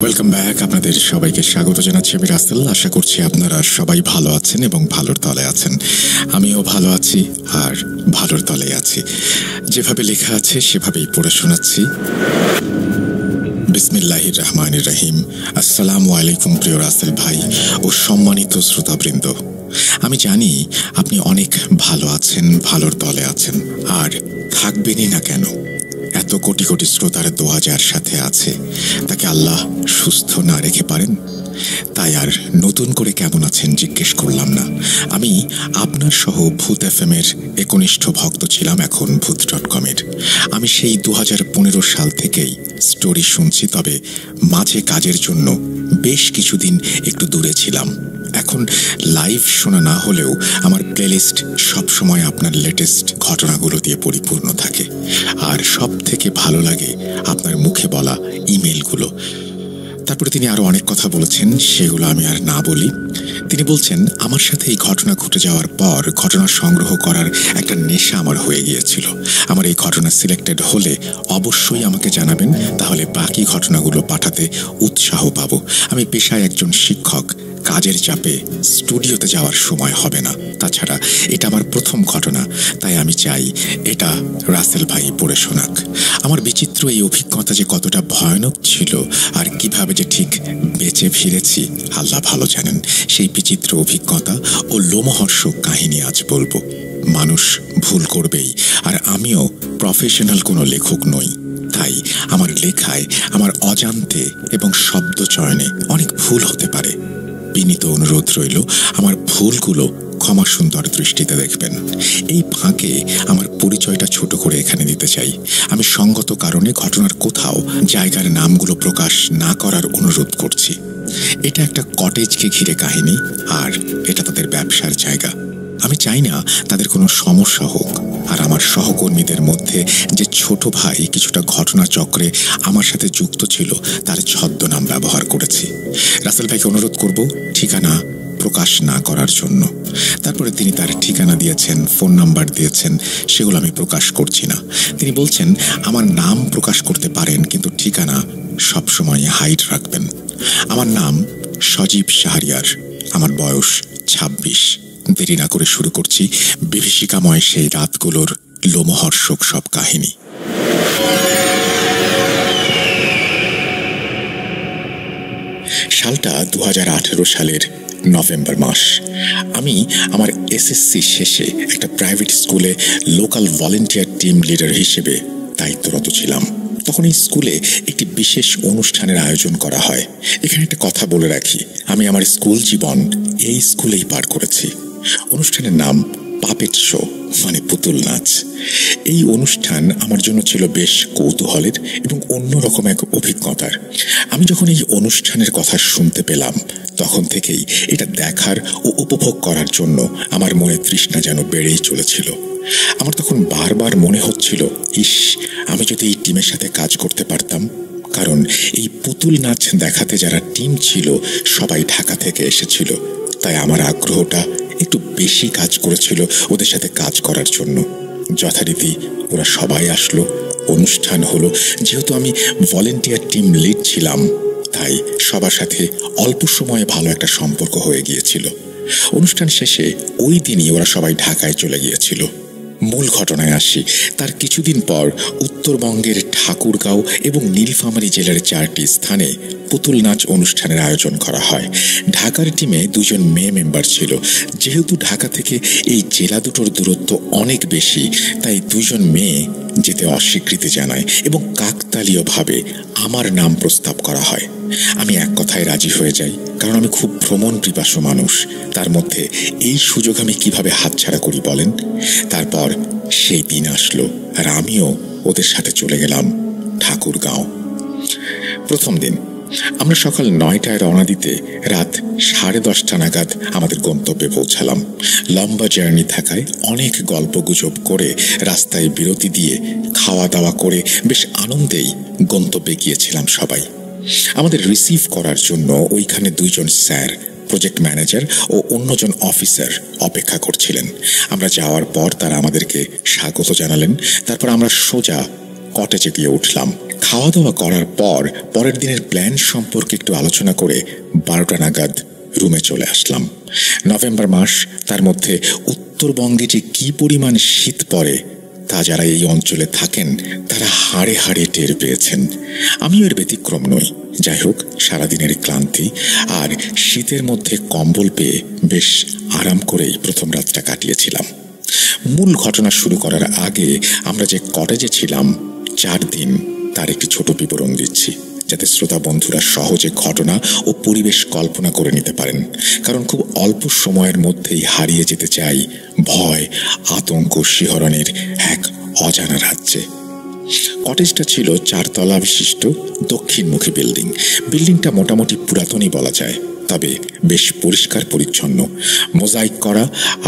Welcome back. আপনাদের সবাইকে স্বাগত জানাচ্ছি আমি রাসেল। আশা করছি আপনারা সবাই ভালো আছেন এবং ভালোর তলে আছেন। আমিও ভালো আছি আর ভালোর তলে আছি। যেভাবে লেখা আছে সেভাবেই পড়ে শোনাচ্ছি। বিসমিল্লাহির রহমানির রহিম। আসসালামু আলাইকুম প্রিয় রাসেল ভাই ও সম্মানিত শ্রোতাবৃন্দ। আমি জানি আপনি অনেক ভালো আছেন, ভালোর তলে আছেন, আর থাকবেনই না কেন। এত কোটি কোটি শ্রোতার দোয়া যার সাথে আছে তাকে আল্লাহ সুস্থ না রেখে পারেন? তাই আর নতুন করে কেমন আছেন জিজ্ঞেস করলাম না। আমি আপনার সহ ভূত FM-এর একনিষ্ঠ ভক্ত ছিলাম, এখন ভূত.com-এর। আমি সেই 2015 সাল থেকেই স্টোরি শুনছি, তবে মাঝে কাজের জন্য বেশ কিছুদিন একটু দূরে ছিলাম। এখন লাইভ শোনা না হলেও আমার প্লেলিস্ট সবসময় আপনার লেটেস্ট ঘটনাগুলো দিয়ে পরিপূর্ণ থাকে, আর সব থেকে ভালো লাগে আপনার মুখে বলা ইমেলগুলো। তারপরে তিনি আরো অনেক কথা বলেছেন, সেগুলো আমি আর না বলি। তিনি বলছেন, আমার সাথে এই ঘটনা ঘটে যাওয়ার পর ঘটনা সংগ্রহ করার একটা নেশা আমার হয়ে গিয়েছিল। আমার এই ঘটনা সিলেক্টেড হলে অবশ্যই আমাকে জানাবেন, তাহলে বাকি ঘটনাগুলো পাঠাতে উৎসাহ পাবো। আমি পেশায় একজন শিক্ষক, কাজের চাপে স্টুডিওতে যাওয়ার সময় হবে না। তাছাড়া এটা আমার প্রথম ঘটনা, তাই আমি চাই এটা রাসেল ভাই পড়ে শোনাক। আমার বিচিত্র এই অভিজ্ঞতা যে কতটা ভয়ানক ছিল আর কিভাবে যে ঠিক বেঁচে ফিরেছি আল্লাহ ভালো জানেন। সেই বিচিত্র অভিজ্ঞতা ও লোমহর্ষক কাহিনী আজ বলবো। মানুষ ভুল করবেই, আর আমিও প্রফেশনাল কোনো লেখক নই, তাই আমার লেখায় আমার অজান্তে এবং শব্দ চয়নে অনেক ভুল হতে পারে। বিনীত অনুরোধ রইল আমার ভুলগুলো ক্ষমা সুন্দর দৃষ্টিতে দেখবেন। এই ফাঁকে আমার পরিচয়টা ছোট করে এখানে দিতে চাই। আমি সঙ্গত কারণে ঘটনার কোথাও জায়গার নামগুলো প্রকাশ না করার অনুরোধ করছি। এটা একটা কটেজকে ঘিরে কাহিনী, আর এটা তাদের ব্যবসার জায়গা। আমি চাই না তাদের কোনো সমস্যা হোক, আর আমার সহকর্মীদের মধ্যে যে ছোট ভাই কিছুটা ঘটনা চক্রে আমার সাথে যুক্ত ছিল তার ছদ্মনাম ব্যবহার করেছি। রাসেল ভাইকে অনুরোধ করব ঠিকানা প্রকাশ না করার জন্য। তারপরে তিনি তার ঠিকানা দিয়েছেন, ফোন নাম্বার দিয়েছেন, সেগুলো আমি প্রকাশ করছি না। তিনি বলছেন আমার নাম প্রকাশ করতে পারেন, কিন্তু ঠিকানা সবসময় হাইড রাখবেন। আমার নাম সজীব শাহরিয়ার, আমার বয়স 26। দেরি না করে শুরু করছি বিভীষিকাময় সেই রাতগুলোর লোমহর্ষক সব কাহিনী। সালটা 2018 সালের নভেম্বর মাস। আমি আমার SSC শেষে একটা প্রাইভেট স্কুলে লোকাল ভলেন্টিয়ার টিম লিডার হিসেবে দায়িত্বরত ছিলাম। তখন এই স্কুলে একটি বিশেষ অনুষ্ঠানের আয়োজন করা হয়। এখানে একটা কথা বলে রাখি, আমি আমার স্কুল জীবন এই স্কুলেই পার করেছি। অনুষ্ঠানের নাম পাপেট শো, মানে পুতুল নাচ। এই অনুষ্ঠান আমার জন্য ছিল বেশ কৌতূহলের এবং অন্যরকম এক অভিজ্ঞতার। আমি যখন এই অনুষ্ঠানের কথা শুনতে পেলাম, তখন থেকেই এটা দেখার ও উপভোগ করার জন্য আমার মনে তৃষ্ণা যেন বেড়েই চলেছিল। আমার তখন বারবার মনে হচ্ছিল, ইস, আমি যদি এই টিমের সাথে কাজ করতে পারতাম। কারণ এই পুতুল নাচ দেখাতে যারা টিম ছিল সবাই ঢাকা থেকে এসেছিল, তাই আমার আগ্রহটা একটু বেশি কাজ করেছিল ওদের সাথে কাজ করার জন্য। যথারীতি ওরা সবাই আসলো, অনুষ্ঠান হলো। যেহেতু আমি ভলেন্টিয়ার টিম লিড ছিলাম, তাই সবার সাথে অল্প সময়ে ভালো একটা সম্পর্ক হয়ে গিয়েছিল। অনুষ্ঠান শেষে ওই দিনই ওরা সবাই ঢাকায় চলে গিয়েছিল। মূল ঘটনায় আসি। তার কিছুদিন পর উত্তরবঙ্গের ঠাকুরগাঁও এবং নীলফামারী জেলার 4টি স্থানে পুতুল নাচ অনুষ্ঠানের আয়োজন করা হয়। ঢাকার টিমে 2জন মেয়ে মেম্বার ছিল। যেহেতু ঢাকা থেকে এই জেলা দুটোর দূরত্ব অনেক বেশি, তাই 2জন মেয়ে যেতে অস্বীকৃতি জানায় এবং কাকতালীয়ভাবে আমার নাম প্রস্তাব করা হয়। আমি এক কথায় রাজি হয়ে যাই, কারণ আমি খুব ভ্রমণ পিপাসু মানুষ। তার মধ্যে এই সুযোগ আমি কিভাবে হাতছাড়া করি বলেন? তারপর সেই দিন আসলো, আর আমিও ওদের সাথে চলে গেলাম ঠাকুরগাঁও। প্রথম দিন আমরা সকাল 9টায় রওনা দিতে রাত 10:30 নাগাদ আমাদের গন্তব্যে পৌঁছালাম। লম্বা জার্নি থাকায় অনেক গল্পগুজব করে, রাস্তায় বিরতি দিয়ে, খাওয়া দাওয়া করে বেশ আনন্দেই গন্তব্যে গিয়েছিলাম সবাই। আমাদের রিসিভ করার জন্য ওইখানে 2জন স্যার, প্রজেক্ট ম্যানেজার ও অন্যজন অফিসার অপেক্ষা করছিলেন। আমরা যাওয়ার পর তারা আমাদেরকে স্বাগত জানালেন। তারপর আমরা সোজা কটেজে গিয়ে উঠলাম। খাওয়া দাওয়া করার পর পরের দিনের প্ল্যান সম্পর্কে একটু আলোচনা করে 12টা নাগাদ রুমে চলে আসলাম। নভেম্বর মাস, তার মধ্যে উত্তরবঙ্গে যে কি পরিমাণ শীত পড়ে তা যারা এই অঞ্চলে থাকেন তারা হাড়ে হাড়ে টের পেয়েছেন। আমিও এর ব্যতিক্রম নই। যাই হোক, সারাদিনের ক্লান্তি আর শীতের মধ্যে কম্বল পেয়ে বেশ আরাম করেই প্রথম রাতটা কাটিয়েছিলাম। মূল ঘটনা শুরু করার আগে আমরা যে কটেজে ছিলাম 4 দিন, তার একটি ছোট বিবরণ দিচ্ছি, যাতে শ্রোতা বন্ধুরা সহজে ঘটনা ও পরিবেশ কল্পনা করে নিতে পারেন। কারণ খুব অল্প সময়ের মধ্যেই হারিয়ে যেতে চাই ভয়, আতঙ্ক, শিহরণের এক অজানা রাজ্যে। কটেজটা ছিল 4 তলা বিশিষ্ট দক্ষিণমুখী বিল্ডিং। বিল্ডিংটা মোটামুটি পুরাতনই বলা যায়, তবে বেশ পরিষ্কার পরিচ্ছন্ন, মোজাইক করা,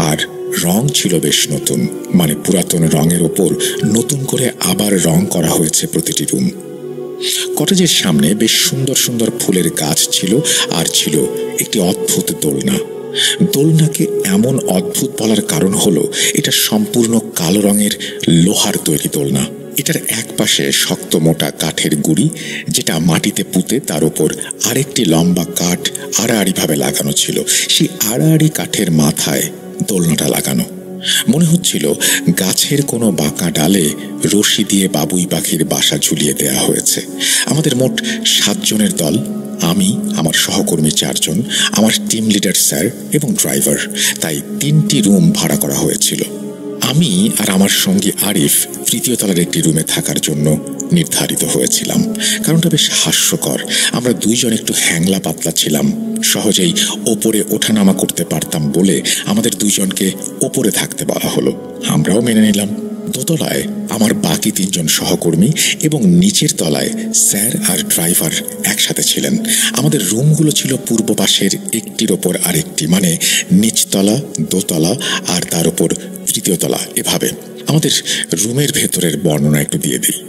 আর রং ছিল বেশ নতুন, মানে পুরাতন রঙের ওপর নতুন করে আবার রং করা হয়েছে প্রতিটি রুম। কটেজের সামনে বেশ সুন্দর সুন্দর ফুলের গাছ ছিল, আর ছিল একটি অদ্ভুত দোলনা। দোলনাকে এমন অদ্ভুত বলার কারণ হলো এটা সম্পূর্ণ কালো রঙের লোহার তৈরি দোলনা। এটার এক পাশে শক্ত মোটা কাঠের গুড়ি, যেটা মাটিতে পুঁতে তার উপর আরেকটি লম্বা কাঠ আড়াআড়িভাবে লাগানো ছিল। সেই আড়াআড়ি কাঠের মাথায় দোলনাটা লাগানো। মনে হচ্ছিল গাছের কোনো বাঁকা ডালে রশি দিয়ে বাবুই পাখির বাসা ঝুলিয়ে দেয়া হয়েছে। আমাদের মোট 7 জনের দল, আমি, আমার সহকর্মী 4 জন, আমার টিম লিডার স্যার এবং ড্রাইভার। তাই 3টি রুম ভাড়া করা হয়েছিল। আমি আর আমার সঙ্গী আরিফ 3য় তলার একটি রুমে থাকার জন্য নির্ধারিত হয়েছিলাম। কারণটা বেশ হাস্যকর। আমরা 2 জন একটু হ্যাংলা পাতলা ছিলাম, সহজেই ওপরে ওঠানামা করতে পারতাম বলে আমাদের 2 জনকে ওপরে থাকতে বলা হলো। আমরাও মেনে নিলাম। দোতলায় আমার বাকি 3 জন সহকর্মী এবং নিচের তলায় স্যার আর ড্রাইভার একসাথে ছিলেন। আমাদের রুমগুলো ছিল পূর্ব পাশের একটির ওপর আরেকটি, মানে নিচতলা, দোতলা আর তার উপর 3য় তলা, এভাবে। আমাদের রুমের ভেতরের বর্ণনা একটু দিয়ে দিই।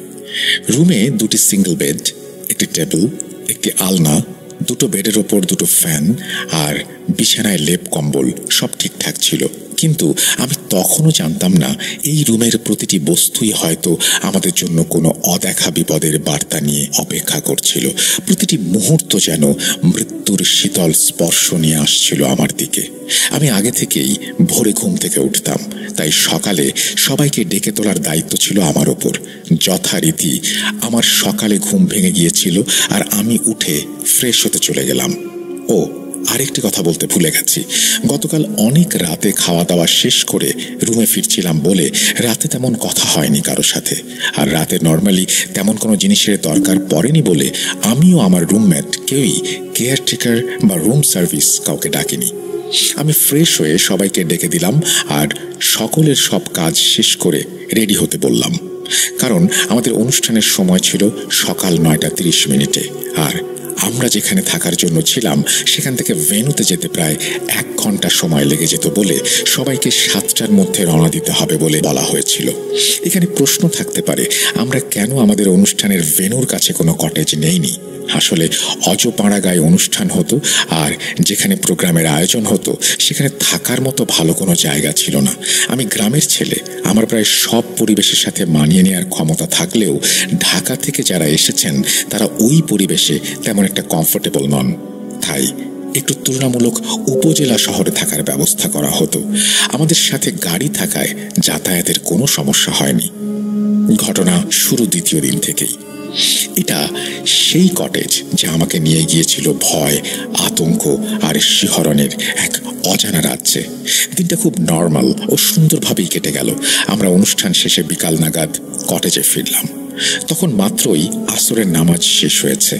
রুমে 2টি সিঙ্গেল বেড, একটি টেবিল, একটি আলনা, 2টো বেডের ওপর 2টো ফ্যান আর বিছানায় লেপ কম্বল সব ঠিকঠাক ছিল। কিন্তু আমি তখনও জানতাম না এই রুমের প্রতিটি বস্তুই হয়তো আমাদের জন্য কোনো অদেখা বিপদের বার্তা নিয়ে অপেক্ষা করছিল। প্রতিটি মুহূর্ত যেন মৃত্যুর শীতল স্পর্শ নিয়ে আসছিল আমার দিকে। আমি আগে থেকেই ভোরে ঘুম থেকে উঠতাম, তাই সকালে সবাইকে ডেকে তোলার দায়িত্ব ছিল আমার ওপর। যথারীতি আমার সকালে ঘুম ভেঙে গিয়েছিল আর আমি উঠে ফ্রেশ হতে চলে গেলাম। ও, আরেকটি কথা বলতে ভুলে গেছি। গতকাল অনেক রাতে খাওয়া দাওয়া শেষ করে রুমে ফিরছিলাম বলে রাতে তেমন কথা হয়নি কারোর সাথে। আর রাতে নর্মালি তেমন কোনো জিনিসের দরকার পড়েনি বলে আমিও আমার রুমমেট কেউই কেয়ারটেকার বা রুম সার্ভিস কাউকে ডাকিনি। আমি ফ্রেশ হয়ে সবাইকে ডেকে দিলাম আর সকলের সব কাজ শেষ করে রেডি হতে বললাম। কারণ আমাদের অনুষ্ঠানের সময় ছিল সকাল 9টা 30 মিনিটে, আর আমরা যেখানে থাকার জন্য ছিলাম সেখান থেকে ভেন্যুতে যেতে প্রায় 1 ঘন্টা সময় লেগে যেত বলে সবাইকে 7টার মধ্যে রওনা দিতে হবে বলে বলা হয়েছিল। এখানে প্রশ্ন থাকতে পারে, আমরা কেন আমাদের অনুষ্ঠানের ভেন্যুর কাছে কোনো কটেজ নেইনি? আসলে অজপাড়াগায় অনুষ্ঠান হতো, আর যেখানে প্রোগ্রামের আয়োজন হতো সেখানে থাকার মতো ভালো কোনো জায়গা ছিল না। আমি গ্রামের ছেলে, আমার প্রায় সব পরিবেশের সাথে মানিয়ে নেওয়ার ক্ষমতা থাকলেও ঢাকা থেকে যারা এসেছেন তারা ওই পরিবেশে তেমন একটা কমফোর্টেবল নন। তাই একটু তুলনামূলক উপজেলা শহরে থাকার ব্যবস্থা করা হতো। আমাদের সাথে গাড়ি থাকায় যাতায়াতের কোনো সমস্যা হয়নি। ঘটনা শুরু 2য় দিন থেকেই। এটা সেই কটেজ যা আমাকে নিয়ে গিয়েছিল ভয়, আতঙ্ক আর শিহরণের এক অজানা রাজ্যে। দিনটা খুব নর্মাল ও সুন্দরভাবেই কেটে গেল। আমরা অনুষ্ঠান শেষে বিকাল নাগাদ কটেজে ফিরলাম। তখন মাত্রই আসরের নামাজ শেষ হয়েছে।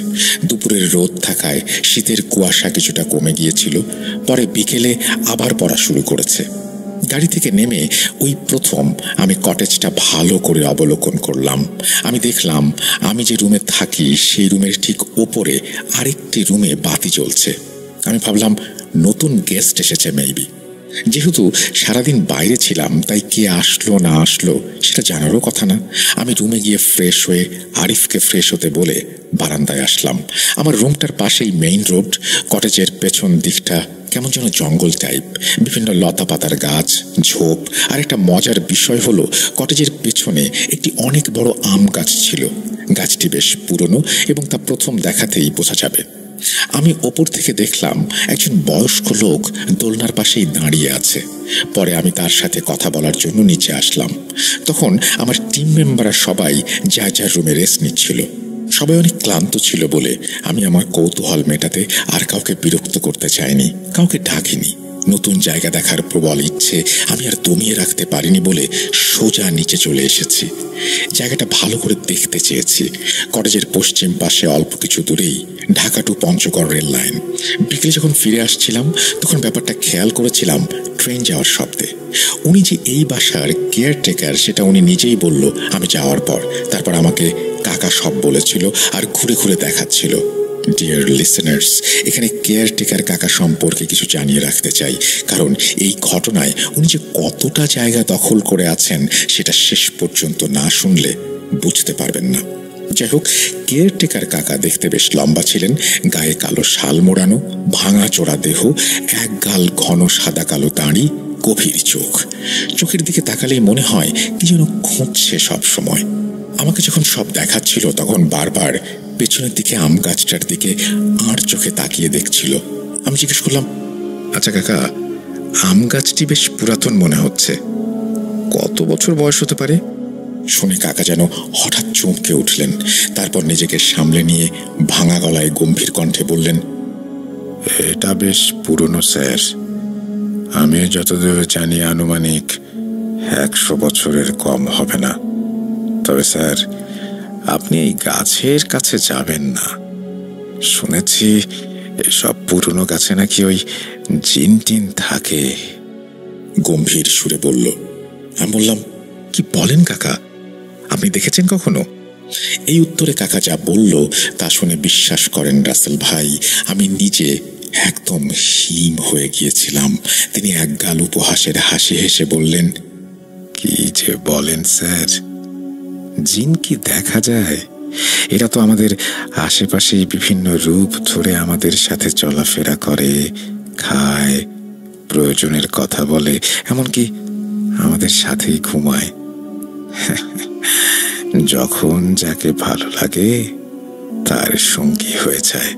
দুপুরের রোদ থাকায় শীতের কুয়াশা কিছুটা কমে গিয়েছিল। পরে বিকেলে আবার পড়া শুরু করেছে। গাড়ি থেকে নেমে ওই প্রথম আমি কটেজটা ভালো করে অবলোকন করলাম। আমি দেখলাম আমি যে রুমে থাকি সেই রুমের ঠিক ওপরে আরেকটি রুমে বাতি জ্বলছে। আমি ভাবলাম নতুন গেস্ট এসেছে মেবি। যেহেতু সারাদিন বাইরে ছিলাম তাই কে আসলো না আসলো সেটা জানারও কথা না। আমি রুমে গিয়ে ফ্রেশ হয়ে আরিফকে ফ্রেশ হতে বলে বারান্দায় আসলাম। আমার রুমটার পাশেই মেইন রোড। কটেজের পেছন দিকটা কেমন যেন জঙ্গল টাইপ, বিভিন্ন লতা পাতার গাছ, ঝোপ। আর একটা মজার বিষয় হলো কটেজের পেছনে একটি অনেক বড় আম গাছ ছিল। গাছটি বেশ পুরনো এবং তা প্রথম দেখাতেই বোঝা যাবে। আমি ওপর থেকে দেখলাম একজন বয়স্ক লোক দোলনার পাশেই দাঁড়িয়ে আছে। পরে আমি তার সাথে কথা বলার জন্য নিচে আসলাম। তখন আমার টিম মেম্বাররা সবাই যার যার রুমে রেস্ট নিচ্ছিল। সবাই অনেক ক্লান্ত ছিল বলে আমি আমার কৌতূহল মেটাতে আর কাউকে বিরক্ত করতে চাইনি, কাউকে ডাকিনি। নতুন জায়গা দেখার প্রবল ইচ্ছে আমি আর দমিয়ে রাখতে পারিনি বলে সোজা নিচে চলে এসেছি। জায়গাটা ভালো করে দেখতে চেয়েছি। কটেজের পশ্চিম পাশে অল্প কিছু দূরেই Dhaka to Panchagarh rail line. বিকেলে যখন ফিরে আসছিলাম তখন ব্যাপারটা খেয়াল করেছিলাম ট্রেন যাওয়ার শব্দে। উনি যে এই বাসার কেয়ারটেকার সেটা উনি নিজেই বলল আমি যাওয়ার পর। তারপর আমাকে কাকা সব বলেছিল আর ঘুরে ঘুরে দেখাচ্ছিল। ডিয়ার লিসেনার্স, এখানে কেয়ারটেকার কাকা সম্পর্কে কিছু জানিয়ে রাখতে চাই, কারণ এই ঘটনায় উনি যে কতটা জায়গা দখল করে আছেন সেটা শেষ পর্যন্ত না শুনলে বুঝতে পারবেন না। যাই হোক, কেয়ারটেকার কাকা দেখতে বেশ লম্বা ছিলেন, গায়ে কালো শাল মোড়ানো, ভাঙা চোরা দেহ, এক গাল ঘন সাদা কালো দাড়ি, গভীর চোখ। চোখের দিকে তাকালেই মনে হয় কি যেন খুঁজছে সব সময়। আমাকে যখন সব দেখাচ্ছিল তখন বারবার পেছনের দিকে আম গাছটার দিকে আর চোখে তাকিয়ে দেখছিল। আমি জিজ্ঞেস করলাম, আচ্ছা কাকা, আম গাছটি বেশ পুরাতন মনে হচ্ছে, কত বছর বয়স হতে পারে? শুনে কাকা যেন হঠাৎ চমকে উঠলেন। তারপর নিজেকে সামলে নিয়ে ভাঙা গলায় গম্ভীর কণ্ঠে বললেন, এটা বেশ পুরনো স্যার, আমি যতদূর জানি আনুমানিক 100 বছরের কম হবে না। তবে স্যার, আপনি এই গাছের কাছে যাবেন না। শুনেছি এসব পুরনো গাছে নাকি ওই জিন টিন থাকে। গম্ভীর সুরে বলল। আমি বললাম, কি বলেন কাকা, আপনি দেখেছেন কখনো? এই উত্তরে কাকা যা বলল তা শুনে বিশ্বাস করেন রাসেল ভাই, আমি নিজে একদম হিম হয়ে গিয়েছিলাম। তিনি একগাল উপহাসের হাসি হেসে বললেন, কি যে বলেন স্যার, জিন কি দেখা যায়? এরা তো আমাদের আশেপাশে বিভিন্ন রূপ ধরে আমাদের সাথে চলাফেরা করে, খায়, প্রয়োজনের কথা বলে, এমনকি আমাদের সাথেই ঘুমায়। যখন যাকে ভালো লাগে তার সঙ্গী হয়ে যায়।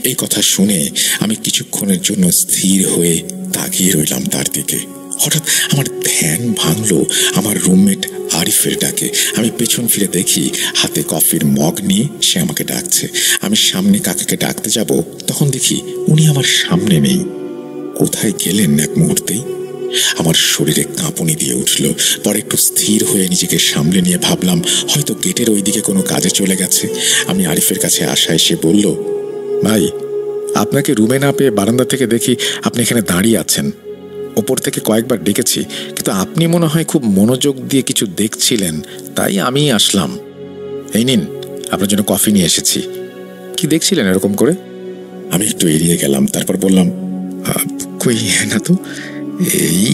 এই কথা শুনে আমি কিছুক্ষণের জন্য স্থির হয়ে তাকিয়ে রইলাম তার দিকে। হঠাৎ আমার ধ্যান ভাঙল আমার রুমমেট আরিফের ডাকে। আমি পেছন ফিরে দেখি হাতে কফির মগ নিয়ে সে আমাকে ডাকছে। আমি সামনে কাকাকে ডাকতে যাব, তখন দেখি উনি আমার সামনে নেই। কোথায় গেলেন এক মুহূর্তেই। আমার শরীরে কাঁপুনি দিয়ে উঠল। পরে একটু স্থির হয়ে নিজেকে সামলে নিয়ে ভাবলাম হয়তো গেটের ওইদিকে কোনো কাজে চলে গেছে। আমি আরিফের কাছে আসায় সে বলল, ভাই, আপনাকে রুমে না পেয়ে বারান্দা থেকে দেখি আপনি এখানে দাঁড়িয়ে আছেন। ওপর থেকে কয়েকবার ডেকেছি, কিন্তু আপনি মনে হয় খুব মনোযোগ দিয়ে কিছু দেখছিলেন, তাই আমি আসলাম। এই নিন, আপনার জন্য কফি নিয়ে এসেছি। কি দেখছিলেন এরকম করে? আমি একটু এড়িয়ে গেলাম, তারপর বললাম, কই না তো, এই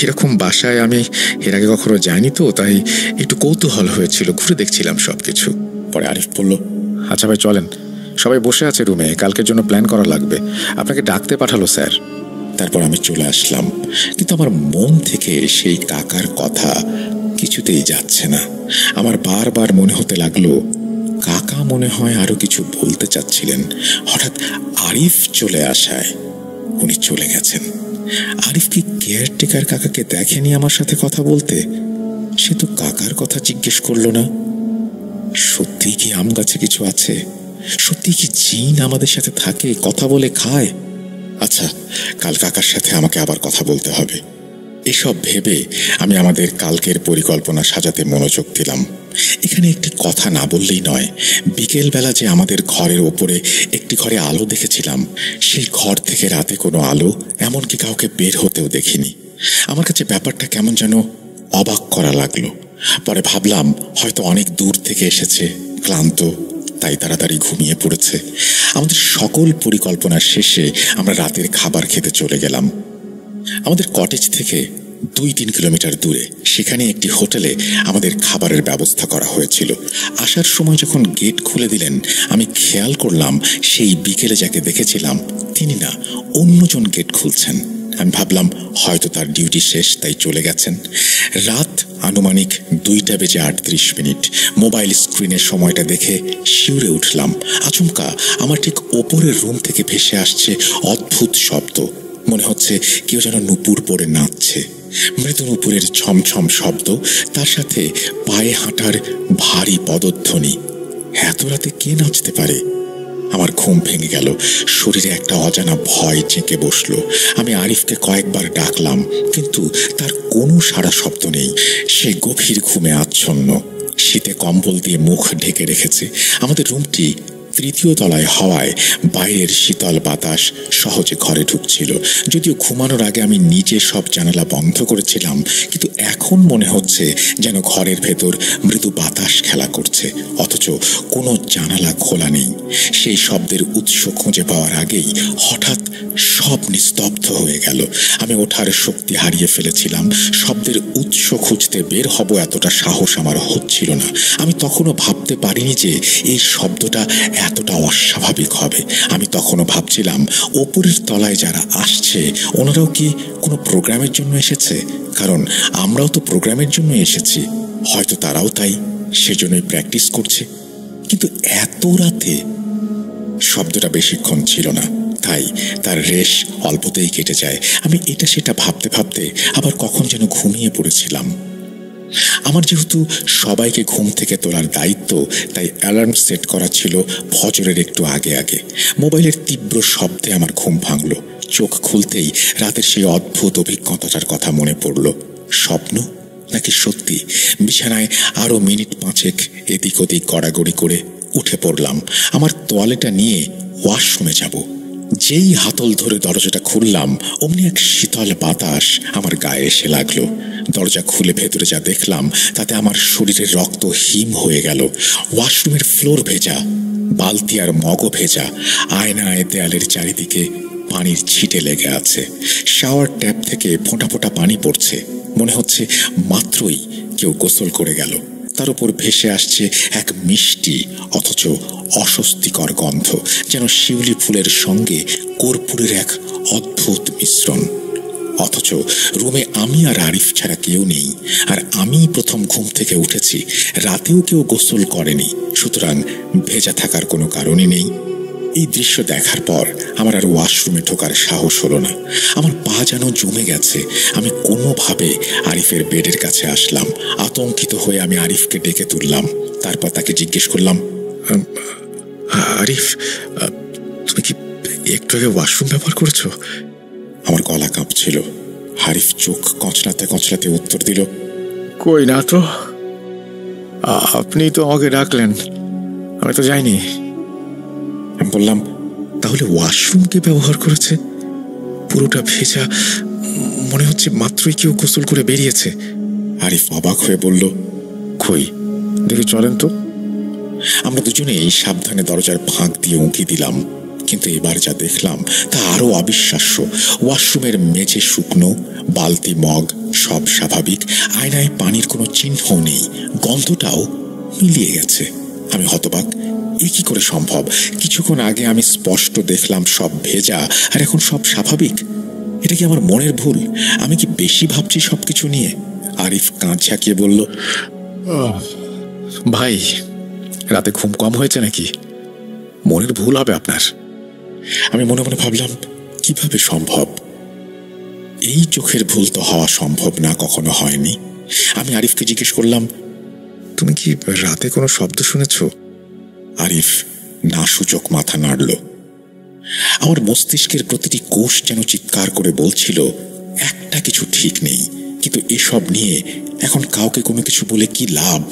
এরকম বাসায় আমি এর আগে কখনো যাইনি তো, তাই একটু কৌতূহল হয়েছিল, ঘুরে দেখছিলাম সবকিছু। পরে আরিফ বলল, আচ্ছা ভাই চলেন, সবাই বসে আছে রুমে, কালকের জন্য প্ল্যান করা লাগবে, আপনাকে ডাকতে পাঠালো স্যার। তারপর আমি চলে আসলাম, কিন্তু আমার মন থেকে সেই কাকার কথা কিছুতেই যাচ্ছে না। আমার বারবার মনে হতে লাগলো কাকা মনে হয় আরো কিছু বলতে চাচ্ছিলেন। হঠাৎ আরিফ চলে আসায় উনি চলে গেছেন। আরিফ কি কেয়ারটেকার কাকাকে দেখেনি আমার সাথে কথা বলতে? সে তো কাকার কথা জিজ্ঞেস করলো না। সত্যি কি আম গাছে কিছু আছে? সত্যি কি জিন আমাদের সাথে থাকে, কথা বলে, খায়? আচ্ছা, কাল কাকার সাথে আমাকে আবার কথা বলতে হবে। এসব ভেবে আমি আমাদের কালকের পরিকল্পনা সাজাতে মনোযোগ দিলাম। এখানে একটি কথা না বললেই নয়, বিকেলবেলা যে আমাদের ঘরের ওপরে একটি ঘরে আলো দেখেছিলাম, সেই ঘর থেকে রাতে কোনো আলো, এমনকি কাউকে বের হতেও দেখিনি। আমার কাছে ব্যাপারটা কেমন যেন অবাক করা লাগলো। পরে ভাবলাম হয়তো অনেক দূর থেকে এসেছে, ক্লান্ত, তাই তাড়াতাড়ি ঘুমিয়ে পড়েছে। আমাদের সকল পরিকল্পনা শেষে আমরা রাতের খাবার খেতে চলে গেলাম। আমাদের কটেজ থেকে 2-3 কিলোমিটার দূরে। সেখানে একটি হোটেলে আমাদের খাবারের ব্যবস্থা করা হয়েছিল। আসার সময় যখন গেট খুলে দিলেন, আমি খেয়াল করলাম সেই বিকেলে যাকে দেখেছিলাম তিনি না, অন্যজন গেট খুলছেন। আমি ভাবলাম হয়তো তার ডিউটি শেষ, তাই চলে গেছেন। রাত আনুমানিক 2:38। মোবাইল স্ক্রিনের সময়টা দেখে শিউরে উঠলাম। আচমকা আমার ঠিক ওপরের রুম থেকে ভেসে আসছে অদ্ভুত শব্দ। মনে হচ্ছে কেউ যেন নূপুর পরে নাচছে। মৃদু নূপুরের ছমছম শব্দ, তার সাথে পায়ে হাঁটার ভারী পদধ্বনি। এত রাতে কে নাচতে পারে? আমার ঘুম ভেঙে গেল। শরীরে একটা অজানা ভয় চেঁকে বসলো। আমি আরিফকে কয়েকবার ডাকলাম, কিন্তু তার কোনো সাড়া শব্দ নেই। সে গভীর ঘুমে আচ্ছন্ন, শীতে কম্বল দিয়ে মুখ ঢেকে রেখেছে। আমাদের রুমটি 3য় তলায় হওয়ায় বাইরের শীতল বাতাস সহজে ঘরে ঢুকছিল। যদিও ঘুমানোর আগে আমি নিজে সব জানালা বন্ধ করেছিলাম, কিন্তু এখন মনে হচ্ছে যেন ঘরের ভেতর মৃদু বাতাস খেলা করছে, অথচ কোনো জানালা খোলা নেই। সেই শব্দের উৎস খুঁজে পাওয়ার আগেই হঠাৎ সব নিস্তব্ধ হয়ে গেল। আমি ওঠার শক্তি হারিয়ে ফেলেছিলাম। শব্দের উৎস খুঁজতে বের হব এতটা সাহস আমার হচ্ছিল না। আমি তখনও ভাবতে পারিনি যে এই শব্দটা এতটা অস্বাভাবিক হবে। আমি তখনও ভাবছিলাম ওপরের তলায় যারা আসছে ওনারাও কি কোনো প্রোগ্রামের জন্য এসেছে, কারণ আমরাও তো প্রোগ্রামের জন্য এসেছি। হয়তো তারাও তাই, সেজন্যই প্র্যাকটিস করছে। কিন্তু এত রাতে শব্দটা বেশিক্ষণ ছিল না, তাই তার রেশ অল্পতেই কেটে যায়। আমি এটা সেটা ভাবতে ভাবতে আবার কখন যেন ঘুমিয়ে পড়েছিলাম। আমার যেহেতু সবাইকে ঘুম থেকে তোলার দায়িত্ব, তাই অ্যালার্ম সেট করা ছিল ফজরের একটু আগে আগে। মোবাইলের তীব্র শব্দে আমার ঘুম ভাঙল। চোখ খুলতেই রাতের সেই অদ্ভুত অভিজ্ঞতাটার কথা মনে পড়ল। স্বপ্ন নাকি সত্যি? বিছানায় আরো মিনিট 5 এদিক ওদিক গড়াগড়ি করে উঠে পড়লাম। আমার তোয়ালেটা নিয়ে ওয়াশরুমে যাব। যেই হাতল ধরে দরজাটা খুললাম, অমনি এক শীতল বাতাস আমার গায়ে এসে লাগলো। দরজা খুলে ভেতরে যা দেখলাম তাতে আমার শরীরের রক্ত হিম হয়ে গেল। ওয়াশরুমের ফ্লোর ভেজা, বালতি আর মগও ভেজা। আয়নায় দেয়ালের চারিদিকে পানির ছিটে লেগে আছে। শাওয়ার ট্যাপ থেকে ফোঁটা ফোঁটা পানি পড়ছে। মনে হচ্ছে মাত্রই কেউ গোসল করে গেল। তার উপর ভেসে আসছে এক মিষ্টি অথচ অস্বস্তিকর গন্ধ, যেন শিউলি ফুলের সঙ্গে কর্পূরের এক অদ্ভুত মিশ্রণ। অথচ রুমে আমি আর আরিফ ছাড়া কেউ নেই, আর আমিই প্রথম ঘুম থেকে উঠেছি। রাতেও কেউ গোসল করেনি, সুতরাং ভেজা থাকার কোনো কারণই নেই। এই দৃশ্য দেখার পর আমার আর ওয়াশরুমে ঢোকার সাহস হলো না। আমার পা যেন জমে গেছে। আমি কোনোভাবে আরিফের বেডের কাছে আসলাম। আতঙ্কিত হয়ে আমি আরিফকে ডেকে তুললাম। তারপর তাকে জিজ্ঞেস করলাম, আরিফ, তুমি কি একটু আগে ওয়াশরুম ব্যবহার করেছো? আমার গলা কাঁপছিল। আরিফ চোখ কচলাতে কচলাতে উত্তর দিল, কই না তো, আপনি তো আমাকে ডাকলেন, আমি তো যাইনি। আমি বললাম, তাহলে ওয়াশরুম কে ব্যবহার করেছে? পুরোটা ভেজা, মনে হচ্ছে মাত্রই কেউ গোসল করে বেরিয়েছে। আরিফ অবাক হয়ে বলল, কই দেখে চলেন তো। আমরা দুজনেই সাবধানে দরজার ফাঁক দিয়ে উঁকি দিলাম, কিন্তু এবার যা দেখলাম তা আরো অবিশ্বাস্য। ওয়াশরুমের মেঝে শুকনো, বালতি মগ সব স্বাভাবিক, আয়নায় পানির কোনো চিহ্ন নেই, গন্ধটাও মিলিয়ে গেছে। আমি হতবাক, এ কি করে সম্ভব? কিছুক্ষণ আগে আমি স্পষ্ট দেখলাম সব ভেজা, আর এখন সব স্বাভাবিক। এটা কি আমার মনের ভুল? আমি কি বেশি ভাবছি সবকিছু নিয়ে? আরিফ কাঁধ ঝাঁকিয়ে বলল, ভাই, রাতে ঘুম কম হয়েছে নাকি? মনের ভুল হবে আপনার। আমি মনে মনে ভাবলাম, কিভাবে সম্ভব? এই চোখের ভুল তো হওয়া সম্ভব না, কখনো হয়নি। আমি আরিফকে জিজ্ঞেস করলাম, তুমি কি রাতে কোনো শব্দ শুনেছ? আরিফ না সূচক মাথা নাড়ল। আমার মস্তিষ্কের প্রতিটি কোষ যেন চিৎকার করে বলছিল, একটা কিছু ঠিক নেই। কিন্তু এসব নিয়ে এখন কাউকে কোনো কিছু বলে কি লাভ?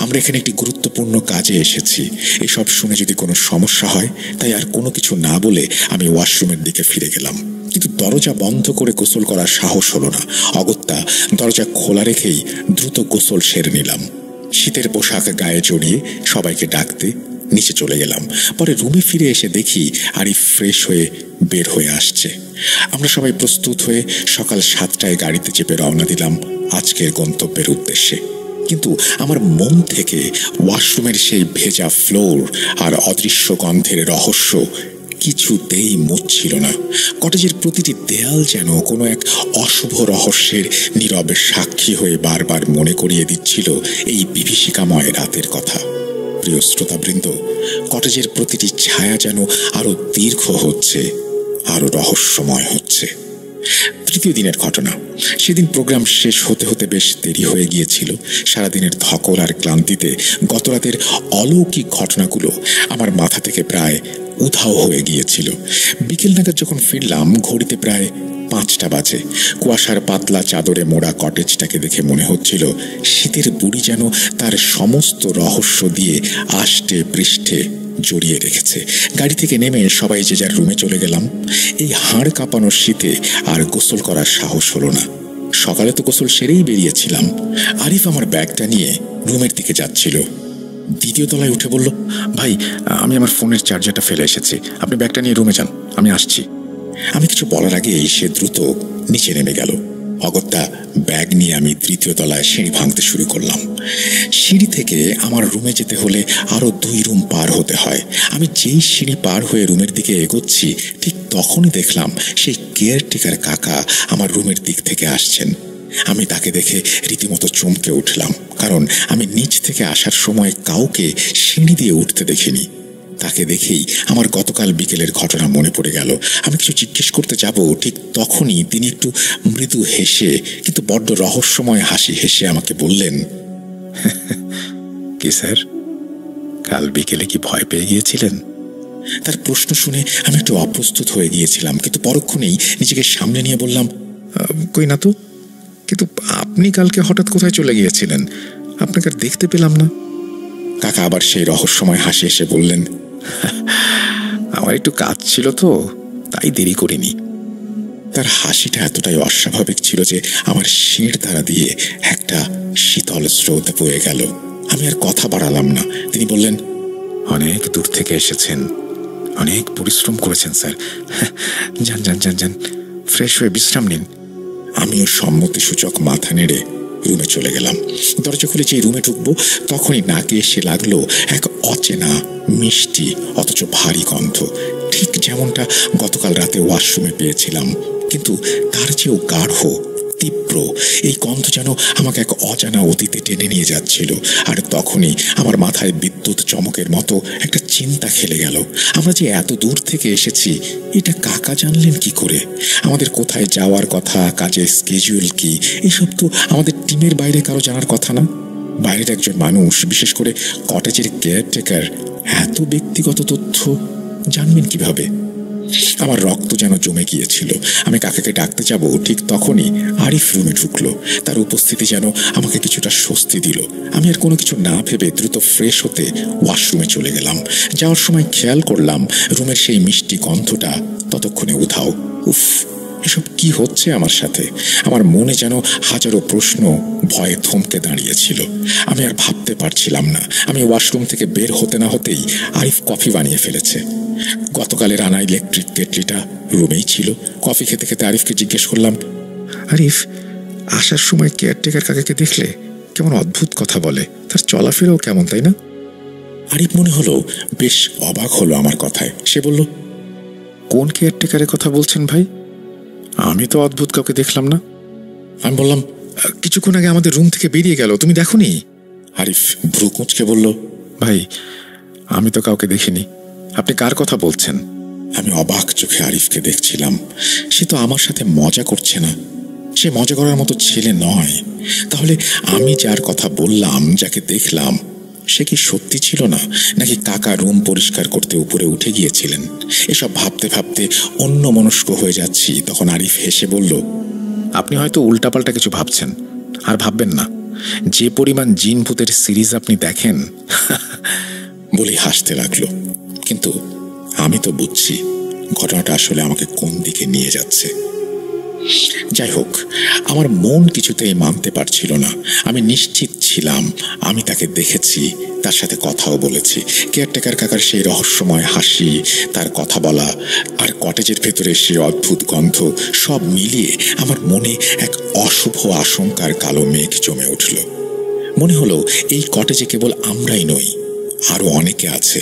আমরা এখানে একটি গুরুত্বপূর্ণ কাজে এসেছি। এসব শুনে যদি কোনো সমস্যা হয়, তাই আর কোনো কিছু না বলে আমি ওয়াশরুমের দিকে ফিরে গেলাম। কিন্তু দরজা বন্ধ করে গোসল করার সাহস হলো না। অগত্যা দরজা খোলা রেখেই দ্রুত গোসল সেরে নিলাম। শীতের পোশাক গায়ে জড়িয়ে সবাইকে ডাকতে নিচে চলে গেলাম। পরে রুমে ফিরে এসে দেখি আরিফ ফ্রেশ হয়ে বের হয়ে আসছে। আমরা সবাই প্রস্তুত হয়ে সকাল 7টায় গাড়িতে চেপে রওনা দিলাম আজকের গন্তব্যের উদ্দেশ্যে। কিন্তু আমার মন থেকে ওয়াশরুমের সেই ভেজা ফ্লোর আর অদৃশ্য গন্ধের রহস্য কিছুতেই মুছছিল না। কটেজের প্রতিটি দেয়াল যেন কোনো এক অশুভ রহস্যের নীরবে সাক্ষী হয়ে বারবার মনে করিয়ে দিচ্ছিল এই বিভীষিকাময় রাতের কথা। প্রিয় শ্রোতাবৃন্দ, কটেজের প্রতিটি ছায়া যেন আরো দীর্ঘ হচ্ছে, আরো রহস্যময় হচ্ছে। তৃতীয় দিনের ঘটনা। সেদিন প্রোগ্রাম শেষ হতে হতে বেশ দেরি হয়ে গিয়েছিল। সারাদিনের ধকল আর ক্লান্তিতে গতরাতের অলৌকিক ঘটনাগুলো আমার মাথা থেকে প্রায় উধাও হয়ে গিয়েছিল। বিকেল নাগাদ যখন ফিরলাম, ঘড়িতে প্রায় 5টা বাজে। কুয়াশার পাতলা চাদরে মোড়া কটেজটাকে দেখে মনে হচ্ছিল শীতের বুড়ি যেন তার সমস্ত রহস্য দিয়ে আষ্টে পৃষ্ঠে জড়িয়ে রেখেছে। গাড়ি থেকে নেমে সবাই যে যার রুমে চলে গেলাম। এই হাড় কাঁপানোর শীতে আর গোসল করার সাহস হলো না। সকালে তো গোসল সেরেই বেরিয়েছিলাম। আরিফ আমার ব্যাগটা নিয়ে রুমের দিকে যাচ্ছিল। দ্বিতীয় তলায় উঠে বলল, ভাই, আমি আমার ফোনের চার্জারটা ফেলে এসেছি, আপনি ব্যাগটা নিয়ে রুমে যান, আমি আসছি। আমি কিছু বলার আগেই সে দ্রুত নিচে নেমে গেল। অগত্যা ব্যাগ নিয়ে আমি তৃতীয় তলায় সিঁড়ি ভাঙতে শুরু করলাম। সিঁড়ি থেকে আমার রুমে যেতে হলে আরো 2 রুম পার হতে হয়। আমি যেই সিঁড়ি পার হয়ে রুমের দিকে এগোচ্ছি, ঠিক তখনই দেখলাম সেই কেয়ারটেকার কাকা আমার রুমের দিক থেকে আসছেন। আমি তাকে দেখে রীতিমতো চমকে উঠলাম, কারণ আমি নিচ থেকে আসার সময় কাউকে সিঁড়ি দিয়ে উঠতে দেখিনি। তাকে দেখেই আমার গতকাল বিকেলের ঘটনা মনে পড়ে গেল। আমি কিছু জিজ্ঞেস করতে যাব, ঠিক তখনই তিনি একটু মৃদু হেসে, কিন্তু বড্ড রহস্যময় হাসি হেসে আমাকে বললেন, কি স্যার, কাল বিকেলে কি ভয় পেয়ে গিয়েছিলেন? তার প্রশ্ন শুনে আমি একটু অপ্রস্তুত হয়ে গিয়েছিলাম, কিন্তু পরক্ষণেই নিজেকে সামনে নিয়ে বললাম, কই না তো, কিন্তু আপনি কালকে হঠাৎ কোথায় চলে গিয়েছিলেন? আপনাকে আর দেখতে পেলাম না। কাকা আবার সেই রহস্যময় হাসি এসে বললেন, আমার একটু কাজ ছিল তো, তাই দেরি করিনি। তার হাসিটা এতটাই অস্বাভাবিক ছিল যে আমার শির দ্বারা দিয়ে একটা শীতল স্রোত বয়ে গেল। আমি আর কথা বাড়ালাম না। তিনি বললেন, অনেক দূর থেকে এসেছেন, অনেক পরিশ্রম করেছেন স্যার, যান যান যান যান, ফ্রেশ হয়ে বিশ্রাম নিন। আমিও সম্মতিসূচক মাথা নেড়ে রুমে চলে গেলাম। দরজা খুলে যে রুমে ঢুকবো, তখনই নাকে এসে লাগলো এক অচেনা মিষ্টি অথচ ভারী গন্ধ, ঠিক যেমনটা গতকাল রাতে ওয়াশরুমে পেয়েছিলাম, কিন্তু তার চেয়েও গাঢ়, তীব্র। এই গন্ধ যেন আমাকে এক অজানা অতীতে টেনে নিয়ে যাচ্ছিল। আর তখনই আমার মাথায় বিদ্যুৎ চমকের মতো একটা চিন্তা খেলে গেল। আমরা যে এত দূর থেকে এসেছি, এটা কাকা জানলেন কি করে? আমাদের কোথায় যাওয়ার কথা, কাজের স্কেডিউল কি, এসব তো আমাদের টিমের বাইরে কারো জানার কথা না। বাইরের একজন মানুষ, বিশেষ করে কটেজের কেয়ারটেকার, এত ব্যক্তিগত তথ্য জানবেন কিভাবে? আমার রক্ত যেন জমে গিয়েছিল। আমি কাকাকে ডাকতে যাব, ঠিক তখনই আরিফ রুমে ঢুকলো। তার উপস্থিতি যেন আমাকে কিছুটা স্বস্তি দিল। আমি আর কোনো কিছু না ভেবে দ্রুত ফ্রেশ হতে ওয়াশরুমে চলে গেলাম। যাওয়ার সময় খেয়াল করলাম রুমের সেই মিষ্টি গন্ধটা ততক্ষণে উধাও। উফ, এসব কি হচ্ছে আমার সাথে? আমার মনে যেন হাজারো প্রশ্ন ভয়ে থমকে দাঁড়িয়েছিল। আমি আর ভাবতে পারছিলাম না। আমি ওয়াশরুম থেকে বের হতে না হতেই আরিফ কফি বানিয়ে ফেলেছে। গতকালের আনা ইলেকট্রিক কেটলিটা রুমেই ছিল। কফি খেতে খেতে আরিফকে জিজ্ঞেস করলাম, আরিফ, আসার সময় কেয়ারটেকার কাকাকে দেখলে? কেমন অদ্ভুত কথা বলে, তার চলাফেরাও কেমন, তাই না? আরিফ মনে হলো বেশ অবাক হলো আমার কথায়। সে বলল, কোন কেয়ারটেকারের কথা বলছেন ভাই? আমি তো অদ্ভুত কাউকে দেখলাম না। আমি বললাম, কিছুক্ষণ আগে আমাদের রুম থেকে বেরিয়ে গেল, তুমি দেখোনি? আরিফ ভ্রু কুঁচকে বলল, ভাই, আমি তো কাউকে দেখিনি, আপনি কার কথা বলছেন? আমি অবাক চোখে আরিফকে দেখছিলাম। সে তো আমার সাথে মজা করছে না, সে মজা করার মতো ছেলে নয়। তাহলে আমি যার কথা বললাম, যাকে দেখলাম, সে কি সত্যি ছিল না, নাকি কাকা রুম পরিষ্কার করতে উপরে উঠে গিয়েছিলেন? এসব ভাবতে ভাবতে অন্য মনস্ক হয়ে যাচ্ছি। তখন আরিফ হেসে বলল, আপনি হয়তো উল্টাপাল্টা কিছু ভাবছেন, আর ভাববেন না। যে পরিমাণ জিন ভূতের সিরিজ আপনি দেখেন, বলে হাসতে লাগলো। কিন্তু আমি তো বুঝছি ঘটনাটা আসলে আমাকে কোন দিকে নিয়ে যাচ্ছে। যাই হোক, আমার মন কিছুতেই মানতে পারছিল না। আমি নিশ্চিত ছিলাম আমি তাকে দেখেছি, তার সাথে কথাও বলেছি। কেয়ারটেকার কাকার সেই রহস্যময় হাসি, তার কথা বলা, আর কটেজের ভেতরে সেই অদ্ভুত গন্ধ, সব মিলিয়ে আমার মনে এক অশুভ আশঙ্কার কালো মেঘ জমে উঠল। মনে হলো এই কটেজে কেবল আমরাই নই, আরো অনেকে আছে।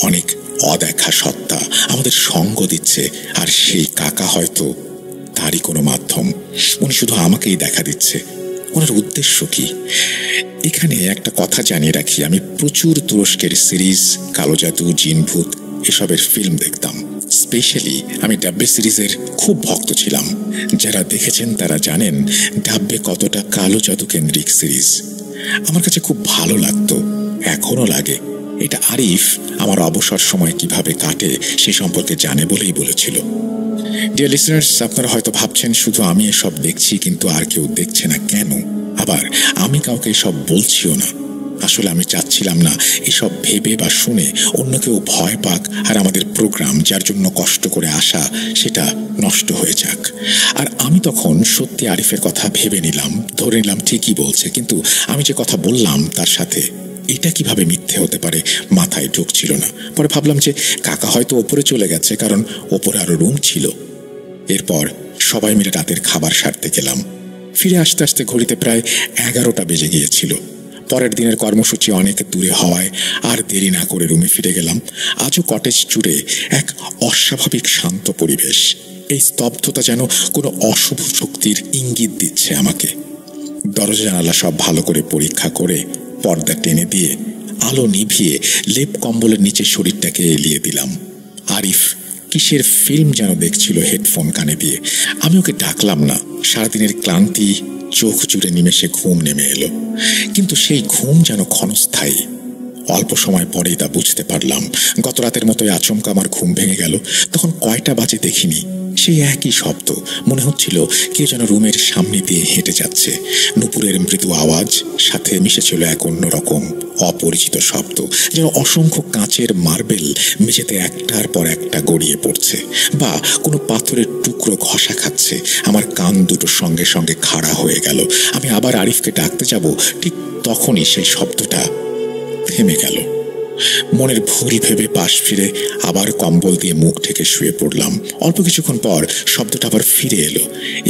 অনেক অদেখা সত্তা আমাদের সঙ্গ দিচ্ছে, আর সেই কাকা হয়তো তারই কোনো মাধ্যম। উনি শুধু আমাকেই দেখা দিচ্ছে। ওনার উদ্দেশ্য কি? এখানে একটা কথা জানিয়ে রাখি, আমি প্রচুর তুরস্কের সিরিজ, কালো জাদু, জিনভূত এসবের ফিল্ম দেখতাম। স্পেশালি আমি ডাব্বে সিরিজের খুব ভক্ত ছিলাম। যারা দেখেছেন তারা জানেন ডাব্বে কতটা কালো জাদু কেন্দ্রিক সিরিজ। আমার কাছে খুব ভালো লাগতো, এখনো লাগে। এটা আরিফ আমার অবসর সময় কিভাবে কাটে সে সম্পর্কে জানে বলেই বলেছিল। ডিয়ার লিসনার্স, আপনারা হয়তো ভাবছেন শুধু আমি এসব দেখছি, কিন্তু আর কেউ দেখছে না কেন? আবার আমি কাউকে এসব বলছিও না। আসলে আমি চাচ্ছিলাম না এসব ভেবে বা শুনে অন্য কেউ ভয় পাক, আর আমাদের প্রোগ্রাম যার জন্য কষ্ট করে আসা সেটা নষ্ট হয়ে যাক। আর আমি তখন সত্যি আরিফের কথা ভেবে নিলাম, ধরে নিলাম ঠিকই বলছে, কিন্তু আমি যে কথা বললাম তার সাথে এটা কিভাবে মিথ্যে হতে পারে মাথায় ঢুকছিল না। পরে ভাবলাম যে কাকা হয়তো ওপরে চলে গেছে, কারণ ওপরে আরো রুম ছিল। এরপর সবাই মিলে রাতের খাবার সারতে গেলাম। ফিরে আসতে আসতে ঘড়িতে প্রায় 11টা বেজে গিয়েছিল। পরের দিনের কর্মসূচি অনেক দূরে হওয়ায় আর দেরি না করে রুমে ফিরে গেলাম। আজও কটেজ জুড়ে এক অস্বাভাবিক শান্ত পরিবেশ। এই স্তব্ধতা যেন কোনো অশুভ শক্তির ইঙ্গিত দিচ্ছে আমাকে। দরজা জানালা সব ভালো করে পরীক্ষা করে পর্দা টেনে দিয়ে আলো নিভিয়ে লেপ কম্বলের নিচে শরীরটাকে এলিয়ে দিলাম। আরিফ কিসের ফিল্ম যেন দেখছিল হেডফোন কানে দিয়ে। আমি ওকে ডাকলাম না। সারাদিনের ক্লান্তি চোখ জুড়ে নিমেষে ঘুম নেমে এলো, কিন্তু সেই ঘুম যেন ক্ষণস্থায়ী। অল্প সময় পরেই তা বুঝতে পারলাম। গত রাতের মতোই আচমকা আমার ঘুম ভেঙে গেল। তখন কয়টা বাজে দেখিনি, সেই একই শব্দ। মনে হচ্ছিল কেউ যেন রুমের সামনে দিয়ে হেঁটে যাচ্ছে। নুপুরের মৃদু আওয়াজ সাথে মিশেছিল এক অন্যরকম অপরিচিত শব্দ, যেন অসংখ্য কাঁচের মার্বেল মেঝেতে একটার পর একটা গড়িয়ে পড়ছে, বা কোনো পাথরের টুকরো ঘষা খাচ্ছে। আমার কান দুটো সঙ্গে সঙ্গে খাড়া হয়ে গেল। আমি আবার আরিফকে ডাকতে যাব, ঠিক তখনই সেই শব্দটা থেমে গেল। মনের ভুল ভেবে পাশ ফিরে আবার কম্বল দিয়ে মুখ ঢেকে শুয়ে পড়লাম। অল্প কিছুক্ষণ পর শব্দটা আবার ফিরে এলো।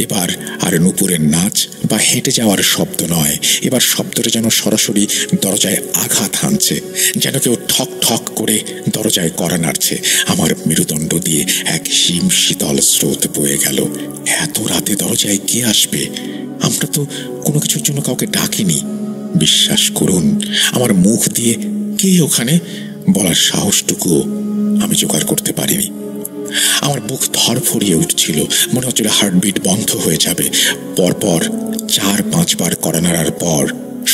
এবার আর নুপুরের নাচ বা হেঁটে যাওয়ার শব্দ নয়, এবার শব্দটা যেন সরাসরি দরজায় আঘাত হানছে, যেন কেউ ঠক ঠক করে দরজায় কড়া নাড়ছে। আমার মেরুদণ্ড দিয়ে এক হিম শীতল স্রোত বয়ে গেল। এত রাতে দরজায় কে আসবে? আমরা তো কোনো কিছুর জন্য কাউকে ডাকিনি। বিশ্বাস করুন, আমার মুখ দিয়ে কে ওখানে বলার সাহসটুকু আমি জোগাড় করতে পারিনি। আমার বুক ধরফড়িয়ে উঠছিল, মনে হচ্ছিল হার্টবিট বন্ধ হয়ে যাবে। পরপর 4-5 বার কড়া নাড়ার পর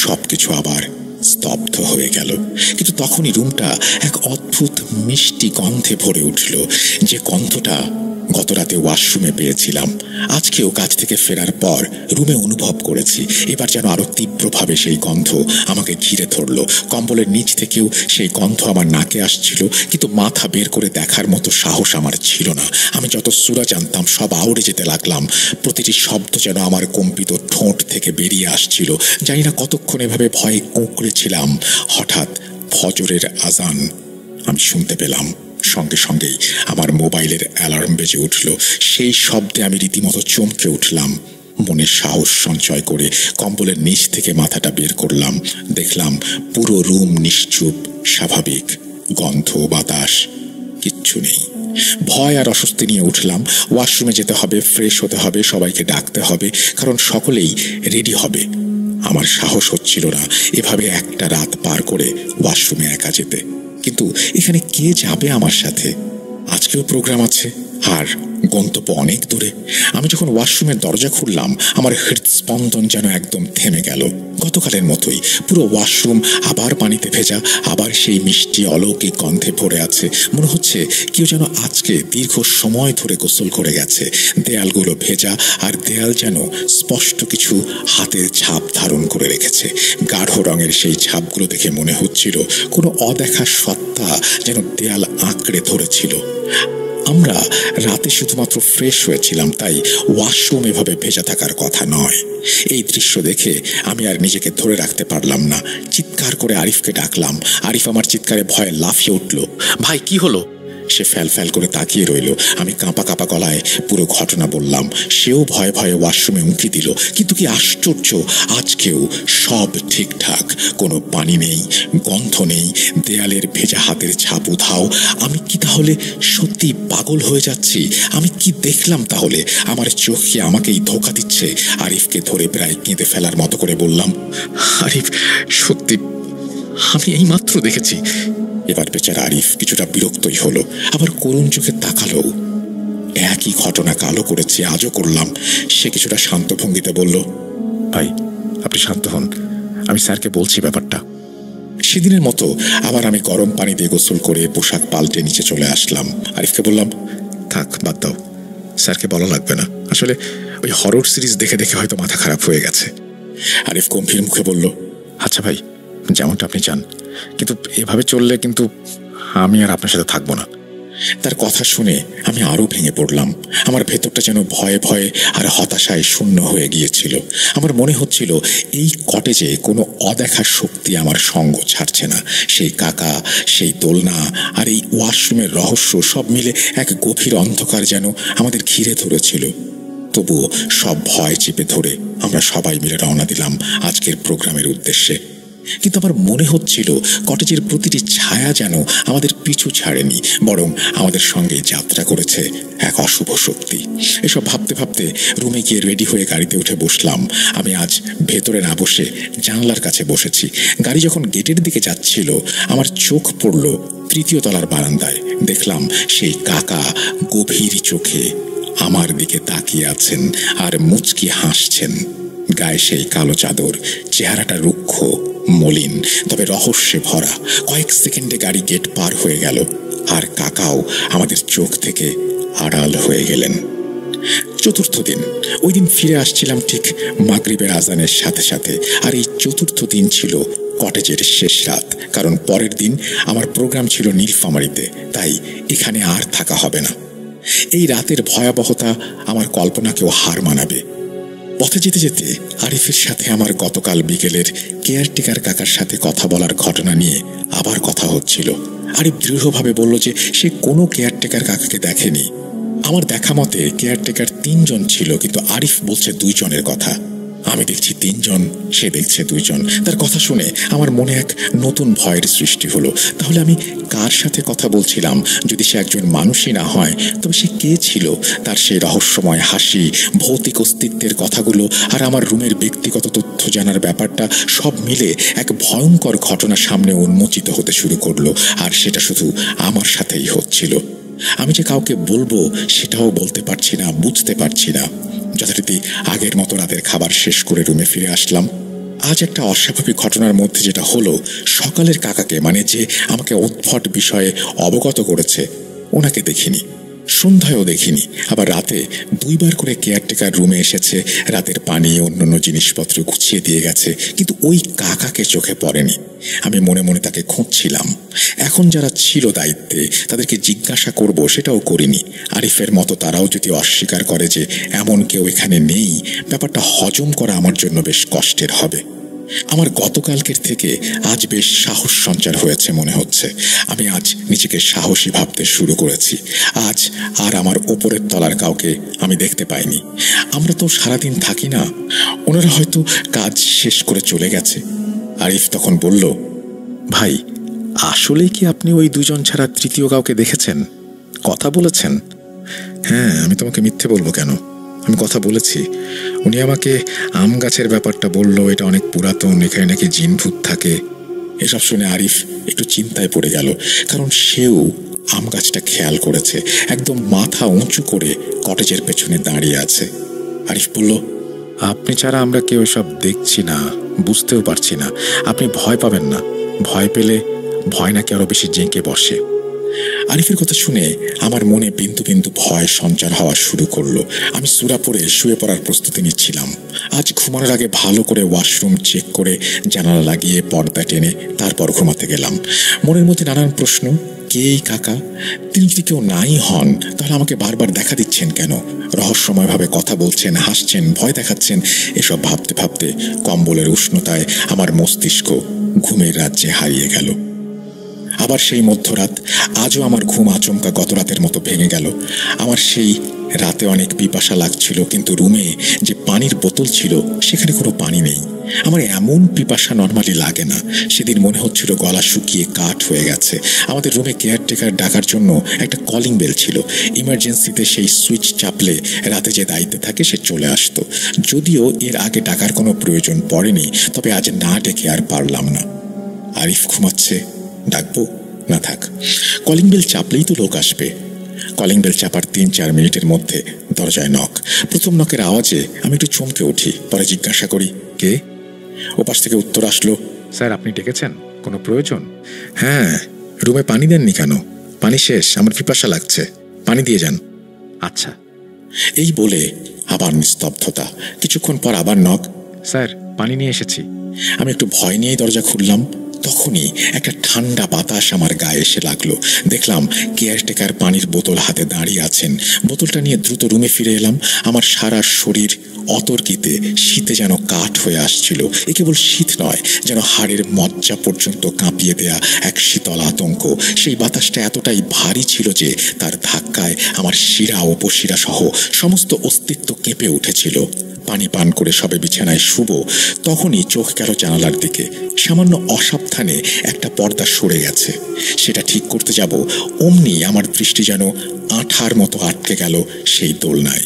সবকিছু আবার স্তব্ধ হয়ে গেল। কিন্তু তখনই রুমটা এক অদ্ভুত মিষ্টি গন্ধে ভরে উঠল, যে গন্ধটা গত রাতে ওয়াশরুমে পেয়েছিলাম। আজকেও কাজ থেকে ফেরার পর রুমে অনুভব করেছি। এবার যেন আরো তীব্রভাবে সেই গন্ধ আমাকে ঘিরে ধরল। কম্বলের নিচ থেকেও সেই গন্ধ আমার নাকে আসছিল, কিন্তু মাথা বের করে দেখার মতো সাহস আমার ছিল না। আমি যত সূরা জানতাম সব আউড়ে যেতে লাগলাম। প্রতিটি শব্দ যেন আমার কম্পিত ঠোঁট থেকে বেরিয়ে আসছিল। জানি না কতক্ষণ এভাবে ভয়ে কুঁকড়েছিলাম। হঠাৎ ফজরের আজান আমি শুনতে পেলাম। সঙ্গে সঙ্গেই আমার মোবাইলের অ্যালার্ম বেজে উঠল। সেই শব্দে আমি রীতিমতো চমকে উঠলাম। মনে সাহস সঞ্চয় করে কম্বলের নিচ থেকে মাথাটা বের করলাম। দেখলাম পুরো রুম নিশ্চুপ, স্বাভাবিক। গন্ধ, বাতাস কিচ্ছু নেই। ভয় আর অস্বস্তি নিয়ে উঠলাম। ওয়াশরুমে যেতে হবে, ফ্রেশ হতে হবে, সবাইকে ডাকতে হবে, কারণ সকলেই রেডি হবে। আমার সাহস হচ্ছিল না এভাবে একটা রাত পার করে ওয়াশরুমে একা যেতে। কিন্তু এখানে কে যাবে আমার সাথে? আজকেও প্রোগ্রাম আছে, আর গন্তব্য অনেক দূরে। আমি যখন ওয়াশরুমের দরজা খুললাম, আমার হৃদস্পন্দন যেন একদম থেমে গেল। গতকালের মতোই পুরো ওয়াশরুম আবার পানিতে ভেজা, আবার সেই মিষ্টি অলৌকিক গন্ধে ভরে আছে। মনে হচ্ছে কেউ যেন আজকে দীর্ঘ সময় ধরে গোসল করে গেছে। দেয়ালগুলো ভেজা, আর দেয়াল যেন স্পষ্ট কিছু হাতের ছাপ ধারণ করে রেখেছে। গাঢ় রঙের সেই ছাপগুলো দেখে মনে হচ্ছিল কোনো অদেখা সত্তা যেন দেয়াল আঁকড়ে ধরেছিল। আমরা রাতে শুধুমাত্র ফ্রেশ হয়েছিলাম, তাই ওয়াশরুম এভাবে ভেজা থাকার কথা নয়। এই দৃশ্য দেখে আমি আর নিজেকে ধরে রাখতে পারলাম না। চিৎকার করে আরিফকে ডাকলাম। আরিফ আমার চিৎকারে ভয়ে লাফিয়ে উঠল। ভাই, কি হলো? সে ফ্যাল ফ্যাল করে তাকিয়ে রইল। আমি কাঁপা কাঁপা গলায় পুরো ঘটনা বললাম। সেও ভয়ে ভয়ে ওয়াশরুমে উঁকি দিল। কিন্তু কি আশ্চর্য, আজকেও সব ঠিকঠাক। কোনো পানি নেই, গন্ধ নেই, দেয়ালের ভেজা হাতের ছাপ উধাও। আমি কি তাহলে সত্যি পাগল হয়ে যাচ্ছি? আমি কি দেখলাম তাহলে? আমার চোখ কি আমাকেই ধোঁকা দিচ্ছে? আরিফকে ধরে প্রায় কেঁদে ফেলার মতো করে বললাম, আরিফ, সত্যি আমি এইমাত্র দেখেছি। এবার বেচারা আরিফ কিছুটা বিরক্তই হলো, আবার করুণ চোখে তাকালো। একই ঘটনা কালো করেছে, আজও করলাম। সে কিছুটা শান্ত ভঙ্গিতে বলল, ভাই, আপনি শান্ত হন, আমি স্যারকে বলছি ব্যাপারটা। সেদিনের মতো আবার আমি গরম পানি দিয়ে গোসল করে পোশাক পাল্টে নিচে চলে আসলাম। আরিফকে বললাম, থাক, বাদ দাও, স্যারকে বলা লাগবে না। আসলে ওই হরর সিরিজ দেখে দেখে হয়তো মাথা খারাপ হয়ে গেছে। আরিফ গম্ভীর মুখে বলল, আচ্ছা ভাই, যেমনটা আপনি চান, কিন্তু এভাবে চললে কিন্তু আমি আর আপনার সাথে থাকবো না। তার কথা শুনে আমি আরো ভেঙে পড়লাম। আমার ভেতরটা যেন ভয়ে ভয়ে আর হতাশায় শূন্য হয়ে গিয়েছিল। আমার মনে হচ্ছিল এই কটেজে কোনো অদেখা শক্তি আমার সঙ্গ ছাড়ছে না। সেই কাকা, সেই দোলনা আর এই ওয়াশরুমের রহস্য সব মিলে এক গভীর অন্ধকার যেন আমাদের ঘিরে ধরেছিল। তবুও সব ভয় চেপে ধরে আমরা সবাই মিলে রওনা দিলাম আজকের প্রোগ্রামের উদ্দেশ্যে। কিন্তু আমার মনে হচ্ছিল কটেজের প্রতিটি ছায়া যেন আমাদের পিছু ছাড়েনি, বরং আমাদের সঙ্গে যাত্রা করেছে এক অশুভ শক্তি। এসব ভাবতে ভাবতে রুমে গিয়ে রেডি হয়ে গাড়িতে উঠে বসলাম। আমি আজ ভেতরে না বসে জানলার কাছে বসেছি। গাড়ি যখন গেটের দিকে যাচ্ছিল, আমার চোখ পড়ল তৃতীয় তলার বারান্দায়। দেখলাম সেই কাকা গভীর চোখে আমার দিকে তাকিয়ে আছেন আর মুচকি হাসছেন। গায়ে সেই কালো চাদর, চেহারাটা রুক্ষ, মলিন, তবে রহস্যে ভরা। কয়েক সেকেন্ডে গাড়ি গেট পার হয়ে গেল, আর কাকাও আমাদের চোখ থেকে আড়াল হয়ে গেলেন। চতুর্থ দিন। ওই দিন ফিরে আসছিলাম ঠিক মাগরিবের আজানের সাথে সাথে। আর এই চতুর্থ দিন ছিল কটেজের শেষ রাত, কারণ পরের দিন আমার প্রোগ্রাম ছিল নীলফামারীতে, তাই এখানে আর থাকা হবে না। এই রাতের ভয়াবহতা আমার কল্পনাকেও হার মানাবে। পথে যেতে যেতে আরিফের সাথে আমার গতকাল বিকেলের কেয়ারটেকার কাকার সাথে কথা বলার ঘটনা নিয়ে আবার কথা হচ্ছিল। আরিফ দৃঢ়ভাবে বলল যে সে কোনো কেয়ারটেকার কাকাকে দেখেনি। আমার দেখা মতে কেয়ারটেকার 3 জন ছিল, কিন্তু আরিফ বলছে 2 জনের কথা। আমি দেখছি 3 জন, সে দেখছে 2 জন। তার কথা শুনে আমার মনে এক নতুন ভয়ের সৃষ্টি হলো। তাহলে আমি কার সাথে কথা বলছিলাম? যদি সে একজন মানুষই না হয়, তবে সে কে ছিল? তার সেই রহস্যময় হাসি, ভৌতিক অস্তিত্বের কথাগুলো আর আমার রুমের ব্যক্তিগত তথ্য জানার ব্যাপারটা সব মিলে এক ভয়ঙ্কর ঘটনা সামনে উন্মোচিত হতে শুরু করলো। আর সেটা শুধু আমার সাথেই হচ্ছিল। আমি যে কাউকে বলবো সেটাও বলতে পারছি না, বুঝতে পারছি না। যথারীতি আগের মতো রাতের খাবার শেষ করে রুমে ফিরে আসলাম। আজ একটা অস্বাভাবিক ঘটনার মধ্যে যেটা হলো, সকালের কাকাকে, মানে যে আমাকে উদ্ভট বিষয়ে অবগত করেছে, ওনাকে দেখিনি, সন্ধ্যায়ও দেখিনি। আবার রাতে 2 বার করে কেয়ারটেকার রুমে এসেছে, রাতের পানি অন্যান্য জিনিসপত্র গুছিয়ে দিয়ে গেছে, কিন্তু ওই কাকাকে চোখে পড়েনি। আমি মনে মনে তাকে খুঁজছিলাম। এখন যারা ছিল দায়িত্বে তাদেরকে জিজ্ঞাসা করব, সেটাও করিনি। আরিফের মতো তারাও যদি অস্বীকার করে যে এমন কেউ এখানে নেই, ব্যাপারটা হজম করা আমার জন্য বেশ কষ্টের হবে। আমার গতকালকের থেকে আজ বেশ সাহস সঞ্চার হয়েছে মনে হচ্ছে। আমি আজ নিজেকে সাহসী ভাবতে শুরু করেছি। আজ আর আমার ওপরের তলার কাউকে আমি দেখতে পাইনি। আমরা তো সারাদিন থাকি না, ওনারা হয়তো কাজ শেষ করে চলে গেছে। আরিফ তখন বলল, ভাই, আসলে কি আপনি ওই 2 জন ছাড়া তৃতীয় কাউকে দেখেছেন, কথা বলেছেন? হ্যাঁ, আমি তোমাকে মিথ্যে বলবো কেন, আমি কথা বলেছি। উনি আমাকে আম গাছের ব্যাপারটা বলল, এটা অনেক পুরাতন, এখানে নাকি জিন ভূত থাকে। এসব শুনে আরিফ একটু চিন্তায় পড়ে গেল, কারণ সেও আম গাছটা খেয়াল করেছে। একদম মাথা উঁচু করে কটেজের পেছনে দাঁড়িয়ে আছে। আরিফ বলল, আপনি ছাড়া আমরা কেউ সব দেখছি না, বুঝতেও পারছি না। আপনি ভয় পাবেন না, ভয় পেলে ভয় নাকি আরো বেশি জেঁকে বসে। আরিফের কথা শুনে আমার মনে বিন্দু বিন্দু ভয় সঞ্চার হওয়া শুরু করলো। আমি সূরা পড়ে শুয়ে পড়ার প্রস্তুতি নিচ্ছিলাম। আজ ঘুমানোর আগে ভালো করে ওয়াশরুম চেক করে জানালা লাগিয়ে পর্দা টেনে তারপর ঘুমাতে গেলাম। মনের মধ্যে নানান প্রশ্ন, কে এই কাকা? তিনি যদি কেউ নাই হন তাহলে আমাকে বারবার দেখা দিচ্ছেন কেন? রহস্যময়ভাবে কথা বলছেন, হাসছেন, ভয় দেখাচ্ছেন। এসব ভাবতে ভাবতে কম্বলের উষ্ণতায় আমার মস্তিষ্ক ঘুমের রাজ্যে হারিয়ে গেল। আবার সেই মধ্যরাত। আজও আমার ঘুম আচমকা গত রাতের মতো ভেঙে গেল। আমার সেই রাতে অনেক পিপাসা লাগছিল, কিন্তু রুমে যে পানির বোতল ছিল সেখানে কোনো পানি নেই। আমার এমন পিপাসা নর্মালি লাগে না। সেদিন মনে হচ্ছিল গলা শুকিয়ে কাঠ হয়ে গেছে। আমাদের রুমে কেয়ারটেকার ডাকার জন্য একটা কলিং বেল ছিল। ইমার্জেন্সিতে সেই সুইচ চাপলে রাতে যে দায়িত্বে থাকে সে চলে আসতো। যদিও এর আগে ডাকার কোনো প্রয়োজন পড়েনি, তবে আজ না ডেকে আর পারলাম না। আরিফ ঘুমাচ্ছে, ডাকবো? না থাক, কলিং বেল চাপলেই তো লোক আসবে। কলিং বেল চাপার ৩-৪ মিনিটের মধ্যে দরজায় নক। প্রথম নকের আওয়াজে আমি একটু চমকে উঠি। পরে জিজ্ঞাসা করি, কে? ওপাশ থেকে উত্তর আসলো, স্যার, আপনি ডেকেছেন? কোনো প্রয়োজন? হ্যাঁ, রুমে পানি দেননি কেন? পানি শেষ, আমার পিপাসা লাগছে, পানি দিয়ে যান। আচ্ছা। এই বলে আবার নিস্তব্ধতা। কিছুক্ষণ পর আবার নক। স্যার, পানি নিয়ে এসেছি। আমি একটু ভয় নিয়েই দরজা খুললাম। তখনই একটা ঠান্ডা বাতাস আমার গায়ে এসে লাগলো। দেখলাম কেয়ারটেকার পানির বোতল হাতে দাঁড়িয়ে আছেন। বোতলটা নিয়ে দ্রুত রুমে ফিরে এলাম। আমার সারা শরীর অতর্কিতে শীতে যেন কাঠ হয়ে আসছিল। এ কেবল শীত নয়, যেন হাড়ের মজ্জা পর্যন্ত কাঁপিয়ে দেয়া এক শীতল আতঙ্ক। সেই বাতাসটা এতটাই ভারী ছিল যে তার ধাক্কায় আমার শিরা উপশিরা সহ সমস্ত অস্তিত্ব কেঁপে উঠেছিল। পানি পান করে সবে বিছানায় শুব, তখনই চোখ গেল জানালার দিকে। সামান্য অসাবধানে একটা পর্দা সরে গেছে। সেটা ঠিক করতে যাব, অমনি আমার দৃষ্টি যেন আঠার মতো আটকে গেল সেই দোলনায়।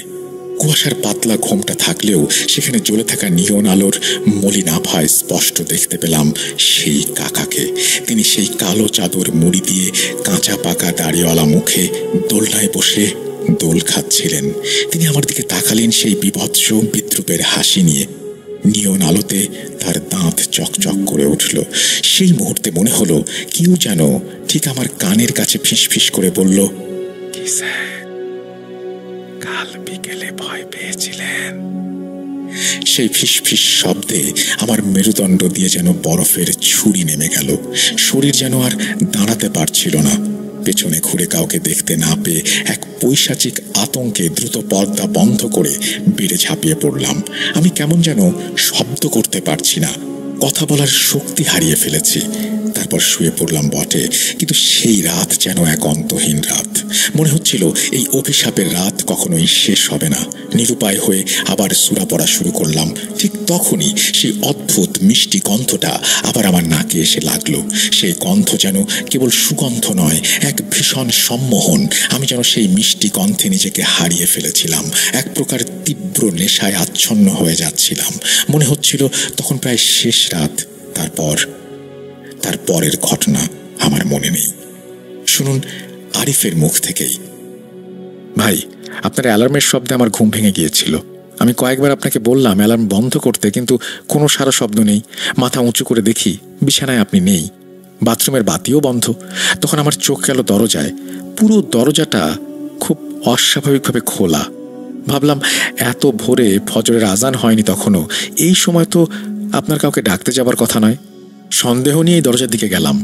কুয়াশার পাতলা ঘোমটা থাকলেও সেখানে জ্বলে থাকা নিয়ন আলোর মলিন আভায় স্পষ্ট দেখতে পেলাম সেই কাকাকে। তিনি সেই কালো চাদর মুড়ি দিয়ে কাঁচা পাকা দাড়িওয়ালা মুখে দোলনায় বসে দোল খাচ্ছিলেন। তিনি আমার দিকে তাকালেন সেই বিভৎস বিদ্রুপের হাসি নিয়ে। নিয়ন আলোতে তার দাঁত চকচক করে উঠল। সেই মুহূর্তে মনে হলো কেউ যেন ঠিক আমার কানের কাছে ফিসফিস করে বলল, কি স্যার, কাল বিকেলে ভয় পেয়েছিলেন? সেই ফিসফিস শব্দে আমার মেরুদণ্ড দিয়ে যেন বরফের ছুরি নেমে গেল। শরীর যেন আর দাঁড়াতে পারছিল না। পেছনে ঘুরে কাউকে দেখতে না পেয়ে এক পৈশাচিক আতঙ্কে দ্রুত পর্দা বন্ধ করে বেড়ে ঝাঁপিয়ে পড়লাম। আমি কেমন যেন শব্দ করতে পারছি না, কথা বলার শক্তি হারিয়ে ফেলেছি। তারপর শুয়ে পড়লাম বটে, কিন্তু সেই রাত যেন এক অন্তহীন রাত। মনে হচ্ছিল এই অভিশাপের রাত কখনোই শেষ হবে না। নিরুপায় হয়ে আবার সূরা পড়া শুরু করলাম। ঠিক তখনই সেই অদ্ভুত মিষ্টি গন্ধটা আবার আমার নাকে এসে লাগলো। সেই গন্ধ যেন কেবল সুগন্ধ নয়, এক ভীষণ সম্মোহন। আমি যেন সেই মিষ্টি গন্ধে নিজেকে হারিয়ে ফেলেছিলাম। এক প্রকার তীব্র নেশায় আচ্ছন্ন হয়ে যাচ্ছিলাম। মনে হচ্ছিল তখন প্রায় শেষ রাত। তারপরের ঘটনা আমার মনে নেই। শুনুন আরিফের মুখ থেকেই। ভাই, আপনার অ্যালার্মের শব্দে আমার ঘুম ভেঙে গিয়েছিল। আমি কয়েকবার আপনাকে বললাম অ্যালার্ম বন্ধ করতে, কিন্তু কোনো সারা শব্দ নেই। মাথা উঁচু করে দেখি বিছানায় আপনি নেই, বাথরুমের বাতিও বন্ধ। তখন আমার চোখ গেল দরজায়। পুরো দরজাটা খুব অস্বাভাবিকভাবে খোলা। ভাবলাম এত ভোরে, ফজরের আজান হয়নি তখনও, এই সময় তো আপনার কাউকে ডাকতে যাবার কথা নয়। সন্দেহ নিয়েই দরজার দিকে গেলাম।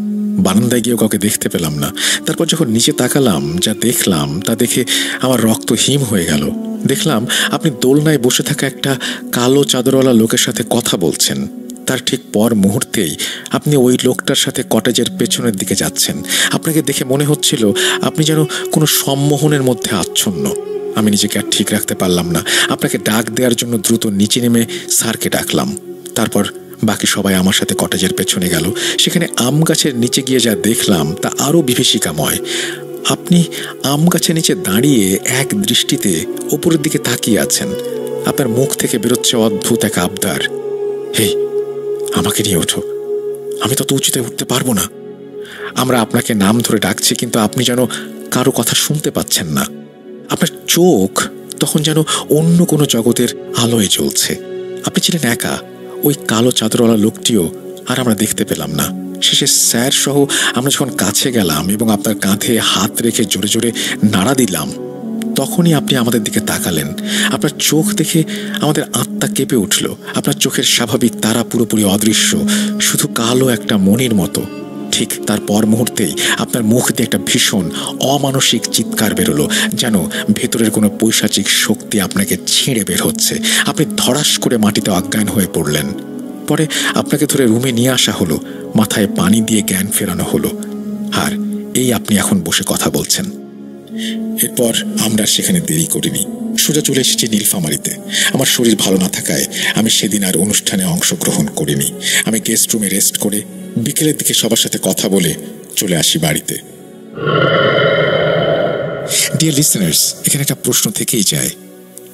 বারান্দায় গিয়েও কাউকে দেখতে পেলাম না। তারপর যখন নিচে তাকালাম, যা দেখলাম তা দেখে আমার রক্ত হিম হয়ে গেল। দেখলাম আপনি দোলনায় বসে থাকা একটা কালো চাদরওয়ালা লোকের সাথে কথা বলছেন। তার ঠিক পর মুহূর্তেই আপনি ওই লোকটার সাথে কটেজের পেছনের দিকে যাচ্ছেন। আপনাকে দেখে মনে হচ্ছিল আপনি যেন কোনো সম্মোহনের মধ্যে আচ্ছন্ন। আমি নিজেকে আর ঠিক রাখতে পারলাম না। আপনাকে ডাক দেওয়ার জন্য দ্রুত নিচে নেমে স্যারকে ডাকলাম। তারপর বাকি সবাই আমার সাথে কটেজের পেছনে গেল। সেখানে আম গাছের নিচে গিয়ে যা দেখলাম তা আরও বিভীষিকাময়। আপনি আম গাছের নিচে দাঁড়িয়ে এক দৃষ্টিতে ওপরের দিকে তাকিয়ে আছেন। আপনার মুখ থেকে বেরোচ্ছে অদ্ভুত এক আবদার, হেই, আমাকে নিয়ে ওঠো, আমি তত উঁচুতে উঠতে পারবো না। আমরা আপনাকে নাম ধরে ডাকছি, কিন্তু আপনি যেন কারো কথা শুনতে পাচ্ছেন না। আপনার চোখ তখন যেন অন্য কোনো জগতের আলোয় জ্বলছে। আপনি ছিলেন একা। ওই কালো চাদরওয়ালা লোকটিও আর আমরা দেখতে পেলাম না। শেষে স্যার সহ আমরা যখন কাছে গেলাম এবং আপনার কাঁধে হাত রেখে জোরে জোরে নাড়া দিলাম, তখনই আপনি আমাদের দিকে তাকালেন। আপনার চোখ দেখে আমাদের আত্মা কেঁপে উঠল। আপনার চোখের স্বাভাবিক তারা পুরোপুরি অদৃশ্য, শুধু কালো একটা মণির মতো। ঠিক তার পর মুহূর্তেই আপনার মুখ দিয়ে একটা ভীষণ অমানসিক চিৎকার বেরোলো, যেন ভেতরের কোনো পৈশাচিক শক্তি আপনাকে ছিঁড়ে বের হচ্ছে। আপনি ধড়াস করে মাটিতে অজ্ঞান হয়ে পড়লেন। পরে আপনাকে ধরে রুমে নিয়ে আসা হলো, মাথায় পানি দিয়ে জ্ঞান ফেরানো হলো, আর এই আপনি এখন বসে কথা বলছেন। এরপর আমরা সেখানে দেরি করিনি, সোজা চলে এসেছি নীলফামারীতে। আমার শরীর ভালো না থাকায় আমি সেদিন আর অনুষ্ঠানে অংশগ্রহণ করিনি। আমি গেস্ট রুমে রেস্ট করে বিকেলের দিকে সবার সাথে কথা বলে চলে আসি বাড়িতে। ডিয়ার লিসেনার্স, এখানে একটা প্রশ্ন থেকেই যায়,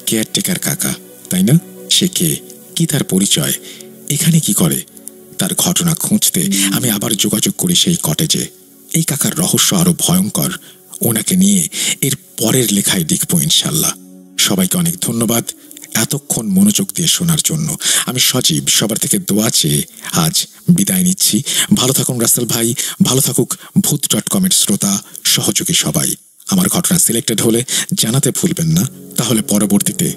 কেয়ারটেকার কাকা, তাই না? সে কে, কি তার পরিচয়, এখানে কি করে? তার ঘটনা খুঁজতে আমি আবার যোগাযোগ করি সেই কটেজে। এই কাকার রহস্য আরো ভয়ঙ্কর, ওনাকে নিয়ে এর পরের লেখায় লিখব ইনশাল্লাহ। সবাইকে অনেক ধন্যবাদ এতক্ষণ মনোযোগ দিয়ে শোনার জন্য। আমি সজীব সবার থেকে দোয়া চেয়ে আজ বিদায় নিচ্ছি। ভালো থাকুন রাসেল ভাই, ভালো থাকুক ভূত.com-এর শ্রোতা সহযোগী সবাই। আমার ঘটনা সিলেক্টেড হলে জানাতে ভুলবেন না, তাহলে পরবর্তীতে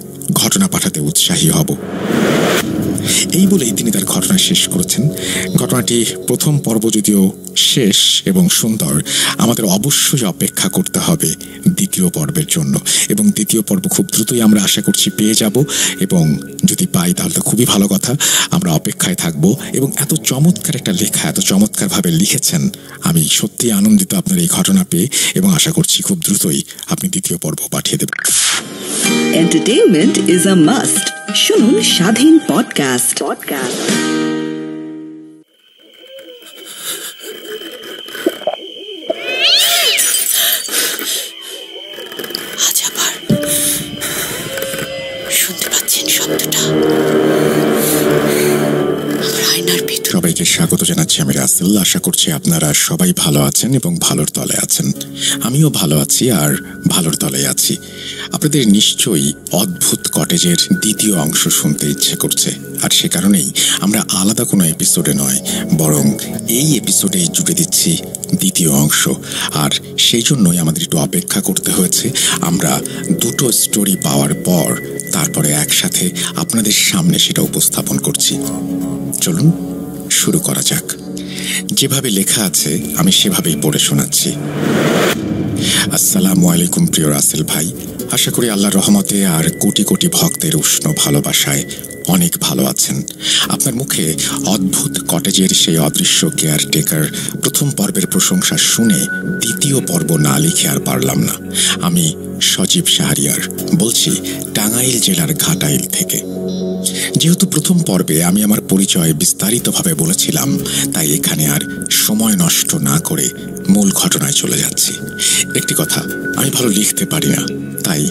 ঘটনা পাঠাতে উৎসাহী হব। এই বলেই তিনি তার ঘটনা শেষ করেছেন। ঘটনাটি প্রথম পর্ব যদিও শেষ এবং সুন্দর, আমাদের অবশ্যই অপেক্ষা করতে হবে দ্বিতীয় পর্বের জন্য, এবং দ্বিতীয় পর্ব খুব দ্রুতই আমরা আশা করছি পেয়ে যাব, এবং যদি পাই তাহলে তো খুবই ভালো কথা। আমরা অপেক্ষায় থাকব। এবং এত চমৎকার একটা লেখা, এত চমৎকারভাবে লিখেছেন, আমি সত্যি আনন্দিত আপনার এই ঘটনা পেয়ে, এবং আশা করছি খুব দ্রুতই আপনি দ্বিতীয় পর্ব পাঠিয়ে দেবেন। Entertainment is a must. শুনুন স্বাধীন পডকাস্ট। আজ আবার শুনতে পাচ্ছেন শব্দটা? আমার আয়নার ভিতর। সবাইকে স্বাগত জানাচ্ছি আমি রাসেল। আশা করছি আপনারা সবাই ভালো আছেন এবং ভালোর তলে আছেন। আমিও ভালো আছি আর ভালোর তলে আছি। আপনাদের নিশ্চয়ই অদ্ভুত কটেজের দ্বিতীয় অংশ শুনতে ইচ্ছে করছে, আর সে কারণেই আমরা আলাদা কোনো এপিসোডে নয়, বরং এই এপিসোডেই জুড়ে দিচ্ছি দ্বিতীয় অংশ। আর সেই জন্যই আমাদের একটু অপেক্ষা করতে হয়েছে। আমরা দুটো স্টোরি পাওয়ার পর তারপরে একসাথে আপনাদের সামনে সেটা উপস্থাপন করছি। চলুন শুরু করা যাক। যেভাবে লেখা আছে আমি সেভাবেই পড়ে শোনাচ্ছি। আসসালামু আলাইকুম প্রিয় রাসেল ভাই, আশা করি আল্লাহর রহমতে আর কোটি কোটি ভক্তের উষ্ণ ভালোবাসায় অনেক ভালো আছেন। আপনার মুখে অদ্ভুত কটেজের সেই অদৃশ্য কেয়ারটেকার প্রথম পর্বের প্রশংসা শুনে দ্বিতীয় পর্ব না লিখে আর পারলাম না। আমি সজীব শাহরিয়ার বলছি, টাঙ্গাইল জেলার ঘাটাইল থেকে। যেহেতু প্রথম পর্বে আমি আমার পরিচয় বিস্তারিতভাবে বলেছিলাম, তাই এখানে আর সময় নষ্ট না করে মূল ঘটনায় চলে যাচ্ছি। একটি কথা, আমি ভালো লিখতে পারি না, তাই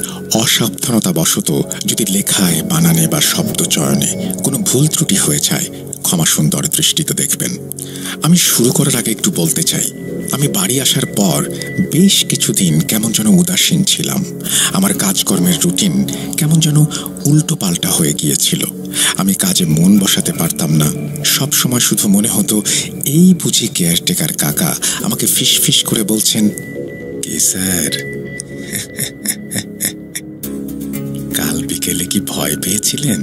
অসাবধানতাবশত যদি লেখায়, বানানে বা শব্দ চয়নে কোনো ভুল ত্রুটি হয়ে যায়, ক্ষমা সুন্দর দৃষ্টিতে দেখবেন। আমি শুরু করার আগে একটু বলতে চাই, আমি বাড়ি আসার পর বেশ কিছুদিন কেমন যেন উদাসীন ছিলাম। আমার কাজকর্মের রুটিন কেমন যেন উল্টো পাল্টা হয়ে গিয়েছিল। আমি কাজে মন বসাতে পারতাম না। সব সময় শুধু মনে হতো, এই বুঝি কেয়ারটেকার কাকা আমাকে ফিস ফিস করে বলছেন, কি স্যার কাল বিকেলে কি ভয় পেয়েছিলেন?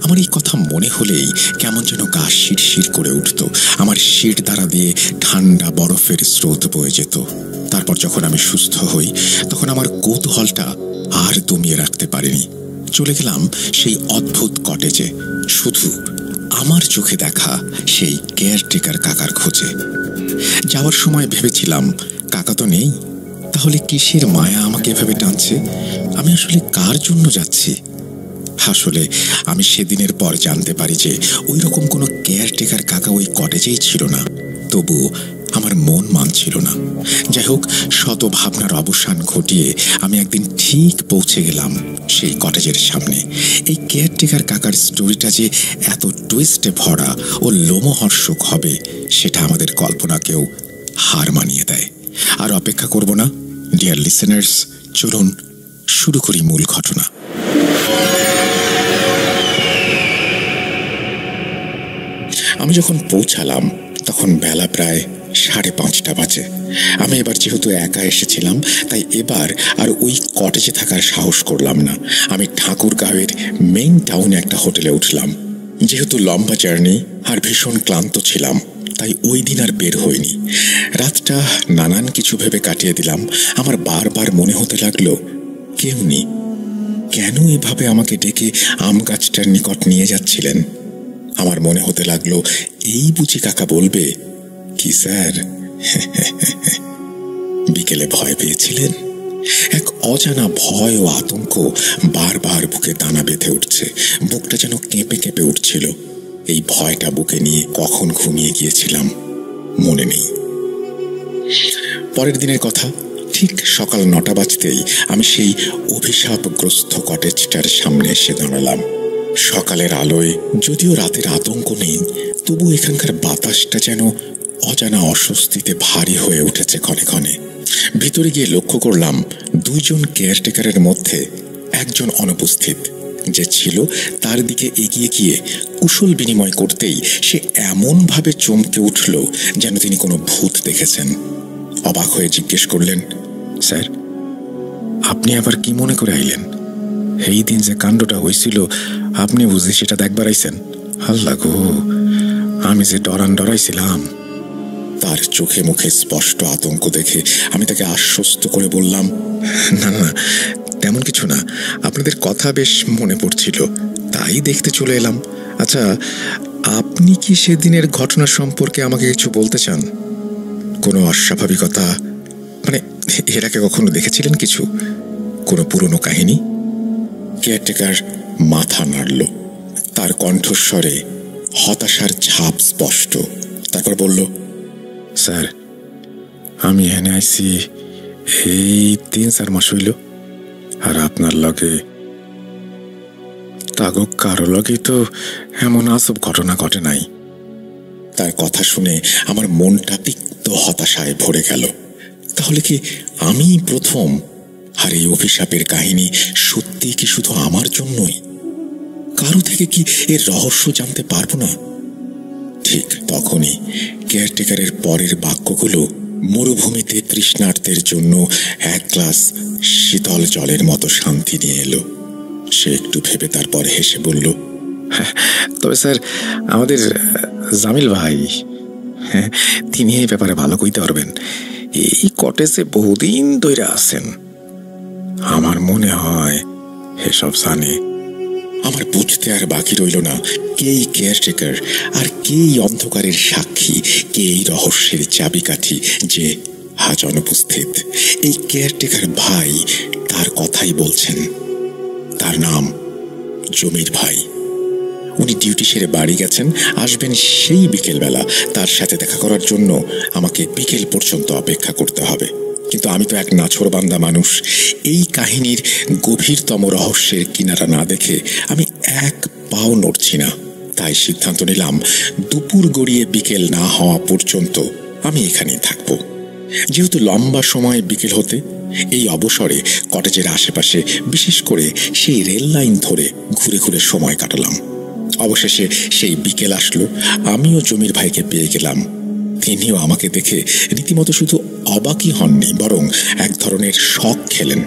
আমার এই কথা মনে হলেই কেমন যেন গা শিরশির করে উঠত। আমার শির দ্বারা দিয়ে ঠান্ডা বরফের স্রোত বয়ে যেত। তারপর যখন আমি সুস্থ হই, তখন আমার কৌতূহলটা আর দমিয়ে রাখতে পারিনি। চলে গেলাম সেই অদ্ভুত কটেজে, শুধু আমার চোখে দেখা সেই কেয়ারটেকার কাকার খোঁজে। যাওয়ার সময় ভেবেছিলাম, কাকা তো নেই, তাহলে কিসের মায়া আমাকে এভাবে টানছে? আমি আসলে কার জন্য যাচ্ছি? আসলে আমি সেদিনের পর জানতে পারি যে ওই রকম কোনো কেয়ারটেকার কাকা ওই কটেজেই ছিল না। তবু আমার মন মানছিল না। যাই হোক, শত ভাবনার অবসান ঘটিয়ে আমি একদিন ঠিক পৌঁছে গেলাম সেই কটেজের সামনে। এই কেয়ারটেকার কাকার স্টোরিটা যে এত টুইস্টে ভরা ও লোমহর্ষক হবে, সেটা আমাদের কল্পনাকেও হার মানিয়ে দেয়। আর অপেক্ষা করব না, ডিয়ার লিসেনার্স, চলুন শুরু করি মূল ঘটনা। আমি যখন পৌঁছালাম তখন বেলা প্রায় 5:30 বাজে। আমি এবার যেহেতু একা এসেছিলাম, তাই এবার আর ওই কটেজে থাকার সাহস করলাম না। আমি ঠাকুরগাঁওয়ের মেইন টাউনে একটা হোটেলে উঠলাম। যেহেতু লম্বা জার্নি আর ভীষণ ক্লান্ত ছিলাম, তাই ওই দিন আর বের হইনি। রাতটা নানান কিছু ভেবে কাটিয়ে দিলাম। আমার বারবার মনে হতে লাগলো কেউ নেই, কেন এভাবে আমাকে ডেকে আম গাছটার নিকট নিয়ে যাচ্ছিলেন। আমার মনে হতে লাগলো এই বুঝি কাকা বলবে, কি স্যার বিকেলে ভয় পেয়েছিলেন? এক অজানা ভয় ও আতঙ্ক বারবার বুকে দানা বেঁধে উঠছে। বুকটা যেন কেঁপে কেঁপে উঠছিল। এই ভয়টা বুকে নিয়ে কখন ঘুমিয়ে গিয়েছিলাম মনে নেই। পরের দিনের কথা, ঠিক সকাল 9টা বাজতেই আমি সেই অভিশাপগ্রস্ত কটেজটার সামনে এসে দাঁড়ালাম। সকালের আলোয় যদিও রাতের আতঙ্ক নেই, তবু এখানকার বাতাসটা যেন অজানা অস্বস্তিতে ভারী হয়ে উঠেছে ক্ষণে ক্ষণে। ভিতরে গিয়ে লক্ষ্য করলাম 2 জন কেয়ারটেকারের মধ্যে একজন অনুপস্থিত। যে ছিল তার দিকে এগিয়ে গিয়ে কুশল বিনিময় করতেই সে এমনভাবে চমকে উঠল যেন তিনি কোনো ভূত দেখেছেন। অবাক হয়ে জিজ্ঞেস করলেন, স্যার, আপনি আবার কি মনে করে আইলেন? এই দিন যে কাণ্ডটা হয়েছিল আপনি বুঝি সেটা দেখবার আইছেন? আল্লাহ গো, আমি যে ডরাইছিলাম। তার চোখে মুখে স্পষ্ট আতঙ্ক দেখে আমি তাকে আশ্বস্ত করে বললাম, না না, তেমন কিছু না, আপনাদের কথা বেশ মনে পড়ছিল, তাই দেখতে চলে এলাম। আচ্ছা, আপনি কি সেদিনের ঘটনা সম্পর্কে আমাকে কিছু বলতে চান? কোনো অস্বাভাবিকতা, মানে এর আগে কখনো দেখেছিলেন কিছু? কোনো পুরনো কাহিনী? কেয়ারটেকার মাথা নাড়ল। তার কণ্ঠস্বরে হতাশার ছাপ স্পষ্ট। তারপর বলল, স্যার, আমি এনে আইছি এই 3-4 মাস হইল, আর আপনার লগে তাগো কারো লগে তো এমন আজব ঘটনা ঘটে নাই। তার কথা শুনে আমার মনটা তিক্ত হতাশায় ভরে গেল। তাহলে কি আমি প্রথম? আর এই অভিশাপের কাহিনী সত্যি কি শুধু আমার জন্যই? কারো থেকে কি এর রহস্য জানতে পারবো না? ঠিক তখনই কেয়ারটেকারের পরের বাক্যগুলো মরুভূমিতে তৃষ্ণার্তের জন্য এক গ্লাস শীতল জলের মতো শান্তি নিয়ে এলো। সে একটু ভেবে তারপর হেসে বলল, তবে স্যার, আমাদের জামিল ভাই, তিনি এই ব্যাপারে ভালো কইতে পারবেন। এই কটেজে বহুদিন ধরে আছেন, আমার মনে হয় এসব জানে। আমার বুঝতে আর বাকি রইল না কেই কেয়ারটেকার আর কেই অন্ধকারের সাক্ষী, কেই রহস্যের চাবিকাঠি যে আজ অনুপস্থিত। এই কেয়ারটেকার ভাই তার কথাই বলছেন। তার নাম জমির ভাই। উনি ডিউটি সেরে বাড়ি গেছেন, আসবেন সেই বিকেলবেলা। তার সাথে দেখা করার জন্য আমাকে বিকেল পর্যন্ত অপেক্ষা করতে হবে। কিন্তু আমি তো এক নাছোড়বান্দা মানুষ। এই কাহিনীর গভীরতম রহস্যের কিনারা না দেখে আমি এক পাও নড়ছি না। তাই সিদ্ধান্ত নিলাম, দুপুর গড়িয়ে বিকেল না হওয়া পর্যন্ত আমি এখানেই থাকব। যেহেতু লম্বা সময় বিকেল হতে, এই অবসরে কটেজের আশেপাশে, বিশেষ করে সেই রেল লাইন ধরে ঘুরে ঘুরে সময় কাটালাম। অবশেষে সেই বিকেল আসলো। আমিও জমির ভাইকে পেয়ে গেলাম। তিনিও আমাকে দেখে রীতিমতো শুধু অবাকই হননি, বরং এক ধরনের শক খেলেন।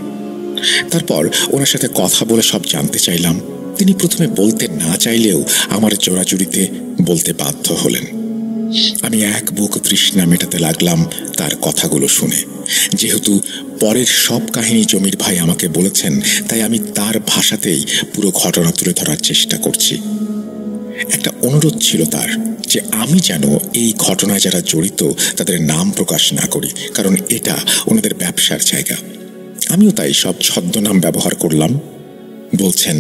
তারপর ওনার সাথে কথা বলে সব জানতে চাইলাম। তিনি প্রথমে বলতে না চাইলেও আমার জোরাজুরিতে বলতে বাধ্য হলেন। আমি এক বুক তৃষ্ণা মেটাতে লাগলাম তার কথাগুলো শুনে। যেহেতু পরের সব কাহিনী জমির ভাই আমাকে বলেছেন, তাই আমি তার ভাষাতেই পুরো ঘটনা তুলে ধরার চেষ্টা করছি। একটা অনুরোধ ছিল তার যে আমি যেন এই ঘটনায় যারা জড়িত তাদের নাম প্রকাশ না করি, কারণ এটা ওনাদের ব্যবসার জায়গা। আমিও তাই সব ছদ্মনাম ব্যবহার করলাম। বলছেন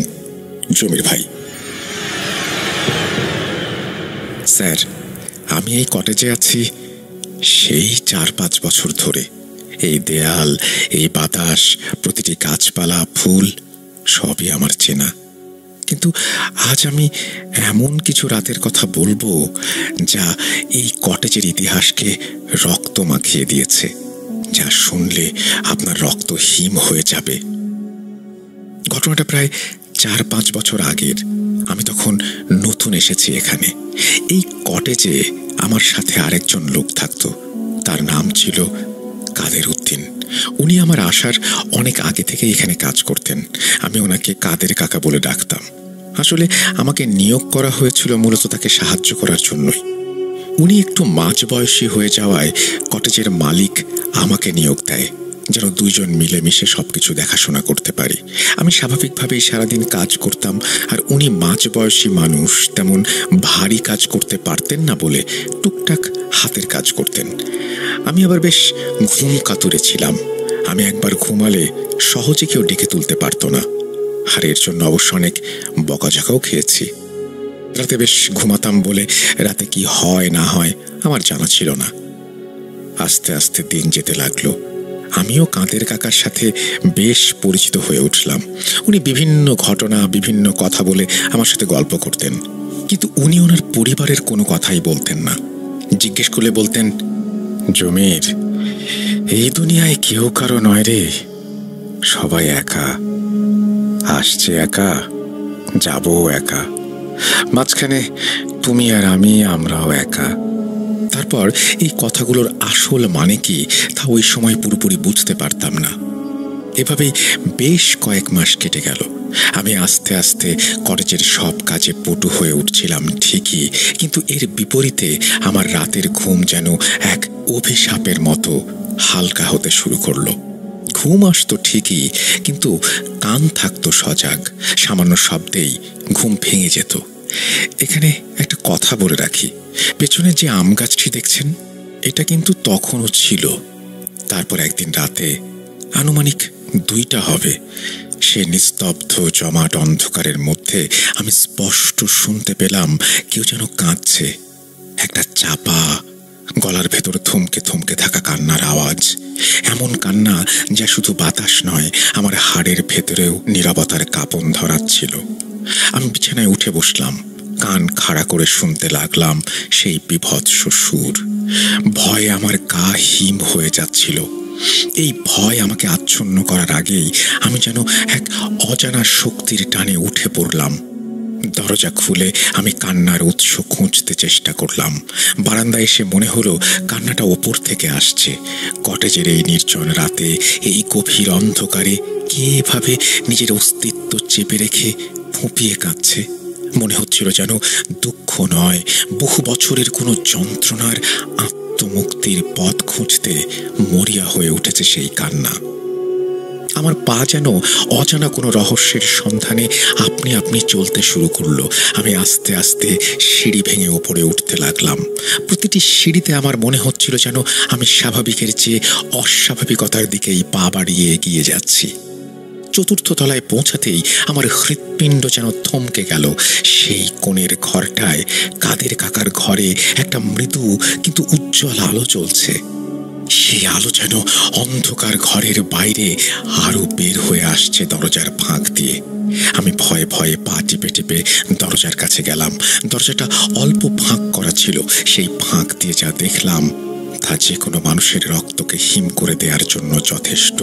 জমির ভাই, স্যার, আমি এই কটেজে আছি সেই 4-5 বছর ধরে। এই দেয়াল, এই বাতাস, প্রতিটি গাছপালা, ফুল সবই আমার চেনা। কিন্তু আজ আমি এমন কিছু রাতের কথা বলবো যা এই কটেজের ইতিহাসকে রক্ত মাখিয়ে দিয়েছে, যা শুনলে আপনার রক্ত হিম হয়ে যাবে। ঘটনাটা প্রায় 4-5 বছর আগের। আমি তখন নতুন এসেছি এখানে। এই কটেজে আমার সাথে আরেকজন লোক থাকতো। তার নাম ছিল কাদের উদ্দিন। উনি আমার আসার অনেক আগে থেকে এখানে কাজ করতেন। আমি ওনাকে কাদের কাকা বলে ডাকতাম। আসলে আমাকে নিয়োগ করা হয়েছিল মূলত তাকে সাহায্য করার জন্যই। উনি একটু মাঝবয়সী হয়ে যাওয়ায় কটেজের মালিক আমাকে নিয়োগ দেয়, যেন দুইজন মিলেমিশে সবকিছু দেখাশোনা করতে পারি। আমি স্বাভাবিকভাবেই সারাদিন কাজ করতাম, আর উনি মাঝবয়সী মানুষ, তেমন ভারী কাজ করতে পারতেন না বলে টুকটাক হাতের কাজ করতেন। আমি আবার বেশ ঘুম কাতুরে ছিলাম। আমি একবার ঘুমালে সহজে কেউ ডেকে তুলতে পারত না, আর এর জন্য অবশ্য অনেক বকাঝকাও খেয়েছি। রাতে বেশ ঘুমাতাম বলে রাতে কি হয় না হয় আমার জানা ছিল না। আস্তে আস্তে দিন যেতে লাগলো। আমিও কাঁদের কাকার সাথে বেশ পরিচিত হয়ে উঠলাম। উনি বিভিন্ন ঘটনা, বিভিন্ন কথা বলে আমার সাথে গল্প করতেন, কিন্তু উনি ওনার পরিবারের কোনো কথাই বলতেন না। জিজ্ঞেস করলে বলতেন, জমির, এই দুনিয়ায় কেউ কারো নয় রে, সবাই একা, আসছে একা, যাবো একা, মাঝখানে তুমি আর আমি, আমরাও একা। তারপর এই কথাগুলোর আসল মানে কি তা ওই সময় পুরোপুরি বুঝতে পারতাম না। এভাবেই বেশ কয়েক মাস কেটে গেল। আমি আস্তে আস্তে কলেজের সব কাজে পটু হয়ে উঠছিলাম ঠিকই, কিন্তু এর বিপরীতে আমার রাতের ঘুম যেন এক অভিশাপের মতো হালকা হতে শুরু করলো। ঘুম আসতো ঠিকই, কিন্তু কান থাকতো সজাগ। সামান্য শব্দেই ঘুম ভেঙে যেত। এখানে একটা কথা বলে রাখি, পেছনে যে আম গাছটি দেখছেন, এটা কিন্তু তখনও ছিল। তারপর একদিন রাতে, আনুমানিক 2টা হবে, সে নিস্তব্ধ জমাট অন্ধকারের মধ্যে আমি স্পষ্ট শুনতে পেলাম কেউ যেন কাঁদছে। একটা চাপা, গলার ভেতর থমকে থমকে থাকা কান্নার আওয়াজ। এমন কান্না যা শুধু বাতাস নয়, আমার হাড়ের ভেতরেও নীরবতার কাঁপন ধরাচ্ছিল। আমি বিছানায় উঠে বসলাম, কান খাড়া করে শুনতে লাগলাম সেই বিভৎস সুর। ভয়ে আমার গা হিম হয়ে যাচ্ছিল। এই ভয় আমাকে আচ্ছন্ন করার আগেই আমি যেন এক অজানা শক্তির টানে উঠে পড়লাম। দরজা খুলে আমি কান্নার উৎস খুঁজতে চেষ্টা করলাম। বারান্দায় এসে মনে হলো কান্নাটা ওপর থেকে আসছে। কটেজের এই নির্জন রাতে, এই গভীর অন্ধকারে কে এভাবে নিজের অস্তিত্ব চেপে রেখে ফুঁপিয়ে কাঁদছে। মনে হচ্ছিল যেন দুঃখ নয়, বহু বছরের কোনো যন্ত্রণার আত্মমুক্তির পথ খুঁজতে মরিয়া হয়ে উঠেছে সেই কান্না। আমার পা যেন অজানা কোনো রহস্যের সন্ধানে আপনি আপনি চলতে শুরু করলো। আমি আস্তে আস্তে সিঁড়ি ভেঙে ওপরে উঠতে লাগলাম। প্রতিটি সিঁড়িতে আমার মনে হচ্ছিল যেন আমি স্বাভাবিকের চেয়ে অস্বাভাবিকতার দিকেই পা বাড়িয়ে এগিয়ে যাচ্ছি। 4র্থ তলায় পৌঁছাতেই আমার হৃৎপিণ্ড যেন থমকে গেল। সেই কোণের ঘরটায়, কাদের কাকার ঘরে, একটা মৃদু কিন্তু উজ্জ্বল আলো জ্বলছে। সেই আলো যেন অন্ধকার ঘরের বাইরে আরো বের হয়ে আসছে দরজার ফাঁক দিয়ে। আমি ভয়ে ভয়ে পা টিপে টিপে দরজার কাছে গেলাম। দরজাটা অল্প ফাঁক করা ছিল। সেই ফাঁক দিয়ে যা দেখলাম তা যে কোনো মানুষের রক্তকে হিম করে দেওয়ার জন্য যথেষ্ট।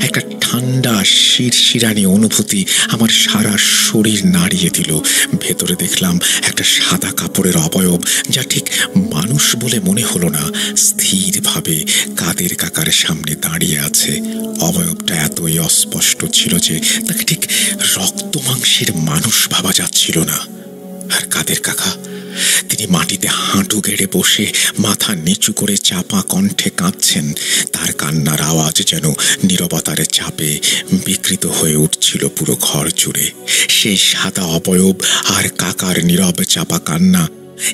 একটা ঠান্ডা শিরশিরানি অনুভূতি আমার সারা শরীর নাড়িয়ে দিল। ভেতরে দেখলাম একটা সাদা কাপড়ের অবয়ব, যা ঠিক মানুষ বলে মনে হলো না। স্থিরভাবে কাদের কাকার সামনে দাঁড়িয়ে আছে। অবয়বটা এতই অস্পষ্ট ছিল যে তাকে ঠিক রক্ত মাংসের মানুষ ভাবা যাচ্ছিল না। আর কাদের কাকা, তিনি মাটিতে হাঁটু গেড়ে বসে মাথা নিচু করে চাপা কণ্ঠে কাঁদছেন। তার কান্নার আওয়াজ যেন নীরবতার চাপে বিকৃত হয়ে উঠছিল পুরো ঘর জুড়ে। সেই সাদা অবয়ব আর কাকার নীরব চাপা কান্না,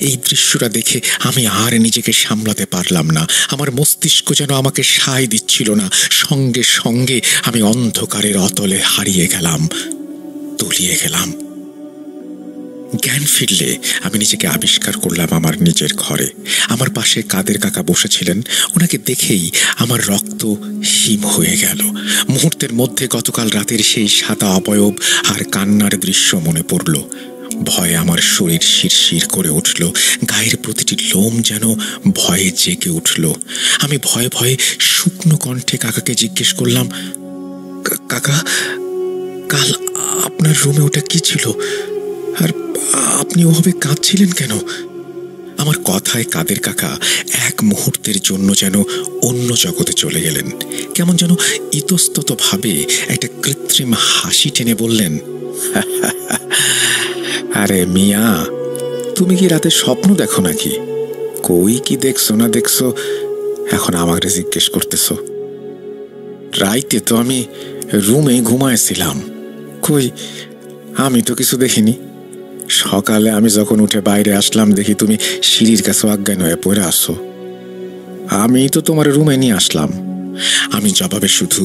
এই দৃশ্যটা দেখে আমি আর নিজেকে সামলাতে পারলাম না। আমার মস্তিষ্ক যেন আমাকে সায় দিচ্ছিল না। সঙ্গে সঙ্গে আমি অন্ধকারের অতলে হারিয়ে গেলাম, তলিয়ে গেলাম। জ্ঞান ফিরলে আমি নিজেকে আবিষ্কার করলাম আমার নিজের ঘরে। আমার পাশে কাদের কাকা বসেছিলেন। ওনাকে দেখেই আমার রক্ত হিম হয়ে গেল। মুহূর্তের মধ্যে গতকাল রাতের সেই সাদা অবয়ব আর কান্নার দৃশ্য মনে পড়ল। ভয়ে আমার শরীর শিরশির করে উঠল। গায়ের প্রতিটি লোম যেন ভয়ে জেগে উঠল। আমি ভয়ে ভয়ে শুকনো কণ্ঠে কাকাকে জিজ্ঞেস করলাম, কাকা, কাল আপনার রুমে ওটা কি ছিল? আর আপনি ওভাবে কাঁদছিলেন কেন? আমার কথায় কাদের কাকা এক মুহূর্তের জন্য যেন অন্য জগতে চলে গেলেন। কেমন যেন ইতস্তত ভাবে একটা কৃত্রিম হাসি টেনে বললেন, আরে মিয়া, তুমি কি রাতে স্বপ্ন দেখো নাকি? কই কি দেখছো না দেখছো এখন আমাকে জিজ্ঞেস করতেছো? রাইতে তো আমি রুমে ঘুমাইছিলাম, কই আমি তো কিছু দেখিনি। সকালে আমি যখন উঠে বাইরে আসলাম দেখি তুমি সিঁড়ির কাছে অজ্ঞান হয়ে পড়ে আসো। আমি তো তোমার রুমে নিয়ে আসলাম। আমি জবাবে শুধু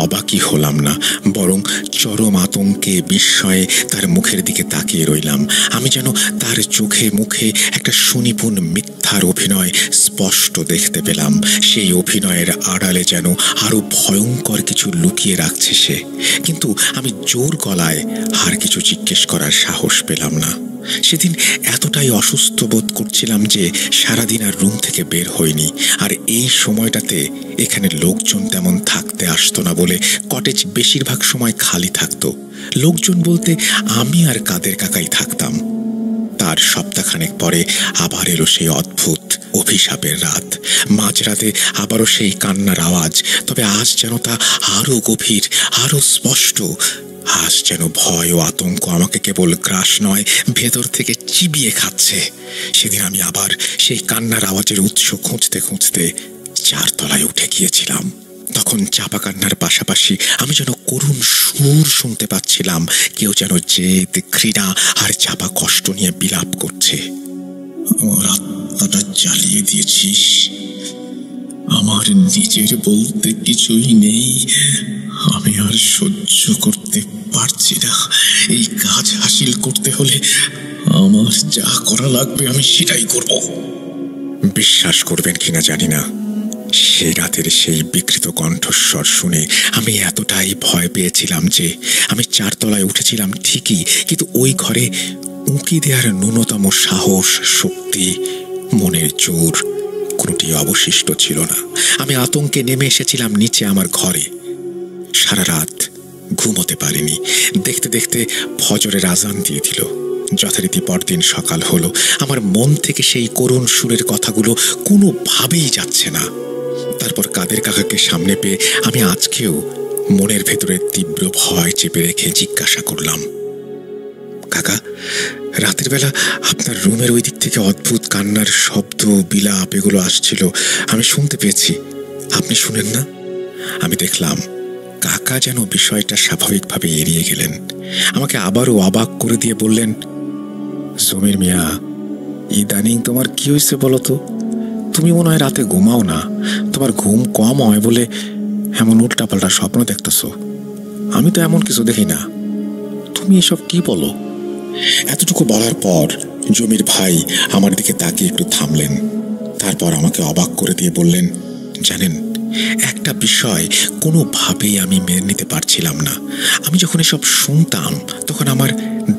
অবাকই হলাম না, বরং চরম আতঙ্কে বিস্ময়ে তার মুখের দিকে তাকিয়ে রইলাম। আমি যেন তার চোখে মুখে একটা সুনিপুণ মিথ্যার অভিনয় স্পষ্ট দেখতে পেলাম। সেই অভিনয়ের আড়ালে যেন আরো ভয়ঙ্কর কিছু লুকিয়ে রাখছে সে। কিন্তু আমি জোর গলায় আর কিছু জিজ্ঞেস করার সাহস পেলাম না। সেদিন এতটাই অসুস্থ বোধ করছিলাম যে সারাদিন আর রুম থেকে বের হইনি। আর এই সময়টাতে এখানে লোকজন তেমন থাকতে আসতো না বলে কটেজ বেশিরভাগ সময় খালি থাকতো। লোকজন বলতে আমি আর কাদের কাকাই থাকতাম। তার সপ্তাহখানেক পরে আবার এলো সেই অদ্ভুত অভিশাপের রাত। মাঝরাতে আবারও সেই কান্নার আওয়াজ, তবে আজ যেন তা আরো গভীর, আরো স্পষ্ট। আজ যেন ভয় ও আতঙ্ক আমাকে কেবল গ্রাস নয়, ভেতর থেকে চিবিয়ে খাচ্ছে। সেদিন আমি আবার সেই কান্নার আওয়াজের উৎস খুঁজতে খুঁজতে 4 তলায় উঠে গিয়েছিলাম। তখন চাপা কান্নার পাশাপাশি আমি যেন করুণ সুর শুনতে পাচ্ছিলাম। কেউ যেন জেদ, ঘৃণা আর চাপা কষ্ট নিয়ে বিলাপ করছে। আমার আত্মাটা জ্বালিয়ে দিয়েছিস, আমার নিজের বলতে কিছুই নেই, আমি আর সহ্য করতে পারছি না। এই কাজ হাসিল করতে হলে আমার যা করা লাগবে আমি সেটাই করব। বিশ্বাস করবেন কিনা জানি না, সেই রাতের সেই বিকৃত কণ্ঠস্বর শুনে আমি এতটাই ভয় পেয়েছিলাম যে আমি 4 তলায় উঠেছিলাম ঠিকই, কিন্তু ওই ঘরে উঁকি দেওয়ার ন্যূনতম সাহস, শক্তি, মনের জোর কোনোটি অবশিষ্ট ছিল না। আমি আতঙ্কে নেমে এসেছিলাম নিচে আমার ঘরে। সারা রাত ঘুমোতে পারিনি। দেখতে দেখতে ফজরের আজান দিয়ে দিল। যথারীতি পরদিন সকাল হলো। আমার মন থেকে সেই করুণ সুরের কথাগুলো কোনোভাবেই যাচ্ছে না। তারপর কাদের কাকাকে সামনে পেয়ে আমি আজকেও মনের ভেতরে তীব্র ভয় চেপে রেখে জিজ্ঞাসা করলাম, কাকা, রাতের বেলা আপনার রুমের ওই দিক থেকে অদ্ভুত কান্নার শব্দ, বিলাপ এগুলো আসছিল, আমি শুনতে পেয়েছি, আপনি শুনেন না? আমি দেখলাম কাকা যেন বিষয়টা স্বাভাবিকভাবে এড়িয়ে গেলেন। আমাকে আবারও অবাক করে দিয়ে বললেন, জমির মিয়া, ইদানিং তোমার কি হয়েছে বলো তো? তুমি মনে হয় রাতে ঘুমাও না, তোমার ঘুম কম হয় বলে এমন উল্টাপাল্টা স্বপ্ন দেখতেছ। আমি তো এমন কিছু দেখি না, তুমি এসব কি বলো? এতটুকু বলার পর জমির ভাই আমার দিকে তাকিয়ে একটু থামলেন। তারপর আমাকে অবাক করে দিয়ে বললেন, জানেন, একটা বিষয় কোনোভাবেই আমি মেনে নিতে পারছিলাম না। আমি যখন এসব শুনতাম তখন আমার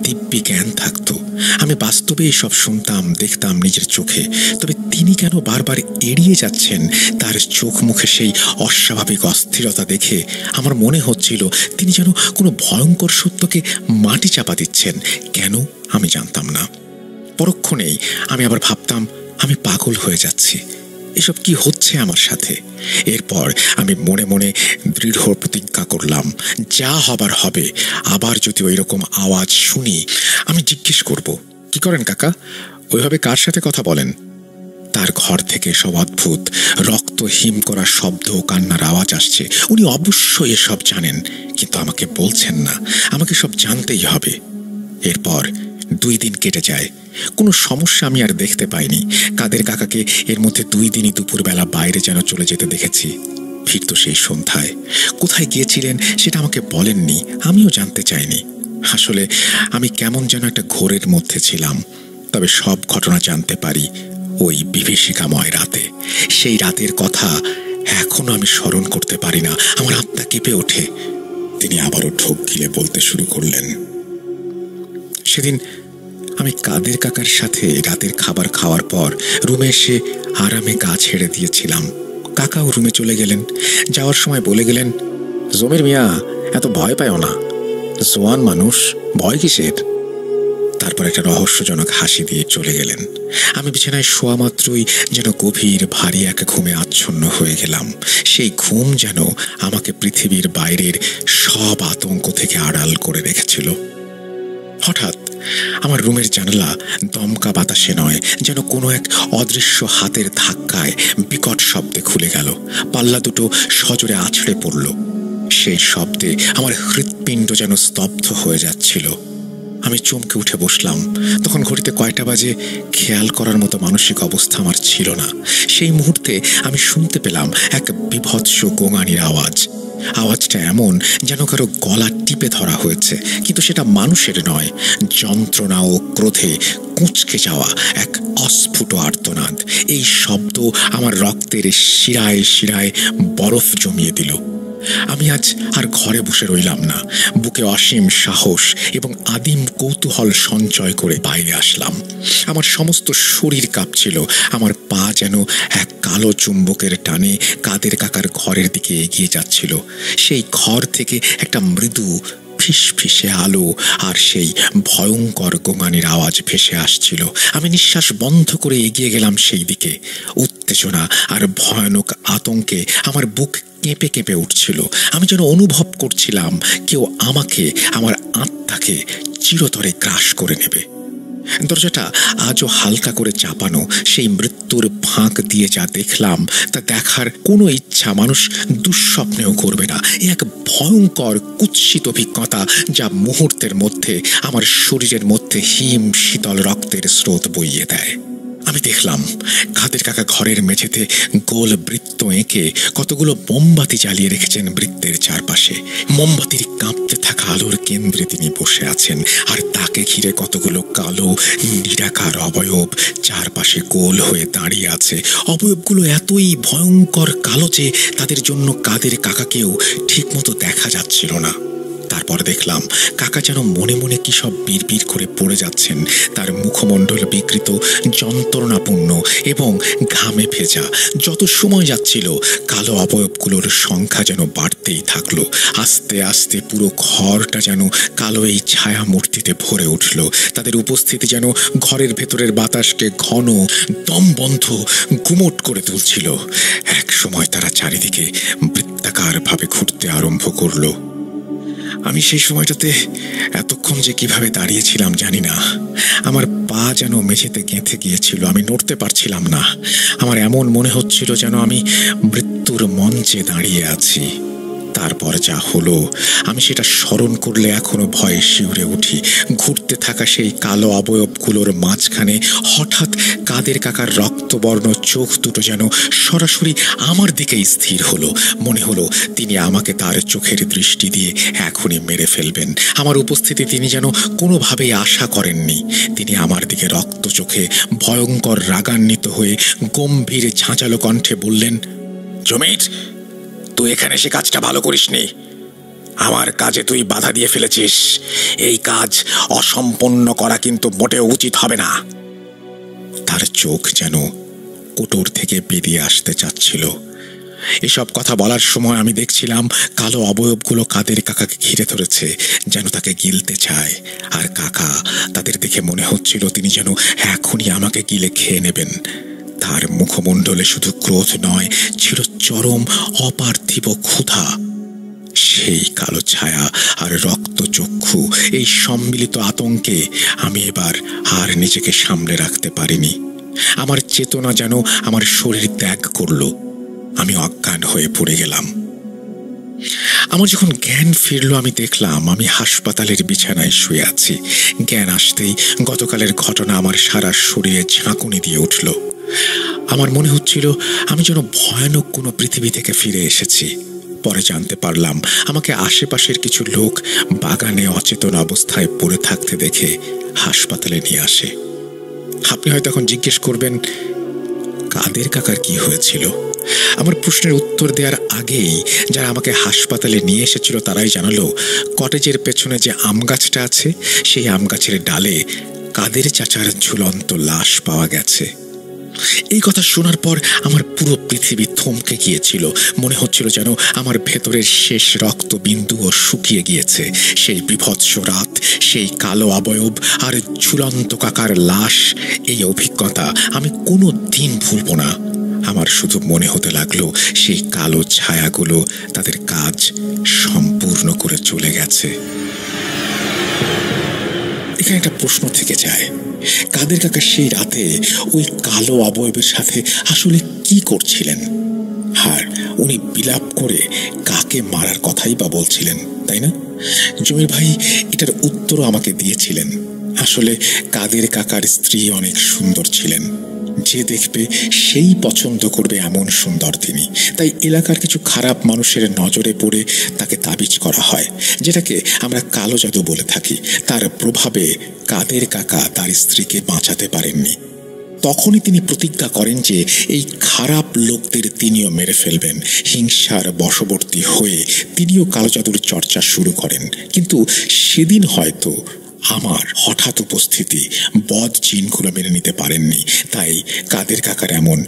দিব্যি জ্ঞান থাকতো, আমি বাস্তবে এসব শুনতাম, দেখতাম নিজের চোখে। তবে তিনি কেন বারবার এড়িয়ে যাচ্ছেন? তার চোখ মুখে সেই অস্বাভাবিক অস্থিরতা দেখে আমার মনে হচ্ছিল তিনি যেন কোনো ভয়ঙ্কর সত্যকে মাটি চাপা দিচ্ছেন। কেন আমি জানতাম না। পরক্ষণেই আমি আবার ভাবতাম আমি পাগল হয়ে যাচ্ছি, এসব কি হচ্ছে আমার সাথে? এরপর আমি মনে মনে দৃঢ় প্রতিজ্ঞা করলাম, যা হবার হবে। আবার যদি ওই রকম আওয়াজ শুনি আমি জিজ্ঞেস করব, কি করেন কাকা, ওইভাবে কার সাথে কথা বলেন? তার ঘর থেকে সব অদ্ভুত রক্ত হিম করা শব্দ, কান্নার আওয়াজ আসছে। উনি অবশ্যই এসব জানেন, কিন্তু আমাকে বলছেন না। আমাকে সব জানতেই হবে। এরপর 2 দিন কেটে যায়। কোনো সমস্যা আমি আর দেখতে পাইনি। কাদের কাকাকে এর মধ্যে 2 দিনই দুপুরবেলা বাইরে যেন চলে যেতে দেখেছি। ফিরতো সেই সন্ধ্যায়। কোথায় গিয়েছিলেন সেটা আমাকে বলেননি, আমিও জানতে চাইনি। আসলে আমি কেমন যেন একটা ঘোরের মধ্যে ছিলাম। তবে সব ঘটনা জানতে পারি ওই বিভীষিকাময় রাতে। সেই রাতের কথা এখনো আমি স্মরণ করতে পারি না। আমার আত্মা কেঁপে ওঠে। তিনি আবারও ঢোক গিলে বলতে শুরু করলেন, সেদিন আমি কাদের কাকার সাথে রাতের খাবার খাওয়ার পর রুমে এসে আরামে গা ছেড়ে দিয়েছিলাম। কাকাও রুমে চলে গেলেন। যাওয়ার সময় বলে গেলেন, জমির মিয়া, এত ভয় পায়ও না, জোয়ান মানুষ, ভয় কিসের? তারপর একটা রহস্যজনক হাসি দিয়ে চলে গেলেন। আমি বিছানায় শোয়া মাত্রই যেন গভীর ভারী এক ঘুমে আচ্ছন্ন হয়ে গেলাম। সেই ঘুম যেন আমাকে পৃথিবীর বাইরের সব আতঙ্ক থেকে আড়াল করে রেখেছিল। হঠাৎ আমার রুমের জানালা দমকা বাতাসে নয়, যেন কোনো এক অদৃশ্য হাতের ধাক্কায় বিকট শব্দে খুলে গেল। পাল্লা দুটো সজোরে আছড়ে পড়ল। সেই শব্দে আমার হৃৎপিণ্ড যেন স্তব্ধ হয়ে যাচ্ছিল। আমি চমকে উঠে বসলাম। তখন ঘড়িতে কয়টা বাজে খেয়াল করার মতো মানসিক অবস্থা আমার ছিল না। সেই মুহূর্তে আমি শুনতে পেলাম এক বিভৎস গোঙানির আওয়াজ। আওয়াজটা এমন যেন কারো গলা টিপে ধরা হয়েছে, কিন্তু সেটা মানুষের নয়। যন্ত্রণা ও ক্রোধে কুঁচকে যাওয়া এক অস্ফুট আর্তনাদ। এই শব্দ আমার রক্তের শিরায় শিরায় বরফ জমিয়ে দিল। আমি আজ আর ঘরে বসে রইলাম না। বুকে অসীম সাহস এবং আদিম কৌতূহল সঞ্চয় করে বাইরে আসলাম। আমার সমস্ত শরীর কাঁপছিল। আমার পা যেন এক কালো চুম্বকের টানে কাদের কাকার ঘরের দিকে এগিয়ে যাচ্ছিল। সেই ঘর থেকে একটা মৃদু ফিসফিসে আলো আর সেই ভয়ঙ্কর গোঙানির আওয়াজ ভেসে আসছিল। আমি নিঃশ্বাস বন্ধ করে এগিয়ে গেলাম সেই দিকে। উত্তেজনা আর ভয়ানক আতঙ্কে আমার বুক কেঁপে কেঁপে উঠছিল। আমি যেন অনুভব করছিলাম কেউ আমাকে, আমার আত্মাকে চিরতরে গ্রাস করে নেবে। দরজাটা আজও হালকা করে চাপানো। সেই মৃত্যুর ফাঁক দিয়ে যা দেখলাম তা দেখার কোনো ইচ্ছা মানুষ দুঃস্বপ্নেও করবে না। এক ভয়ঙ্কর কুৎসিত অভিজ্ঞতা যা মুহূর্তের মধ্যে আমার শরীরের মধ্যে হিম শীতল রক্তের স্রোত বইয়ে দেয়। আমি দেখলাম কাদের কাকা ঘরের মেঝেতে গোল বৃত্ত এঁকে কতগুলো মোমবাতি জ্বালিয়ে রেখেছেন বৃত্তের চারপাশে। মোমবাতির কাঁপতে থাকা আলোর কেন্দ্রে তিনি বসে আছেন, আর তাকে ঘিরে কতগুলো কালো নিরাকার অবয়ব চারপাশে গোল হয়ে দাঁড়িয়ে আছে। অবয়বগুলো এতই ভয়ঙ্কর কালো যে তাদের জন্য কাদের কাকাকেও ঠিকমতো দেখা যাচ্ছিল না। তারপর দেখলাম কাকা যেন মনে মনে কি সব বিড়বিড় করে পড়ে যাচ্ছেন। তার মুখমণ্ডল বিকৃত, যন্ত্রণাপূর্ণ এবং ঘামে ভেজা। যত সময় যাচ্ছিল কালো অবয়বগুলোর সংখ্যা যেন বাড়তেই থাকলো। আস্তে আস্তে পুরো ঘরটা যেন কালো এই ছায়া মূর্তিতে ভরে উঠল। তাদের উপস্থিতি যেন ঘরের ভেতরের বাতাসকে ঘন, দমবন্ধ, গুমোট করে তুলছিল। এক সময় তারা চারিদিকে বৃত্তাকার ভাবে ঘুরতে আরম্ভ করলো। আমি সেই সময়টাতে এতক্ষণ যে কিভাবে দাঁড়িয়েছিলাম জানি না। আমার পা যেন মেঝেতে গেঁথে গিয়েছিল। আমি নড়তে পারছিলাম না। আমার এমন মনে হচ্ছিল যেন আমি মৃত্যুর মঞ্চে দাঁড়িয়ে আছি। তারপর যা হলো আমি সেটা স্মরণ করলে এখনো ভয়ে শিউরে উঠি। ঘুরতে থাকা সেই কালো অবয়বগুলোর মাঝখানে হঠাৎ কাদের কাকার রক্তবর্ণ চোখ দুটো যেন সরাসরি আমার দিকেই স্থির হলো। মনে হলো তিনি আমাকে তার চোখের দৃষ্টি দিয়ে এখনই মেরে ফেলবেন। আমার উপস্থিতি তিনি যেন কোনোভাবেই আশা করেননি। তিনি আমার দিকে রক্ত চোখে ভয়ঙ্কর রাগান্বিত হয়ে গম্ভীর ঝাঁঝালো কণ্ঠে বললেন, জমির, তুই এখানে সে কাজটা ভালো করিসনি। আমার কাজে তুই বাধা দিয়ে ফেলেছিস। এই কাজ অসম্পূর্ণ করা কিন্তু মোটেও উচিত হবে না। তার চোখ যেন কোটর থেকে বেরিয়ে আসতে চাচ্ছিল। এসব কথা বলার সময় আমি দেখছিলাম কালো অবয়বগুলো কাদের কাকাকে ঘিরে ধরেছে, যেন তাকে গিলতে চায়। আর কাকা, তাদের দেখে মনে হচ্ছিল তিনি যেন এখনই আমাকে গিলে খেয়ে নেবেন। তার মুখমণ্ডলে শুধু ক্রোধ নয়, ছিল চরম অপার্থিব ক্ষুধা। সেই কালো ছায়া আর রক্তচক্ষু, এই সম্মিলিত আতঙ্কে আমি এবার আর নিজেকে সামলে রাখতে পারিনি। আমার চেতনা যেন আমার শরীর ত্যাগ করল। আমি অজ্ঞান হয়ে পড়ে গেলাম। আমার যখন জ্ঞান ফিরল আমি দেখলাম আমি হাসপাতালের বিছানায় শুয়ে আছি। জ্ঞান আসতেই গতকালের ঘটনা আমার সারা শরীরে ঝাঁকুনি দিয়ে উঠল। আমার মনে হচ্ছিল আমি যেন ভয়ানক কোনো পৃথিবী থেকে ফিরে এসেছি। পরে জানতে পারলাম আমাকে আশেপাশের কিছু লোক বাগানে অচেতন অবস্থায় পড়ে থাকতে দেখে হাসপাতালে নিয়ে আসে। আপনি হয়তো এখন জিজ্ঞেস করবেন, কাদের কাকার কি হয়েছিল? আমার প্রশ্নের উত্তর দেওয়ার আগেই যারা আমাকে হাসপাতালে নিয়ে এসেছিল তারাই জানালো, কটেজের পেছনে যে আম গাছটা আছে সেই আম গাছের ডালে কাদের চাচার ঝুলন্ত লাশ পাওয়া গেছে। এই কথা শোনার পর আমার পুরো পৃথিবী থমকে গিয়েছিল। মনে হচ্ছিল যেন আমার ভেতরের শেষ রক্তবিন্দুও শুকিয়ে গিয়েছে। সেই বিভৎস রাত, সেই কালো অবয়ব আর ঝুলন্ত কাকার লাশ, এই অভিজ্ঞতা আমি কোনো দিন ভুলব না। আমার শুধু মনে হতে লাগলো সেই কালো ছায়াগুলো তাদের কাজ সম্পূর্ণ করে চলে গেছে। এখানে একটা প্রশ্ন থেকে যায়, কাদের কাকা সেই রাতে ওই কালো অবয়বের সাথে আসলে কি করছিলেন? আর উনি বিলাপ করে কাকে মারার কথাই বা বলছিলেন, তাই না? জমির ভাই এটার উত্তরও আমাকে দিয়েছিলেন। আসলে কাদের কাকার স্ত্রী অনেক সুন্দর ছিলেন, যে দেখবে সেই পছন্দ করবে এমন সুন্দর তিনি। তাই এলাকার কিছু খারাপ মানুষের নজরে পড়ে তাকে তাবিজ করা হয়, যেটাকে আমরা কালো জাদু বলে থাকি। তার প্রভাবে কাদের কাকা তার স্ত্রীকে বাঁচাতে পারেননি। তখনই তিনি প্রতিজ্ঞা করেন যে এই খারাপ লোকদের তিনিও মেরে ফেলবেন। হিংসার বশবর্তী হয়ে তিনিও কালো জাদুর চর্চা শুরু করেন। কিন্তু সেদিন হয়তো আমার হঠাৎ উপস্থিতি বদ জিনগুলো মেনে নিতে পারেননি, তাই কাদের কাকার এমন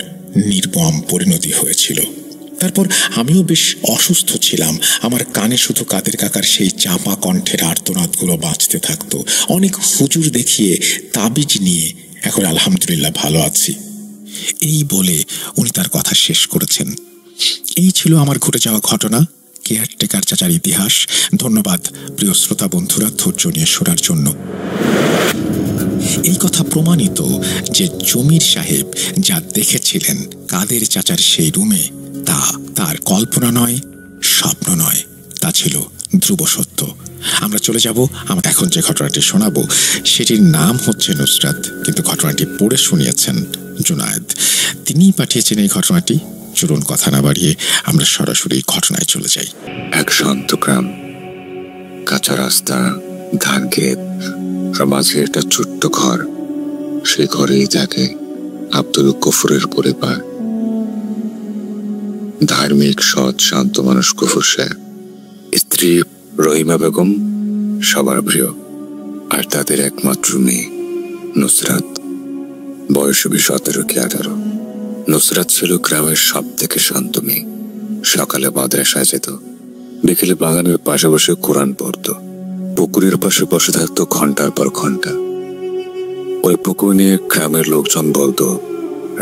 নির্মম পরিণতি হয়েছিল। তারপর আমিও বেশ অসুস্থ ছিলাম। আমার কানে শুধু কাদের কাকার সেই চাপা কণ্ঠের আর্তনাদগুলো বাজতে থাকতো। অনেক হুজুর দেখিয়ে তাবিজ নিয়ে এখন আলহামদুলিল্লাহ ভালো আছি, এই বলে উনি তার কথা শেষ করেছেন। এই ছিল আমার ঘটে যাওয়া ঘটনা, কেয়ারটেকার চাচার ইতিহাস। ধন্যবাদ প্রিয় শ্রোতা বন্ধুরা ধৈর্য নিয়ে শোনার জন্য। এই কথা প্রমাণিত যে জমির সাহেব যা দেখেছিলেন কাদের চাচার সেই রুমে, তা তার কল্পনা নয়, স্বপ্ন নয়, তা ছিল ধ্রুব সত্য। আমরা চলে যাব। আমরা এখন যে ঘটনাটি শোনাবো সেটির নাম হচ্ছে নুসরাত, কিন্তু ঘটনাটি পড়ে শুনিয়েছেন জুনায়েদ। তিনিই পাঠিয়েছেন এই ঘটনাটি। চলুন কথা না বাড়িয়ে আমরা সরাসরি ঘটনায় চলে যাই। এক শান্ত গ্রাম, কাঁচা রাস্তা, ধান ক্ষেত, আর মাঝে একটা ছোট্ট ঘর। সেই ঘরেই থাকে আব্দুল গফুরের পরিবার। ধার্মিক, সৎ, শান্ত মানুষ গফুর সাহেব। স্ত্রী রহিমা বেগম সবার প্রিয়, আর তাদের একমাত্র মেয়ে নুসরাত। বয়স হবে 17 কি 18। নুসরাত ছিল গ্রামের সব থেকে শান্ত মেয়ে। সকালে মাদ্রাসায় যেত, বিকেলে বাগানের পাশে বসে কোরআন পড়ত, পুকুরের পাশে বসে থাকতো ঘন্টার পর ঘন্টা। ওই পুকুর নিয়ে গ্রামের লোকজন বলতো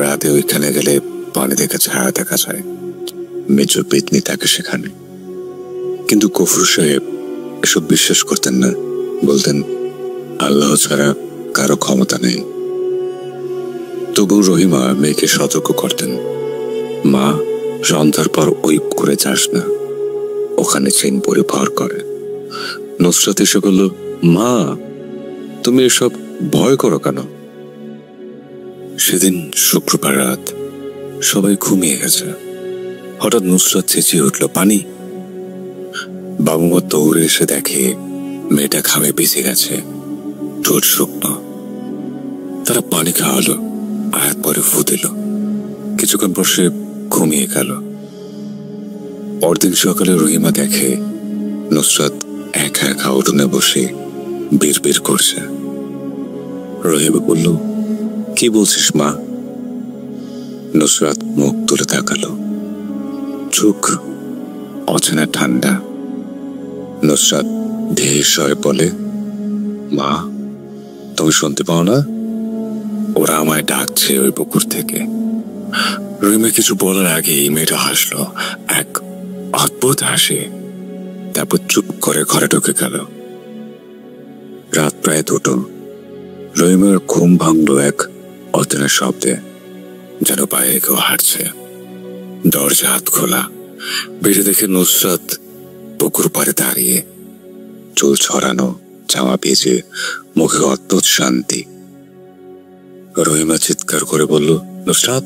রাতে ওইখানে গেলে পানি দেখে ছায়া দেখা যায়, মেজো পেতনি থাকে সেখানে। কিন্তু গফুর সাহেব এসব বিশ্বাস করতেন না। বলতেন আল্লাহ ছাড়া কারো ক্ষমতা নেই। তবু রহিমা মেয়েকে সতর্ক করতেন, মা, সন্ধ্যার পর ওই পুকুরে যাস না, ওখানে চেন পরে ভর করে। নুসরাত এসে বলল, মা, তুমি এসব ভয় করো কেন? সেদিন শুক্রবার রাত, সবাই ঘুমিয়ে গেছে। হঠাৎ নুসরাত চেঁচিয়ে উঠল, পানি! বাবুমা দৌড়ে এসে দেখে মেয়েটা ঘামে ভিজে গেছে, ঠোঁট শুকনো। তারা পানি খাওয়ালো, আয়াত পরে ফু দিল। কিছুক্ষণ পর সে ঘুমিয়ে গেল। পরদিন সকালে রহিমা দেখে নুসরাত একা একা উঠোনে বসে বিড়বিড় করছে। রহিমা বলল, কি বলছিস মা? নুসরাত মুখ তুলে তাকালো, চোখ অচেনা ঠান্ডা। নুসরাত ধীর স্বরে বলে, মা, তুমি শুনতে পাও না? ওরা আমায় ডাকছে ওই পুকুর থেকে। রহিমা কিছু বলার আগেই মেয়েটা হাসলো, এক অদ্ভুত হাসি। তারপর চুপ করে ঘরে ঢুকে গেল। রাত প্রায় 2টো। রহিমার ঘুম ভাঙলো এক অচেনা শব্দে, যেন বাইরে কেউ হাঁটছে। দরজা হাত খোলা। বেরিয়ে দেখে নুসরাত পুকুর পাড়ে দাঁড়িয়ে, চুল ছড়ানো, জামা ভিজে, মুখে অদ্ভুত শান্তি। রহিমা চিৎকার করে বলল, নুসরাত,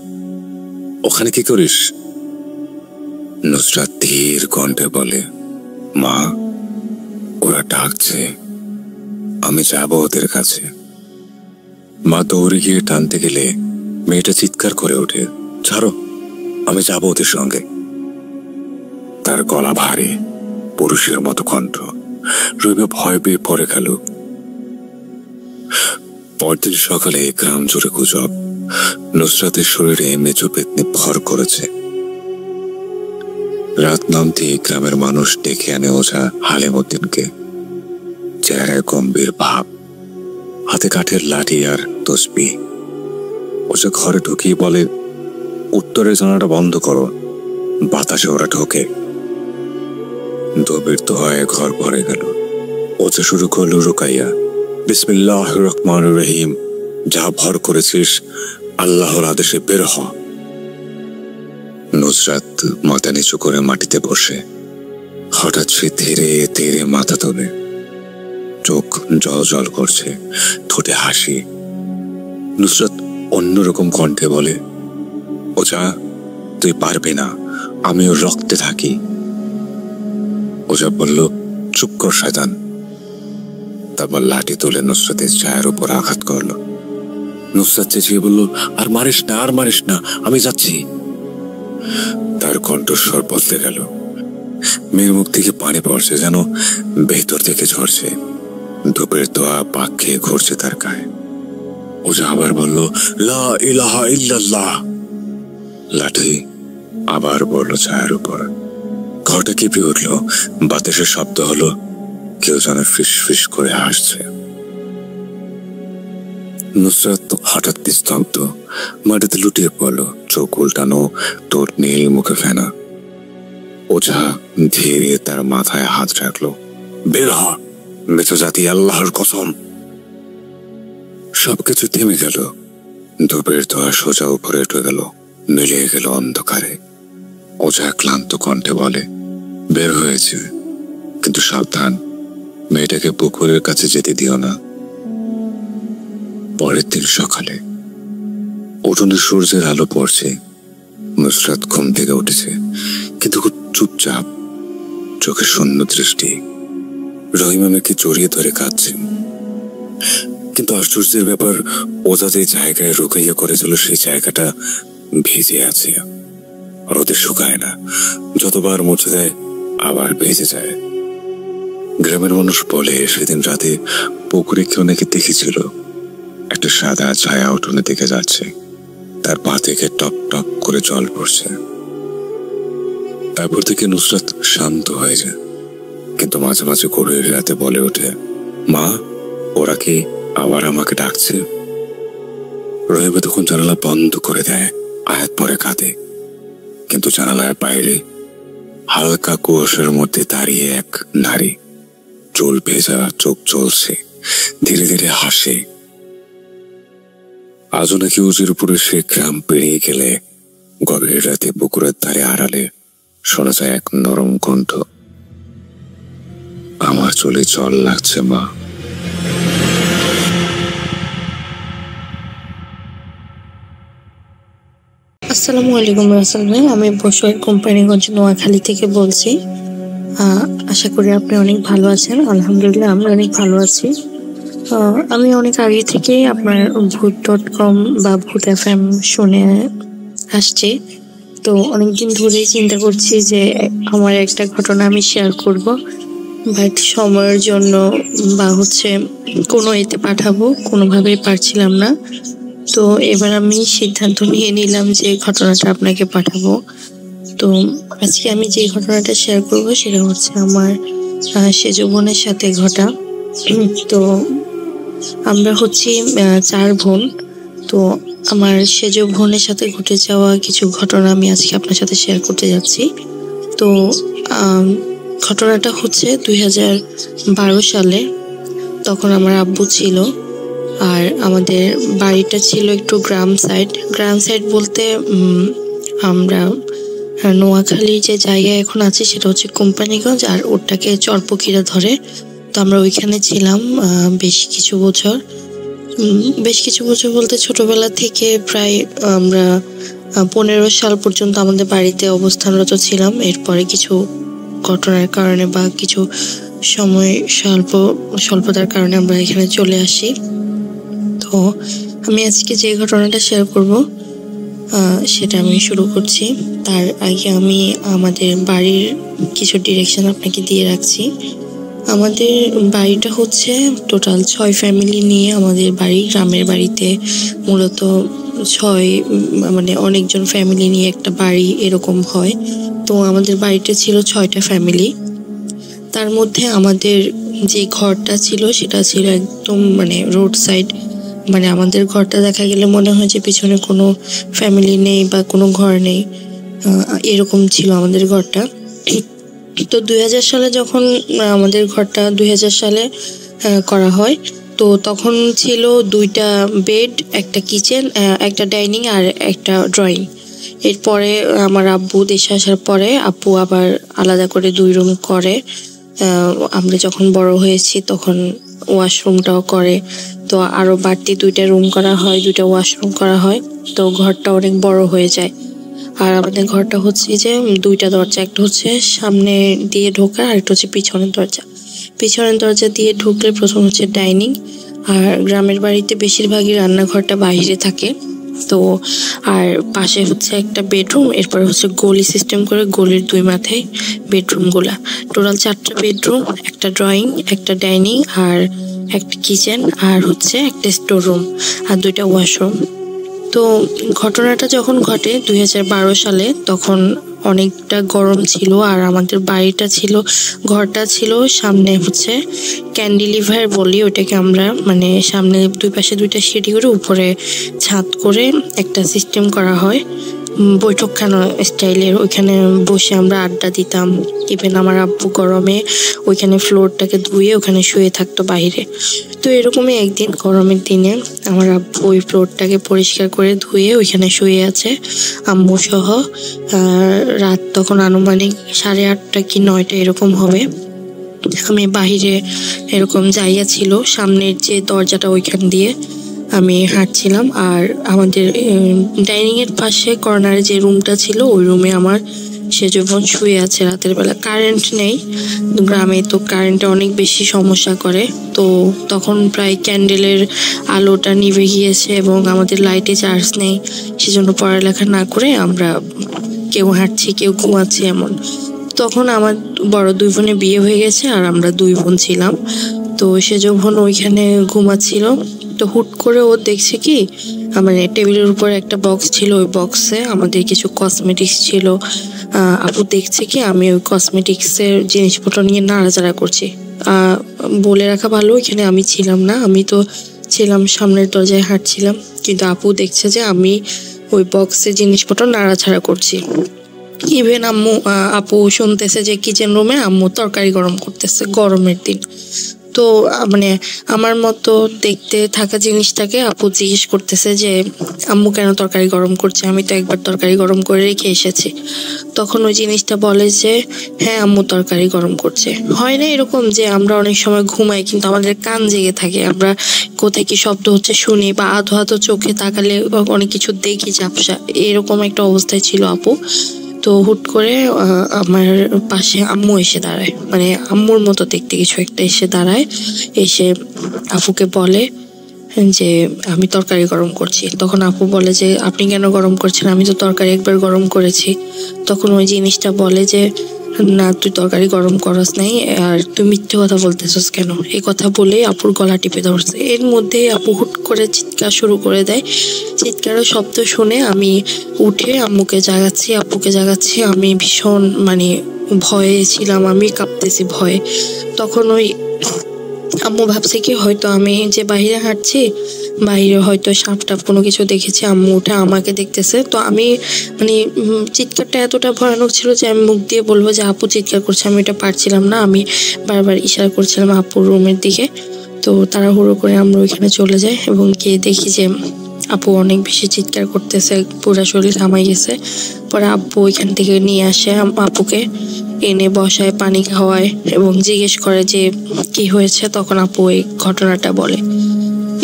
ওখানে কি করিস? নুসরাত ধীর কণ্ঠে বলে, মা, ওরা ডাকছে, আমি যাব ওদের কাছে। মা দৌড়ে গিয়ে টানতে গেলে মেয়েটা চিৎকার করে ওঠে, ছাড়ো, আমি যাব ওদের সঙ্গে। তার গলা ভারী, পুরুষের মতো কণ্ঠ। রহিমা ভয় পেয়ে পড়ে গেল। পরদিন সকালে গ্রাম জুড়ে গুজব, নুসরাতের শরীরে মেজো পেতনি ভর করেছে। রাত নামতে গ্রামের মানুষ ডেকে আনে ওঝা হালিমউদ্দিনকে। চেহারায় গম্ভীর ভাব, হাতে কাঠের লাঠি আর তসবিহ। ওঝা ঘরে ঢুকিয়ে বলে, উত্তরের জানালাটা বন্ধ করো, বাতাসে ওরা ঢোকে। দুর্বৃত্ত হয়ে ঘর ভরে গেল। ওঝা শুরু করলো রুকাইয়া, বিসমিল্লাহির রহমানির রহিম, যা ভর করেছিস আল্লাহর আদেশে বের হ। নুসরাত মাথা নিচু করে মাটিতে বসে হঠাৎ সে ধীরে ধীরে মাথা তোলে। চোখ জল জল করছে, ঠোঁটে হাসি। নুসরাত অন্যরকম কণ্ঠে বলে, ওঝা তুই পারবি না, আমি ওর রক্তে থাকি। ওঝা বলল, চুপ কর শয়তান। তারপর লাঠি তুলে নুসরাতের ছায়ার উপর আঘাত করলো। নুসরাত চেঁচিয়ে বলল, আর মারিস না, আর মারিস না, আমি যাচ্ছি। তার কণ্ঠস্বর বদলে গেল। মেয়ের মুখ থেকে পানি পড়ছে, যেন ভেতর থেকে ঝরছে। ধূপের ধোয়া পাক খেয়ে ঘুরছে তার গায়ে। ওঝা আবার বলল, লা ইলাহা ইল্লাল্লাহ। লাঠি আবার বলল ছায়ার উপর। ঘরটা কেঁপে উঠল, বাতাসের শব্দ হলো, কেউ যেন ফিস ফিস করে হাসছে। নুসরাত হঠাৎ স্তব্ধ, মাটিতে লুটিয়ে পড়ল, চোখ উল্টানো, তোর নীল মুখে ফেনা। ওঝা ধীরে তার মাথায় হাত রাখলো। বের হ, মৃত জাতি, আল্লাহর কসম। সবকিছু থেমে গেল। ধূপের ধোয়া সোজা উপরে উঠে গেল, মিলিয়ে গেল অন্ধকারে। ওঝা ক্লান্ত কণ্ঠে বলে, বের হয়েছে, কিন্তু সাবধান, মেয়েটাকে পুকুরের কাছে যেতে দিও না। পরের দিন সকালে উঠোনে সূর্যের আলো পড়ছে। নুসরাত ঘুম থেকে উঠেছে, কিন্তু খুব চুপচাপ, চোখে শূন্য দৃষ্টি। রহিম আমাকে জড়িয়ে ধরে কাঁদছে। কিন্তু আশ্চর্যের ব্যাপার, ওঝা যে জায়গায় রুকাইয়া করেছিল সেই জায়গাটা ভিজে আছে, রোদে শুকায় না। যতবার মুছে দেয় আবার ভেজে যায়। গ্রামের মানুষ বলে, সেদিন রাতে পুকুরে কেউ নাকি দেখেছিল একটা সাদা ছায়া উঠোনে দিকে যাচ্ছে, তার পা থেকে টপ টপ করে জল পড়ছে। তারপর থেকে নুসরাত শান্ত হয়ে যায়, কিন্তু মাঝে মাঝে গভীর রাতে বলে ওঠে, মা, ওরা কি আবার আমাকে ডাকছে? রহিমা তখন জানালা বন্ধ করে দেয়, আয়াত পরে কাঁদে। কিন্তু জানালার বাইরে হালকা কুয়াশার মধ্যে দাঁড়িয়ে এক নারী, চুল ভেজা, চোখ জ্বলছে, ধীরে ধীরে হাসে। আজও নাকি উজির উপরে সে গ্রাম পেরিয়ে গেলে গভীর রাতে পুকুরের ধারে আড়ালে শোনা যায় এক নরম কণ্ঠ, আমার চুলে জল লাগছে মা। আসসালামু আলাইকুম রাসেল ভাই, আমি বসুয়ার কোম্পানিগঞ্জ নোয়াখালী থেকে বলছি। আশা করি আপনি অনেক ভালো আছেন। আলহামদুলিল্লাহ আমি অনেক ভালো আছি। আমি অনেক আগে থেকেই আপনার ভূত.com বা ভূত FM শুনে আসছি। তো অনেকদিন ধরেই চিন্তা করছি যে আমার একটা ঘটনা আমি শেয়ার করব, বাট সময়ের জন্য বা কোনো এতে পাঠাবো কোনোভাবেই পারছিলাম না। তো এবার আমি সিদ্ধান্ত নিয়ে নিলাম যে ঘটনাটা আপনাকে পাঠাবো। তো আজকে আমি যে ঘটনাটা শেয়ার করব সেটা হচ্ছে আমার সেজ বোনের সাথে ঘটা। তো আমরা 4 বোন। তো আমার সেজ বোনের সাথে ঘটে যাওয়া কিছু ঘটনা আমি আজকে আপনার সাথে শেয়ার করতে যাচ্ছি। তো ঘটনাটা হচ্ছে 2012 সালে। তখন আমার আব্বু ছিল, আর আমাদের বাড়িটা ছিল একটু গ্রাম সাইড বলতে আমরা নোয়াখালী যে জায়গায় এখন আছে সেটা হচ্ছে কোম্পানিগঞ্জ, আর ওটাকে চরপকিরা ধরে। তো আমরা ওইখানে ছিলাম বেশ কিছু বছর বলতে ছোটবেলা থেকে প্রায় আমরা 15 সাল পর্যন্ত আমাদের বাড়িতে অবস্থানরত ছিলাম। এরপরে কিছু ঘটনার কারণে বা কিছু সময় স্বল্পতার কারণে আমরা এখানে চলে আসি। তো আমি আজকে যে ঘটনাটা শেয়ার করব সেটা আমি শুরু করছি। তার আগে আমি আমাদের বাড়ির কিছু ডিরেকশন আপনাকে দিয়ে রাখছি। আমাদের বাড়িটা টোটাল 6 ফ্যামিলি নিয়ে আমাদের বাড়ি। গ্রামের বাড়িতে মূলত 6 অনেকজন ফ্যামিলি নিয়ে একটা বাড়ি এরকম হয়। তো আমাদের বাড়িটা ছিল 6টা ফ্যামিলি। তার মধ্যে আমাদের যে ঘরটা ছিল সেটা ছিল একদম রোড সাইড। আমাদের ঘরটা দেখা গেলে মনে হয় যে পিছনে কোনো ফ্যামিলি নেই বা কোনো ঘর নেই, এরকম ছিল আমাদের ঘরটা। তো 2000 সালে যখন আমাদের ঘরটা 2000 সালে করা হয়, তো তখন ছিল 2টা বেড, একটা কিচেন, একটা ডাইনিং আর একটা ড্রয়িং। এরপরে আমার আব্বু দেশে আসার পরে আপু আবার আলাদা করে 2 রুম করে। আমরা যখন বড় হয়েছি তখন ওয়াশরুমটাও করে, তো আরো বাড়তি 2টা রুম করা হয়, 2টা ওয়াশরুম করা হয়, তো ঘরটা অনেক বড় হয়ে যায়। আর আমাদের ঘরটা হচ্ছে যে 2টা দরজা, একটা হচ্ছে সামনে দিয়ে ঢোকা আর একটা হচ্ছে পিছনের দরজা। পিছনের দরজা দিয়ে ঢুকলে প্রথম হচ্ছে ডাইনিং, আর গ্রামের বাড়িতে বেশিরভাগই রান্নাঘরটা বাইরে থাকে। তো আর পাশে হচ্ছে একটা বেডরুম, এরপরে হচ্ছে গলি সিস্টেম করে গলির 2 মাথায় বেডরুমগুলা। টোটাল 4টা বেডরুম, একটা ড্রয়িং, একটা ডাইনিং আর একটা কিচেন, আর হচ্ছে একটা স্টোর রুম আর 2টা ওয়াশরুম। তো ঘটনাটা যখন ঘটে 2012 সালে, তখন অনেকটা গরম ছিল, আর আমাদের বাড়িটা ছিল, ঘরটা ছিল সামনে হচ্ছে ক্যান্ডিলিভার বলি ওটাকে আমরা, মানে সামনে 2 পাশে 2টা সিঁড়ি করে উপরে ছাদ করে একটা সিস্টেম করা হয় বৈঠকখানা স্টাইলের। ওইখানে বসে আমরা আড্ডা দিতাম। ইভেন আমার আব্বু গরমে ওইখানে ফ্লোরটাকে ধুয়ে ওখানে শুয়ে থাকতো বাইরে। তো এরকমই একদিন গরমের দিনে আমার আব্বু ওই ফ্লোরটাকে পরিষ্কার করে ধুয়ে ওইখানে শুয়ে আছে আম্মু সহ। রাত তখন আনুমানিক 8:30 কি 9টা এরকম হবে। আমি বাহিরে এরকম জায়গা ছিল, সামনের যে দরজাটা ওইখান দিয়ে আমি হাঁটছিলাম। আর আমাদের ডাইনিং এর পাশে কর্নারে যে রুমটা ছিল ওই রুমে আমার সেজ বোন শুয়ে আছে। রাতের বেলা কারেন্ট নেই, গ্রামে তো কারেন্টে অনেক বেশি সমস্যা করে। তো তখন প্রায় ক্যান্ডেলের আলোটা নিভে গিয়েছে এবং আমাদের লাইটে চার্জ নেই, সেজন্য পড়ালেখা না করে আমরা কেউ হাঁটছি কেউ ঘুমাচ্ছি এমন। তখন আমার বড় 2 বোনে বিয়ে হয়ে গেছে আর আমরা 2 বোন ছিলাম। তো সেজ বোন ওইখানে ঘুমাচ্ছিল। তো হুট করে ও দেখছে কি, মানে টেবিলের উপর একটা বক্স ছিল, ওই বক্সে আমাদের কিছু কসমেটিক্স ছিল। আপু দেখছে কি আমি ওই কসমেটিক্সের জিনিসপত্র নিয়ে নাড়াচাড়া করছি। বলে রাখা ভালো, এখানে আমি ছিলাম না, আমি তো ছিলাম সামনের দরজায় হাঁটছিলাম। কিন্তু আপু দেখছে যে আমি ওই বক্সের জিনিসপত্র নাড়াচাড়া করছি। ইভেন আপু শুনতেছে যে কিচেন রুমে আম্মু তরকারি গরম করতেছে গরমের দিন। তো মানে আমার মতো দেখতে থাকা জিনিসটাকে আপু জিজ্ঞেস করতেছে যে আম্মু কেন তরকারি গরম করছে, আমি তো একবার তরকারি গরম করে রেখে এসেছি। তখন ওই জিনিসটা বলে যে হ্যাঁ আম্মু তরকারি গরম করছে। হয় না এরকম যে আমরা অনেক সময় ঘুমাই কিন্তু আমাদের কান জেগে থাকে, আমরা কোথায় কি শব্দ হচ্ছে শুনি বা আধো আধো চোখে তাকালে অনেক কিছু দেখি ঝাপসা, এরকম একটা অবস্থায় ছিল আপু। তো হুট করে আমার পাশে আম্মু এসে দাঁড়ায়, মানে আম্মুর মতো দেখতে কিছু একটা এসে দাঁড়ায়, এসে আপুকে বলে যে আমি তরকারি গরম করছি। তখন আপু বলে যে আপনি কেন গরম করছেন, আমি তো তরকারি একবার গরম করেছি। তখন ওই জিনিসটা বলে যে না তুই তরকারি গরম করস নাই, আর তুই মিথ্যে কথা বলতেছস কেন। এই কথা বলে আপুর গলা টিপে ধরছে। এর মধ্যে আপু হুট করে চিৎকার শুরু করে দেয়। চিৎকারের শব্দ শুনে আমি উঠে আম্মুকে জাগাচ্ছি, আপুকে জাগাচ্ছি। আমি ভীষণ মানে ভয়ে ছিলাম, আমি কাঁপতেছি ভয়ে। তখন ওই আম্মু ভাবছে কি হয়তো আমি যে বাইরে হাঁটছি, বাইরে হয়তো সাপ টাপ কোনো কিছু দেখেছি, আম্মু উঠে আমাকে দেখতেছে। তো আমি মানে চিৎকারটা এতটা ভয়ানক ছিল যে আমি মুখ দিয়ে বলবো যে আপু চিৎকার করছে, আমি এটা পারছিলাম না। আমি বারবার ইশারা করছিলাম আপুর রুমের দিকে। তো তাড়াহুড়ো করে আমরা ওইখানে চলে যাই এবং গিয়ে দেখি যে আপু অনেক বেশি চিৎকার করতেছে, পুরো শরীর ঘামাই গেছে। পরে আব্বু ওইখান থেকে নিয়ে আসে আপুকে, এনে বসায়, পানি খাওয়ায় এবং জিজ্ঞেস করে যে কি হয়েছে। তখন আপু এই ঘটনাটা বলে।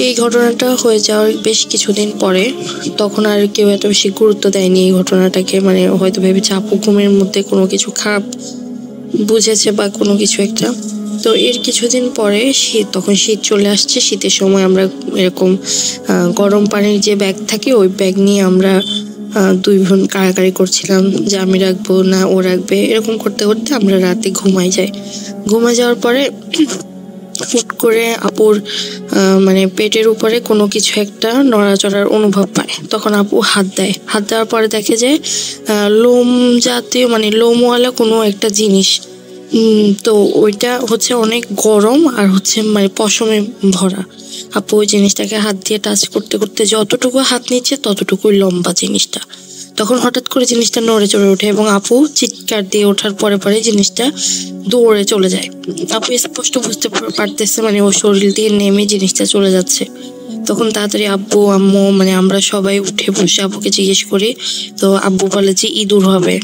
এই ঘটনাটা হয়ে যাওয়ার বেশ কিছুদিন পরে তখন আর কেউ এত বেশি গুরুত্ব দেয়নি এই ঘটনাটাকে, মানে হয়তো ভেবেছে আপু ঘুমের মধ্যে কোনো কিছু খারাপ বুঝেছে বা কোনো কিছু একটা। তো এর কিছুদিন পরে তখন শীত চলে আসছে। শীতের সময় আমরা এরকম গরম পানির যে ব্যাগ থাকে ওই ব্যাগ নিয়ে আমরা 2 বোন কাড়াকাড়ি করছিলাম যে আমি রাখবো না ও রাখবে। এরকম করতে করতে আমরা রাতে ঘুমাই যাই। ঘুমাই যাওয়ার পরে হুট করে আপুর মানে পেটের উপরে কোনো কিছু একটা নড়াচড়ার অনুভব পায়। তখন আপু হাত দেয়, হাত দেওয়ার পরে দেখে যে লোম জাতীয় মানে লোমওয়ালা কোনো একটা জিনিস। তো ওইটা হচ্ছে অনেক গরম আর হচ্ছে মানে পশমে ভরা। আপু ওই জিনিসটাকে হাত দিয়ে টাচ করতে করতে যতটুকু হাত নিচ্ছে ততটুকুই লম্বা জিনিসটা। তখন হঠাৎ করে জিনিসটা নড়ে চড়ে ওঠে এবং আপু চিৎকার দিয়ে ওঠার পরে পরে জিনিসটা দৌড়ে চলে যায়। আপু স্পষ্ট বুঝতে পারতেছে মানে ও শরীর দিয়ে নেমে জিনিসটা চলে যাচ্ছে। তখন তাড়াতাড়ি আব্বু আম্মু মানে আমরা সবাই উঠে বসে আব্বুকে জিজ্ঞেস করি। তো আব্বু বলে যে ইঁদুর হবে।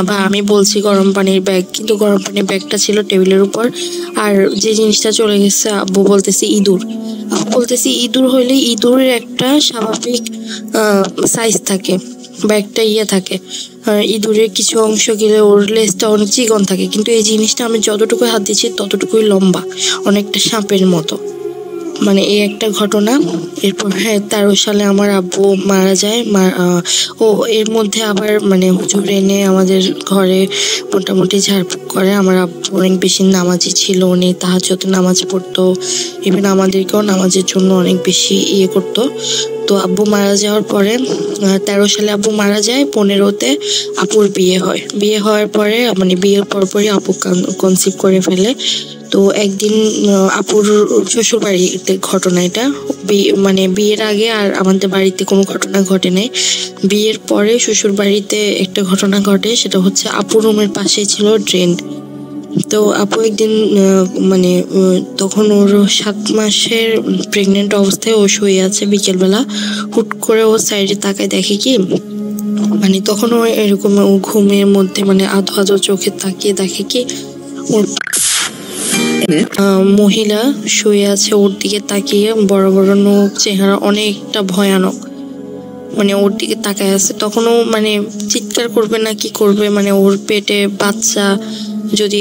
আবার আমি বলছি গরম পানির ব্যাগ, কিন্তু গরম পানির ব্যাগটা ছিল টেবিলের উপর, আর যে জিনিসটা চলে গেছে আব্বু বলতেছি ইঁদুর। আব্বু বলতেছি ইঁদুর হইলে ইঁদুরের একটা স্বাভাবিক সাইজ থাকে বা একটা থাকে, ইঁদুরের কিছু অংশ গেলে ওর লেজটা অনেক চিকন থাকে, কিন্তু এই জিনিসটা আমি যতটুকু হাত দিচ্ছি ততটুকুই লম্বা, অনেকটা সাপের মতো। মানে এই একটা ঘটনা। এরপর 13 সালে আমার আব্বু মারা যায়। ও এর মধ্যে আবার মানে হুজুর এনে আমাদের ঘরে মোটামুটি ঝাড়ফুঁক করে। আমার আব্বু অনেক বেশি নামাজি ছিল, উনি তাহাজ্জুদ নামাজ পড়তো, ইভেন আমাদেরকেও নামাজের জন্য অনেক বেশি করতো। তো আব্বু মারা যাওয়ার পরে 13 সালে আব্বু মারা যায়, 15তে আপুর বিয়ে হয়। বিয়ে হওয়ার পরে মানে বিয়ের পরপরই আপু কনসিভ করে ফেলে। তো একদিন আপুর শ্বশুর বাড়িতে ঘটনা এটা, মানে বিয়ের আগে আর আমাদের বাড়িতে কোনো ঘটনা ঘটে নাই, বিয়ের পরে শ্বশুর বাড়িতে একটা ঘটনা ঘটে। সেটা হচ্ছে আপুর রুমের পাশে ছিল ড্রেন। তো আপু একদিন মানে তখন ওর 7 মাসের প্রেগনেন্ট অবস্থায় ও শুয়ে আছে, বিকেলবেলা হুট করে ও সাইডে তাকায় দেখে কি মানে তখন ও এরকম ঘুমের মধ্যে মানে আধো আধো চোখে তাকিয়ে দেখে কি ওর মহিলা শুয়ে আছে, ওর দিকে তাকিয়ে বড় বড় নখ, চেহারা অনেকটা ভয়ানক, মানে ওর দিকে তাকায় আছে। তখনও মানে চিৎকার করবে না কি করবে, মানে ওর পেটে বাচ্চা, যদি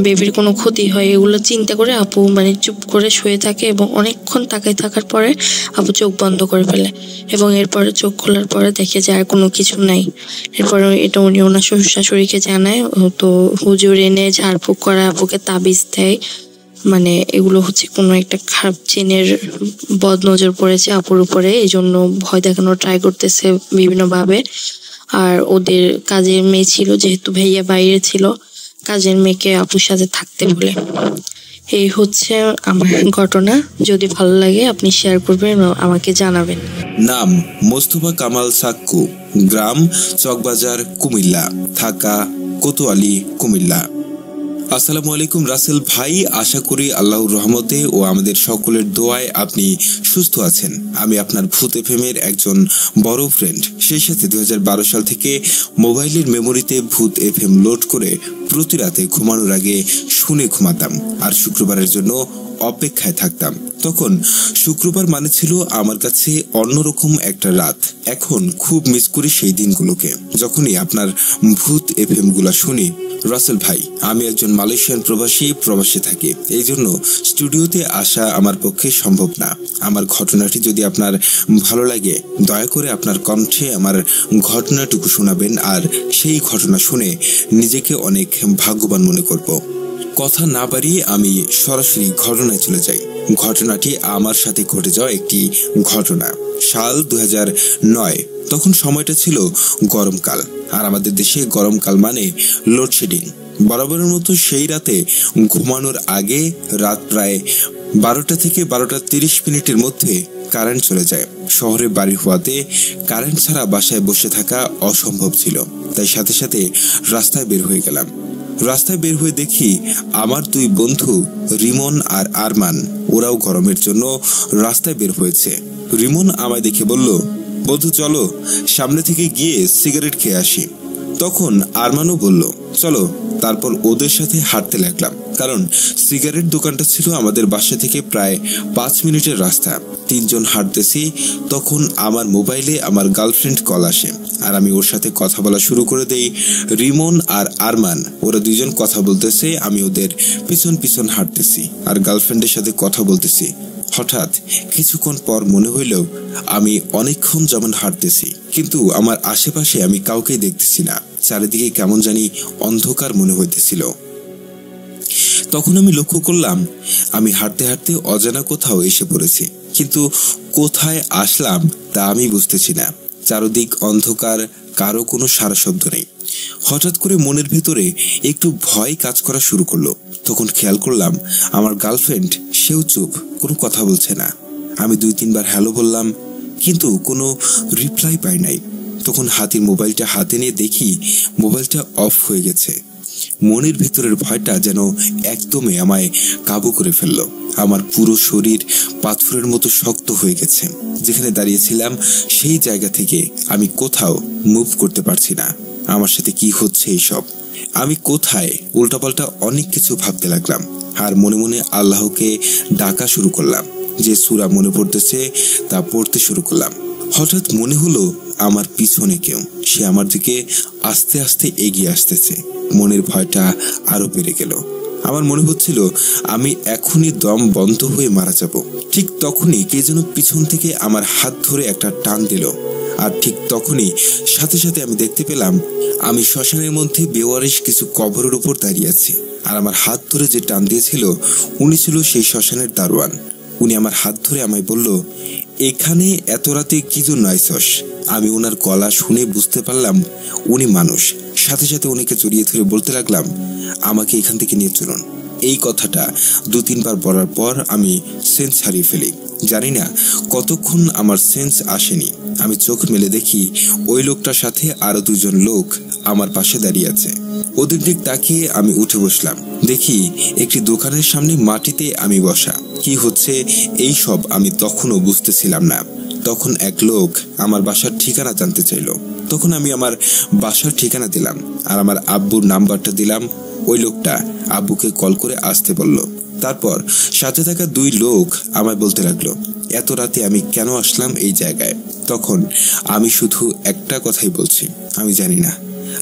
বেবির কোনো ক্ষতি হয় এগুলো চিন্তা করে আপু মানে চুপ করে শুয়ে থাকে এবং অনেকক্ষণ তাকায় থাকার পরে আপু চোখ বন্ধ করে ফেলে এবং এরপরে চোখ খোলার পরে দেখে যে আর কোনো কিছু নাই। এরপরে এটা উনি ওনার শ্বশুর শাশুড়িকে জানায়। তো হুজুর এনে ঝাড়ফুঁক করে আপুকে তাবিজ দেয়। মানে এগুলো হচ্ছে কোনো একটা খারাপ জিনের বদ নজর পড়েছে আপুর উপরে, এই জন্য ভয় দেখানোর ট্রাই করতেছে বিভিন্নভাবে। আর ওদের কাজের মেয়ে ছিল, যেহেতু ভাইয়া বাইরে ছিল, কাজের মেয়েকে আপুর সাথে থাকতে বলে। এই হচ্ছে আমার ঘটনা। যদি ভালো লাগে আপনি শেয়ার করবেন, আমাকে জানাবেন। নাম মোস্তফা কামাল সাক্কু, গ্রাম চকবাজার, কুমিল্লা, থাকা কোতোয়ালি, কুমিল্লা। আসসালামু আলাইকুম রাসেল ভাই, আশা করি আল্লাহর রহমতে ও আমাদের সকলের দোয়ায় আপনি সুস্থ আছেন। আমি আপনার ভূত এফএমের একজন বড় ফ্রেন্ড। সেই সাথে 2012 সাল থেকে মোবাইলের মেমোরিতে ভূত এফএম লোড করে প্রতি রাতে ঘুমানোর আগে শুনে ঘুমাতাম আর শুক্রবারের জন্য অপেক্ষায় থাকতাম। তখন শুক্রবার মানে ছিল আমার কাছে অন্যরকম একটা রাত। এখন খুব মিস করি সেই দিনগুলোকে, যখনই আপনার ভূত এফএম গুলা শুনি। রাসেল ভাই, আমি একজন মালয়েশিয়ান প্রবাসী থাকি, এই জন্য স্টুডিওতে আসা আমার পক্ষে সম্ভব না। আমার ঘটনাটি যদি আপনার ভালো লাগে, দয়া করে আপনার কণ্ঠে আমার ঘটনাটুকু শোনাবেন, আর সেই ঘটনা শুনে নিজেকে অনেক ভাগ্যবান মনে করব। কথা না বাড়িয়ে আমি সরাসরি ঘটনায় চলে যাই। ঘটনাটি আমার সাথে ঘটে যাওয়া একটি ঘটনা। সাল 2009। তখন সময়টা ছিল গরমকাল, আর আমাদের দেশে গরমকাল মানে লোডশেডিং। বরাবরের মতো সেই রাতে ঘুমানোর আগে রাত প্রায় 12টা থেকে 12:30 মধ্যে কারেন্ট চলে যায়। শহরে বাড়ি হওয়াতে কারেন্ট ছাড়া বাসায় বসে থাকা অসম্ভব ছিল, তাই সাথে সাথে রাস্তায় বের হয়ে গেলাম। রাস্তায় বের হয়ে দেখি আমার 2 বন্ধু রিমন আর আরমান, ওরাও গরমের জন্য রাস্তায় বের হয়েছে। রিমন আমায় দেখে বলল, বন্ধু চলো সামনে থেকে গিয়ে সিগারেট খেয়ে আসি। তখন আরমানও বলল চলো। তারপর ওদের সাথে হাঁটতে লাগলাম, কারণ সিগারেট দোকানটা ছিল আমাদের বাসা থেকে প্রায় 5 মিনিটের রাস্তা। 3 জন হাঁটতেছি, তখন আমার মোবাইলে আমার গার্লফ্রেন্ড কল আসে, আর আমি ওর সাথে কথা বলা শুরু করে দেই। রিমন আর আরমান ওরা 2 জন কথা বলতেছে, আমি ওদের পিছন পিছন হাঁটতেছি আর গার্লফ্রেন্ডের সাথে কথা বলতেছি। হঠাৎ কিছুক্ষণ পর মনে হইল আমি অনেকক্ষণ যেমন হাঁটতেছি, কিন্তু আমার আশেপাশে আমি কাউকেই দেখতেছি না। চারিদিকে কেমন জানি অন্ধকার মনে হইতেছিল। তখন আমি লক্ষ্য করলাম আমি হাঁটতে হাঁটতে অজানা কোথাও এসে পড়েছি, কিন্তু কোথায় আসলাম তা আমি বুঝতেছি না। চারদিক অন্ধকার, কারো কোনো সারা শব্দ নেই। হঠাৎ করে মনের ভেতরে একটু ভয় কাজ করা শুরু করলো। তখন খেয়াল করলাম আমার গার্লফ্রেন্ড, সেও চুপ, কোনো কথা বলছে না। আমি 2-3 বার হ্যালো বললাম, কিন্তু কোনো রিপ্লাই পাই নাই। তখন হাতির মোবাইলটা হাতে নিয়ে দেখি মোবাইলটা অফ হয়ে গেছে। মনের ভিতরের ভয়টা যেন একদমই আমায় কাবু করে ফেললো। আমার পুরো শরীর পাথরের মতো শক্ত হয়ে গেছে। যেখানে দাঁড়িয়েছিলাম সেই জায়গা থেকে আমি কোথাও মুভ করতে পারছি না। আমার সাথে কি হচ্ছে এইসব? আমি কোথায়? উল্টাপাল্টা অনেক কিছু ভাবতে লাগলাম আর মনে মনে আল্লাহকে ডাকা শুরু করলাম। যে সূরা মনে পড়তেছে তা পড়তে শুরু করলাম। হঠাৎ মনে হলো আমার পিছনে কেউ, সে আমার দিকে আস্তে আস্তে এগিয়ে আসতেছে। মনের ভয়টা আরো বেড়ে গেল। আমার মনে হচ্ছিল আমি এখনই দম বন্ধ হয়ে মারা যাব। ঠিক তখনই কে যেন পিছন থেকে আমার হাত ধরে একটা টান দিল। আর ঠিক তখনই সাথে সাথে আমি দেখতে পেলাম আমি শ্মশানের মধ্যে বেওয়ারিশ কিছু কবরের উপর দাঁড়িয়ে আছি। আর আমার হাত ধরে যে টান দিয়েছিল উনি ছিল সেই শ্মশানের দারোয়ান। উনি আমার হাত ধরে আমায় বলল, এখানে এত রাতে কি জন্য আইছস? আমি ওনার গলা শুনে বুঝতে পারলাম উনি মানুষ। সাথে সাথে উনিকে জড়িয়ে ধরে বলতে লাগলাম, আমাকে এখান থেকে নিয়ে চলুন। এই কথাটা 2-3 বার বলার পর আমি সেন্স হারিয়ে ফেলি। জানি না কতক্ষণ আমার সেন্স আসেনি। আমি চোখ মেলে দেখি ওই লোকটার সাথে আরো 2 জন লোক আমার পাশে দাঁড়িয়ে আছে। ওদের দিক তাকিয়ে আমি উঠে বসলাম। দেখি একটি দোকানের সামনে মাটিতে আমি বসা। কি হচ্ছে এই সব আমি তখনও বুঝতেছিলাম না। তখন এক লোক আমার বাসার ঠিকানা জানতে চাইলো। তখন আমি আমার বাসার ঠিকানা দিলাম আর আমার আব্বুর নাম্বারটা দিলাম। ওই লোকটা আব্বুকে কল করে আসতে বলল। তারপর সাথে থাকা 2 লোক আমায় বলতে লাগলো, এত রাতে আমি কেন আসলাম এই জায়গায়? তখন আমি শুধু একটা কথাই বলছি, আমি জানি না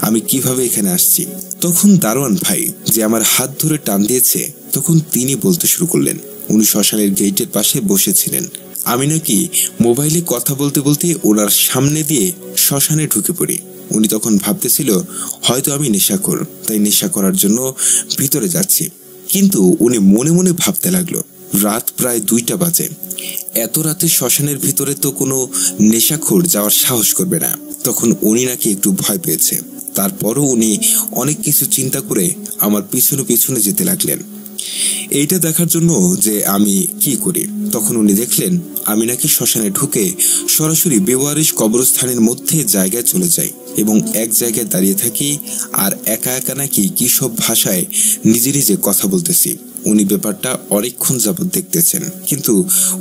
আমি কিভাবে এখানে আসছি। তখন দারোয়ান ভাই যে আমার হাত ধরে টান দিয়েছে, তখন তিনি বলতে শুরু করলেন। উনি শ্মশানের গেটের পাশে বসেছিলেন। আমি নাকি মোবাইলে কথা বলতে বলতে ওনার সামনে দিয়ে শ্মশানে ঢুকে পড়ি। উনি তখন ভাবতেছিল হয়তো আমি নেশাখোর, তাই নেশা করার জন্য ভিতরে যাচ্ছি। কিন্তু উনি মনে মনে ভাবতে লাগলো, রাত প্রায় 2টা বাজে, এত রাতে শ্মশানের ভিতরে তো কোনো নেশাখোর যাওয়ার সাহস করবে না। তখন উনি নাকি একটু ভয় পেয়েছে। তারপরও উনি অনেক কিছু চিন্তা করে আমার পিছনে পিছনে যেতে লাগলেন এইটা দেখার জন্য যে আমি কি করি। তখন উনি দেখলেন আমি নাকি শ্মশানে ঢুকে সরাসরি বেওয়ারিশ কবরস্থানের মধ্যে জায়গায় চলে যাই এবং এক জায়গায় দাঁড়িয়ে থাকি আর একা একা নাকি কি সব ভাষায় নিজে নিজে কথা বলতেছি। উনি ব্যাপারটা অনেকক্ষণ যাবৎ দেখতেছেন, কিন্তু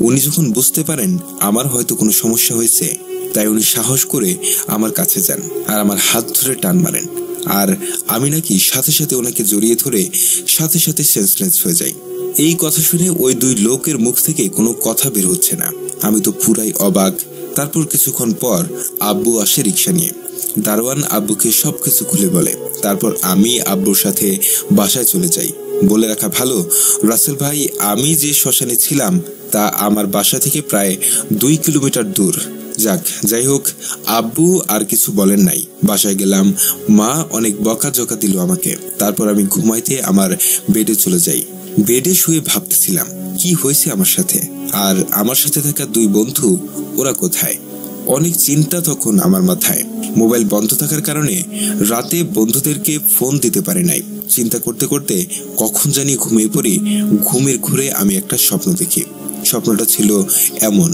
উনি যখন বুঝতে পারেন আমার হয়তো কোনো সমস্যা হয়েছে, তাই উনি সাহস করে আমার কাছে যান আর আমার হাত ধরে টান মারেন। আর আমি নাকি সাথে সাথে ওনাকে জড়িয়ে ধরে সাথে সাথে সেন্সলেস হয়ে যাই। এই কথা শুনে ওই 2 লোকের মুখ থেকে কোনো কথা বের হচ্ছে না। আমি তো পুরাই অবাক। তারপর কিছুক্ষণ পর আব্বু আসে রিক্সা নিয়ে। দারোয়ান আব্বুকে সবকিছু খুলে বলে। তারপর আমি আব্বুর সাথে বাসায় চলে যাই। বলে রাখা ভালো, রাসেল ভাই আমি যে শ্মশানে ছিলাম তা আমার বাসা থেকে প্রায় 2 কিলোমিটার দূর। যাই হোক, আব্বু আর কিছু বলেন নাই। বাসায় গেলাম, মা অনেক বকাঝকা দিল আমাকে। তারপর আমি ঘুমাইতে আমার বেডে চলে যাই। বেডে শুয়ে ভাবতেছিলাম কি হয়েছে আমার সাথে, আর আমার সাথে থাকা 2 বন্ধু ওরা কোথায়। অনেক চিন্তা তখন আমার মাথায়। মোবাইল বন্ধ থাকার কারণে রাতে বন্ধুদেরকে ফোন দিতে পারি নাই। চিন্তা করতে করতে কখন জানি ঘুমিয়ে পড়ি। ঘুমের ঘুরে আমি একটা স্বপ্ন দেখি। স্বপ্নটা ছিল এমন,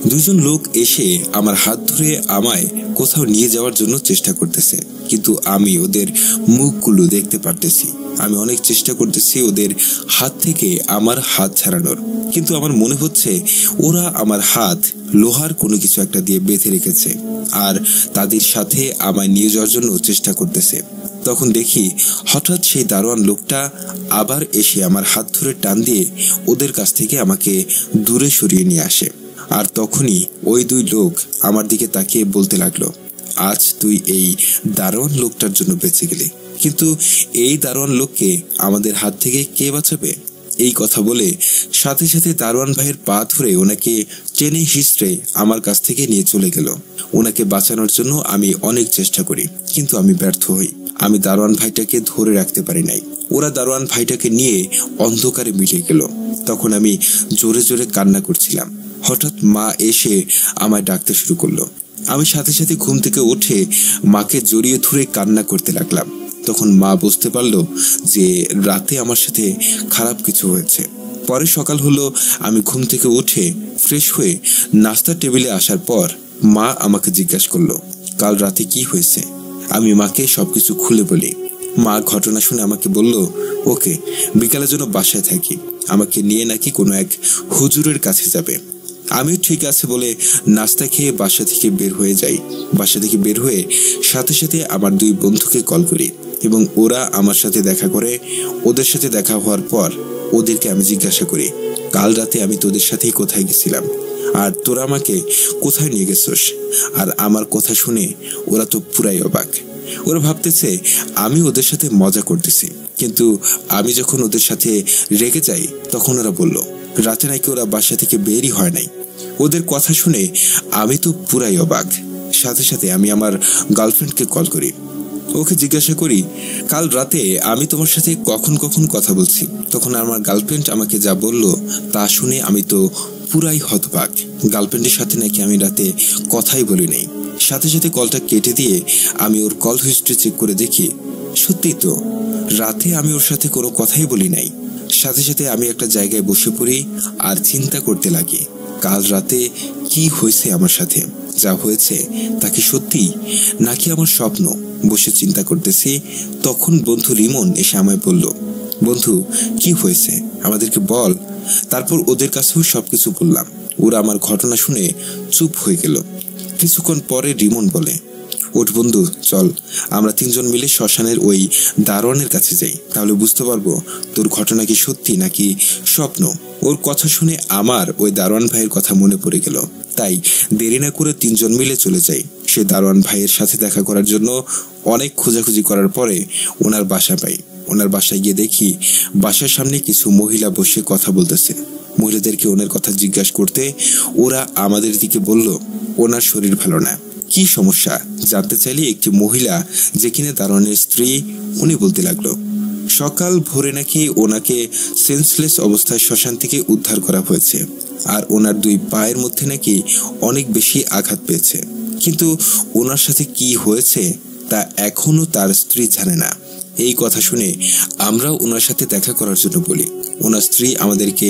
2 জন লোক এসে আমার হাত ধরে আমায় কোথাও নিয়ে যাওয়ার জন্য চেষ্টা করতেছে, কিন্তু আমি ওদের মুখগুলো দেখতে পারতেছি। আমি অনেক চেষ্টা করতেছি ওদের হাত থেকে আমার হাত ছাড়ানোর, কিন্তু আমার মনে হচ্ছে ওরা আমার হাত লোহার কোনো কিছু একটা দিয়ে বেঁধে রেখেছে আর তাদের সাথে আমায় নিয়ে যাওয়ার জন্য চেষ্টা করতেছে। তখন দেখি হঠাৎ সেই দারোয়ান লোকটা আবার এসে আমার হাত ধরে টান দিয়ে ওদের কাছ থেকে আমাকে দূরে সরিয়ে নিয়ে আসে। আর তখনই ওই 2 লোক আমার দিকে তাকিয়ে বলতে লাগলো, আজ তুই এই দারোয়ান লোকটার জন্য বেঁচে গেলি, কিন্তু এই দারোয়ান লোককে আমাদের হাত থেকে কে বাঁচাবে? এই কথা বলে সাথে সাথে দারোয়ান ভাইয়ের পা ধরে ওনাকে টেনে হিঁচড়ে আমার কাছ থেকে নিয়ে চলে গেল। ওনাকে বাঁচানোর জন্য আমি অনেক চেষ্টা করি, কিন্তু আমি ব্যর্থ হই। আমি দারোয়ান ভাইটাকে ধরে রাখতে পারি নাই। ওরা দারোয়ান ভাইটাকে নিয়ে অন্ধকারে মিলিয়ে গেল। তখন আমি জোরে জোরে কান্না করছিলাম। হঠাৎ মা এসে আমায় ডাকতে শুরু করলো। আমি সাথে সাথে ঘুম থেকে উঠে মাকে জড়িয়ে ধরে কান্না করতে লাগলাম। তখন মা বুঝতে পারলো যে রাতে আমার সাথে খারাপ কিছু হয়েছে। পরে সকাল হলো। আমি ঘুম থেকে উঠে ফ্রেশ হয়ে নাস্তার টেবিলে আসার পর মা আমাকে জিজ্ঞাসা করলো, কাল রাতে কি হয়েছে। আমি মাকে সবকিছু খুলে বলি। মা ঘটনা শুনে আমাকে বলল, ওকে বিকালের জন্য বাসায় থাকি, আমাকে নিয়ে নাকি কোনো এক হুজুরের কাছে যাবে। আমিও ঠিক আছে বলে নাস্তা খেয়ে বাসা থেকে বের হয়ে যাই। বাসা থেকে বের হয়ে সাথে সাথে আমার 2 বন্ধুকে কল করি এবং ওরা আমার সাথে দেখা করে। ওদের সাথে দেখা হওয়ার পর ওদেরকে আমি জিজ্ঞাসা করি, কাল রাতে আমি তোদের সাথেই কোথায় গেছিলাম আর তোরা আমাকে কোথায় নিয়ে গেছিস। আর আমার কথা শুনে ওরা তো পুরাই অবাক। ওরা ভাবতেছে আমি ওদের সাথে মজা করতেছি, কিন্তু আমি যখন ওদের সাথে রেগে যাই তখন ওরা বলল রাতে নাকি ওরা বাসা থেকে বেরই হয় নাই। ওদের কথা শুনে আমি তো পুরাই অবাক। সাথে সাথে আমি আমার গার্লফ্রেন্ডকে কল করি। ওকে জিজ্ঞাসা করি, কাল রাতে আমি তোমার সাথে কখন কখন কথা বলছি। তখন আমার গার্লফ্রেন্ড আমাকে যা বলল তা শুনে আমি তো পুরাই হতবাক। গার্লফ্রেন্ডের সাথে নাকি আমি রাতে কথাই বলি নাই। সাথে সাথে কলটা কেটে দিয়ে আমি ওর কল হিস্ট্রি চেক করে দেখি সত্যিই তো রাতে আমি ওর সাথে কোনো কথাই বলি নাই। সাথে সাথে আমি একটা জায়গায় বসে পড়ি আর চিন্তা করতে লাগি কাল রাতে কি হয়েছে আমার সাথে। যা হয়েছে তা কি সত্যি নাকি আমার স্বপ্ন। বসে চিন্তা করতেছি, তখন বন্ধু রিমন এসে আমায় বলল, বন্ধু কি হয়েছে আমাদেরকে বল। তারপর ওদের কাছেও সবকিছু বললাম। ওরা আমার ঘটনা শুনে চুপ হয়ে গেল। কিছুক্ষণ পরে রিমন বলে, ওঠ বন্ধু চল, আমরা 3 জন মিলে শ্মশানের ওই দারোয়ানের কাছে যাই, তাহলে বুঝতে পারবো তোর ঘটনা কি সত্যি নাকি স্বপ্ন। ওর কথা শুনে আমার ওই দারোয়ান ভাইয়ের কথা মনে পড়ে গেল। তাই দেরি না করে 3 জন মিলে চলে যাই। সে দারোয়ান ভাইয়ের সাথে দেখা করার জন্য অনেক খোঁজাখুঁজি করার পরে ওনার বাসা পাই। ওনার বাসায় গিয়ে দেখি বাসার সামনে কিছু মহিলা বসে কথা বলতেছে। মহিলাদেরকে ওনার কথা জিজ্ঞাসা করতে ওরা আমাদের দিকে বলল ওনার শরীর ভালো না। কি সমস্যা জানতে চাইলে একটি মহিলা যে কিনা দারোয়ানের স্ত্রী, উনি বলতে লাগলো সকাল ভোরে নাকি ওনাকে সেন্সলেস অবস্থায় শ্মশান থেকে উদ্ধার করা হয়েছে আর ওনার 2 পায়ের মধ্যে নাকি অনেক বেশি আঘাত পেয়েছে, কিন্তু ওনার সাথে কি হয়েছে তা এখনো তার স্ত্রী জানে না। এই কথা শুনে আমরা ওনার সাথে দেখা করার জন্য বলি। ওনার স্ত্রী আমাদেরকে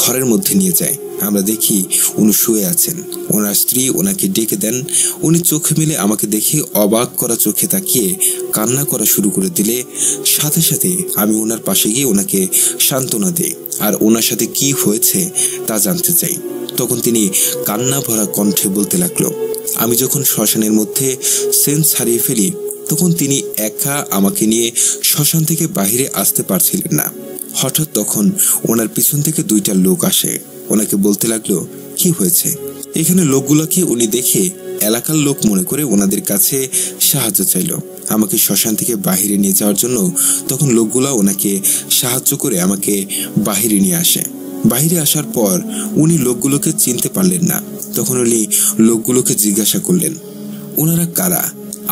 ঘরের মধ্যে নিয়ে যায়। আমরা দেখি উনি শুয়ে আছেন। ওনার স্ত্রী ওনাকে ডেকে দেন। উনি চোখ মেলে আমাকে দেখে অবাক করা চোখে তাকিয়ে কান্না করা শুরু করে দিলে সাথে সাথে আমি ওনার পাশে গিয়ে ওনাকে সান্ত্বনা দেই আর ওনার সাথে কি হয়েছে তা জানতে চাই। তখন তিনি কান্না ভরা কণ্ঠে বলতে লাগলো, আমি যখন শ্মশানের মধ্যে সেন্স হারিয়ে ফেলি তখন তিনি একা আমাকে নিয়ে শ্মশান থেকে বাইরে আসতে পারছিলেন না। হঠাৎ তখন ওনার পিছন থেকে 2টা লোক আসে। ওনাকে বলতে লাগলো কি হয়েছে। এখানে লোকগুলোকে উনি দেখে এলাকার লোক মনে করে ওনাদের কাছে সাহায্য চাইল আমাকে শ্মশান থেকে বাইরে নিয়ে যাওয়ার জন্য। তখন লোকগুলা ওনাকে সাহায্য করে আমাকে বাইরে নিয়ে আসে। বাইরে আসার পর উনি লোকগুলোকে চিনতে পারলেন না। তখন উনি লোকগুলোকে জিজ্ঞাসা করলেন ওনারা কারা,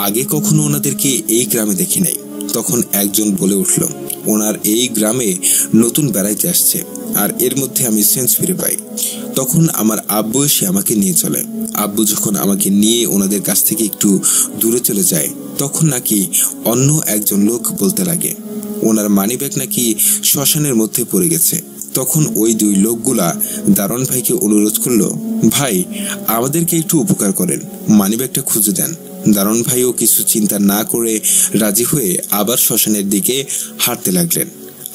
আগে কখনো ওনাদেরকে এই গ্রামে দেখি নাই। তখন একজন বলে উঠল ওনার এই গ্রামে নতুন বেড়াইতে আসছে আর এর মধ্যে আমি সেন্স ফিরে পাই। তখন আমার আব্বু এসে আমাকে নিয়ে চলে। আব্বু যখন আমাকে নিয়ে ওনাদের কাছ থেকে একটু দূরে চলে যায় তখন নাকি অন্য একজন লোক বলতে লাগে ওনার মানিব্যাগ নাকি শ্মশানের মধ্যে পড়ে গেছে। তখন ওই 2 লোকগুলা দারোয়ান ভাইকে অনুরোধ করলো, ভাই আমাদেরকে একটু উপকার করেন, মানিব্যাগটা খুঁজে দেন। দারোয়ান ভাইও কিছু চিন্তা না করে রাজি হয়ে আবার শ্মশানের দিকে হাঁটতে লাগলেন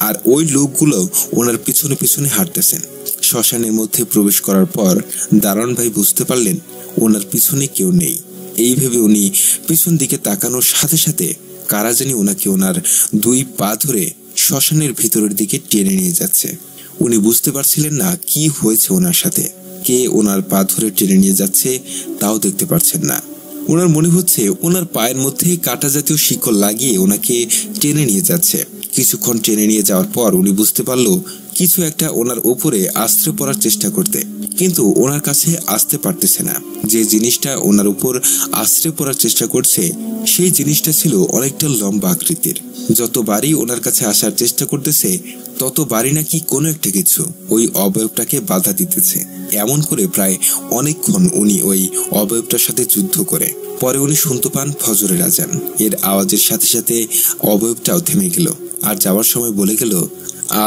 আর ওই লোকগুলো ওনার পিছনে পিছনে হাঁটতেছেন। শ্মশানের মধ্যে প্রবেশ করার পর দারোয়ান ভাই বুঝতে পারলেন ওনার পিছনে কেউ নেই। এই ভেবে উনি পিছন দিকে তাকানোর সাথে সাথে কারা জানি ওনাকে ওনার 2 পা ধরে শ্মশানের ভিতরের দিকে টেনে নিয়ে যাচ্ছে। উনি বুঝতে পারছিলেন না কি হয়েছে ওনার সাথে, কে ওনার পা ধরে টেনে নিয়ে যাচ্ছে তাও দেখতে পারছেন না। ওনার মনে হচ্ছে ওনার পায়ের মধ্যে কাঁটা জাতীয় শিকল লাগিয়ে ওনাকে টেনে নিয়ে যাচ্ছে। কিছুক্ষণ টেনে নিয়ে যাওয়ার পর উনি বুঝতে পারলো কিছু একটা ওনার উপরে আশ্রে পড়ার চেষ্টা করতে, কিন্তু ওনার কাছে আসতে পারতেছে না। যে জিনিসটা ওনার উপর আশ্রে পড়ার চেষ্টা করছে সেই জিনিসটা ছিল অনেকটা লম্বা আকৃতির। যতবারই ওনার কাছে আসার চেষ্টা করতেছে ততবারই নাকি কোনো একটা কিছু ওই অবয়বটাকে বাধা দিতেছে। এমন করে প্রায় অনেকক্ষণ উনি ওই অবয়বটার সাথে যুদ্ধ করে পরে উনি শুনতে পান ফজরের আজান। এর আওয়াজের সাথে সাথে অবয়বটাও থেমে গেল আর যাওয়ার সময় বলে গেল,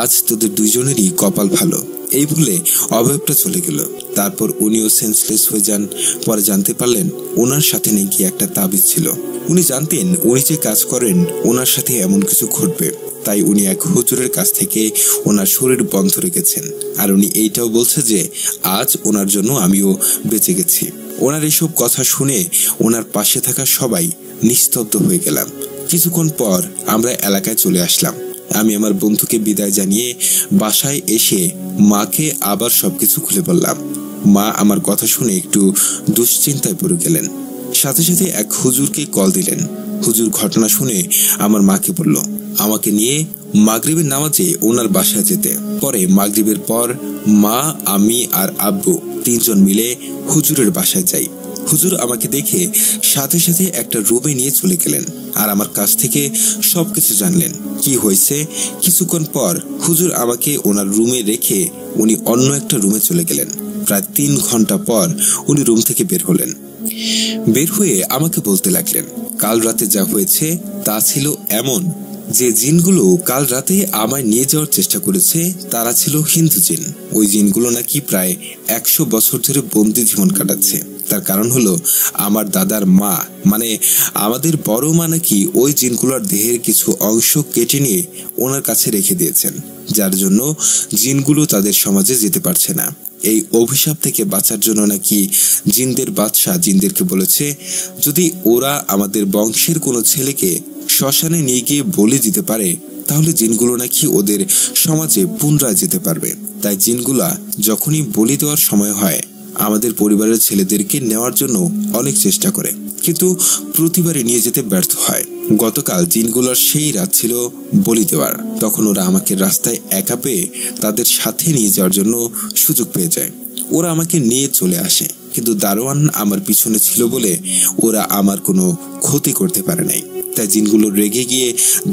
আজ তোদের 2 জনেরই কপাল ভালো। এই বলে অবয়বটা চলে গেল। তারপর উনিও সেন্সলেস হয়ে যান। পরে জানতে পারলেন ওনার সাথে নাকি একটা তাবিজ ছিল। উনি জানতেন উনি যে কাজ করেন ওনার সাথে এমন কিছু ঘটবে, তাই উনি এক হুজুরের কাছ থেকে ওনার শরীর বন্ধ রেখেছেন। আর উনি এইটাও বলছে যে আজ ওনার জন্য আমিও বেঁচে গেছি। ওনার এসব কথা শুনে ওনার পাশে থাকা সবাই নিস্তব্ধ হয়ে গেলাম। কিছুক্ষণ পর আমরা এলাকায় চলে আসলাম। আমি আমার বন্ধুকে বিদায় জানিয়ে বাসায় এসে মাকে আবার সবকিছু খুলে বললাম। মা আমার কথা শুনে একটু দুশ্চিন্তায় পড়ে গেলেন। সাথে সাথে এক হুজুরকে কল দিলেন। হুজুর ঘটনা শুনে আমার মাকে বলল আমাকে নিয়ে মাগরিবের নামাজে ওনার বাসায় যেতে। পরে মাগরিবের পর মা, আমি আর আব্বু তিনজন মিলে হুজুরের বাসায় যাই। হুজুর আমাকে দেখে সাথে সাথে একটা রুমে নিয়ে চলে গেলেন আর আমার কাছ থেকে সবকিছু জানলেন কি হয়েছে। কিছুক্ষণ পর হুজুর আমাকে ওনার রুমে রেখে উনি অন্য একটা রুমে চলে গেলেন। প্রায় 3 ঘন্টা পর উনি রুম থেকে বের হলেন। বের হয়ে আমাকে বলতে লাগলেন কাল রাতে যা হয়েছে তা ছিল এমন যে জিনগুলো কাল রাতে আমায় নিয়ে যাওয়ার চেষ্টা করেছে তারা ছিল হিন্দু জিন। ওই জিনগুলো নাকি প্রায় 100 বছর ধরে বন্দি জীবন কাটাচ্ছে। তার কারণ হলো আমার দাদার মা, মানে আমাদের বড় মা নাকি ওই জিনগুলোর দেহের কিছু অংশ কেটে নিয়ে ওনার কাছে রেখে দিয়েছেন, যার জন্য জিনগুলো তাদের সমাজে যেতে পারছে না। এই অভিশাপ থেকে বাঁচার জন্য নাকি জিনদের বাদশা জিনদেরকে বলেছে যদি ওরা আমাদের বংশের কোনো ছেলেকে শ্মশানে নিয়ে গিয়ে বলি দিতে পারে তাহলে জিনগুলো নাকি ওদের সমাজে পুনরায় যেতে পারবে। তাই জিনগুলা যখনই বলি দেওয়ার সময় হয় আমাদের পরিবারের ছেলেদেরকে নেওয়ার জন্য অনেক চেষ্টা করে, কিন্তু প্রতিবারই নিয়ে যেতে ব্যর্থ হয়। গতকাল জিনগুলোর সেই রাত ছিল বলি দেওয়ার। তখন ওরা আমাকে রাস্তায় একা পেয়ে তাদের সাথে নিয়ে যাওয়ার জন্য সুযোগ পেয়ে যায়। ওরা আমাকে নিয়ে চলে আসে, কিন্তু দারোয়ান আমার পিছনে ছিল বলে ওরা আমার কোনো ক্ষতি করতে পারে নাই। তাই জিনগুলো রেগে গিয়ে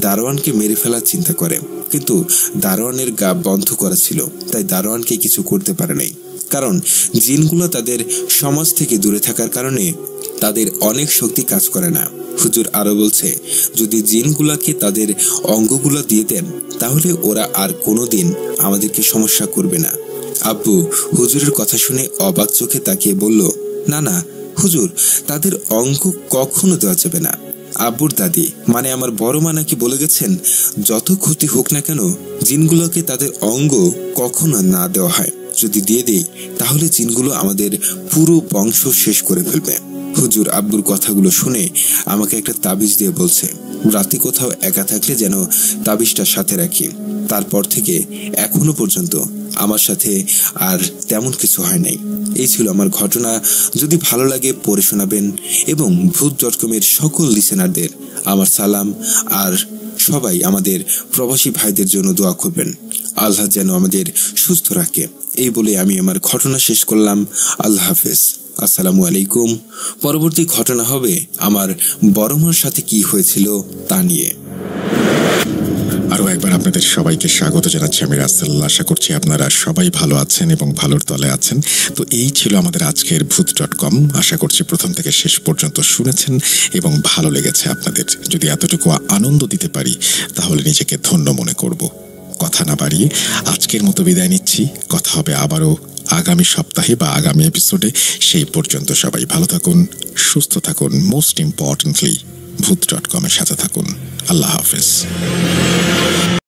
দারোয়ানকে মেরে ফেলার চিন্তা করে, কিন্তু দারোয়ানের গা বন্ধ করা ছিল, তাই দারোয়ানকে কিছু করতে পারে নাই। কারণ জিনগুলো তাদের সমাজ থেকে দূরে থাকার কারণে তাদের অনেক শক্তি কাজ করে না। হুজুর আরো বলছে যদি জিনগুলাকে তাদের অঙ্গগুলো দিয়ে দেন তাহলে ওরা আর কোনোদিন আমাদেরকে সমস্যা করবে না। আব্বু হুজুরের কথা শুনে অবাক চোখে তাকিয়ে বলল না না হুজুর, তাদের অঙ্গ কখনো দেওয়া যাবে না। আব্বুর দাদি মানে আমার বড় মা নাকি বলে গেছেন যত ক্ষতি হোক না কেন জিনগুলোকে তাদের অঙ্গ কখনো না দেওয়া হয়। যদি দিয়ে দেই তাহলে জিনগুলো আমাদের পুরো বংশ শেষ করে ফেলবে। হুজুর আব্বুর কথাগুলো শুনে আমাকে একটা তাবিজ দিয়ে বলছে রাতে কোথাও একা থাকলে যেন তাবিজটা সাথে রাখি। তারপর থেকে এখনো পর্যন্ত আমার সাথে আর তেমন কিছু হয় নাই। এই ছিল আমার ঘটনা। যদি ভালো লাগে পড়ে শোনাবেন এবং ভূত.com-এর সকল লিসেনারদের আমার সালাম, আর সবাই আমাদের প্রবাসী ভাইদের জন্য দোয়া করবেন। আল্লাহ যেন আমাদের সুস্থ রাখে। এই বলে আমি আমার ঘটনা শেষ করলাম। আল্লাহ হাফেজ, আসসালামু আলাইকুম। পরবর্তী ঘটনা হবে আমার বড় মার সাথে কি হয়েছিল তা নিয়ে। আরও একবার আপনাদের সবাইকে স্বাগত জানাচ্ছি আমি রাসেল। আশা করছি আপনারা সবাই ভালো আছেন এবং ভালোর তলে আছেন। তো এই ছিল আমাদের আজকের ভূত.com। আশা করছি প্রথম থেকে শেষ পর্যন্ত শুনেছেন এবং ভালো লেগেছে আপনাদের। যদি এতটুকু আনন্দ দিতে পারি তাহলে নিজেকে ধন্য মনে করব। কথা না বাড়িয়ে আজকের মতো বিদায় নিচ্ছি। কথা হবে আবারও আগামী সপ্তাহে বা আগামী এপিসোডে। সেই পর্যন্ত সবাই ভালো থাকুন, সুস্থ থাকুন, মোস্ট ইম্পর্টেন্টলি ভূত.com-এর সাথে থাকুন। আল্লাহ হাফেজ।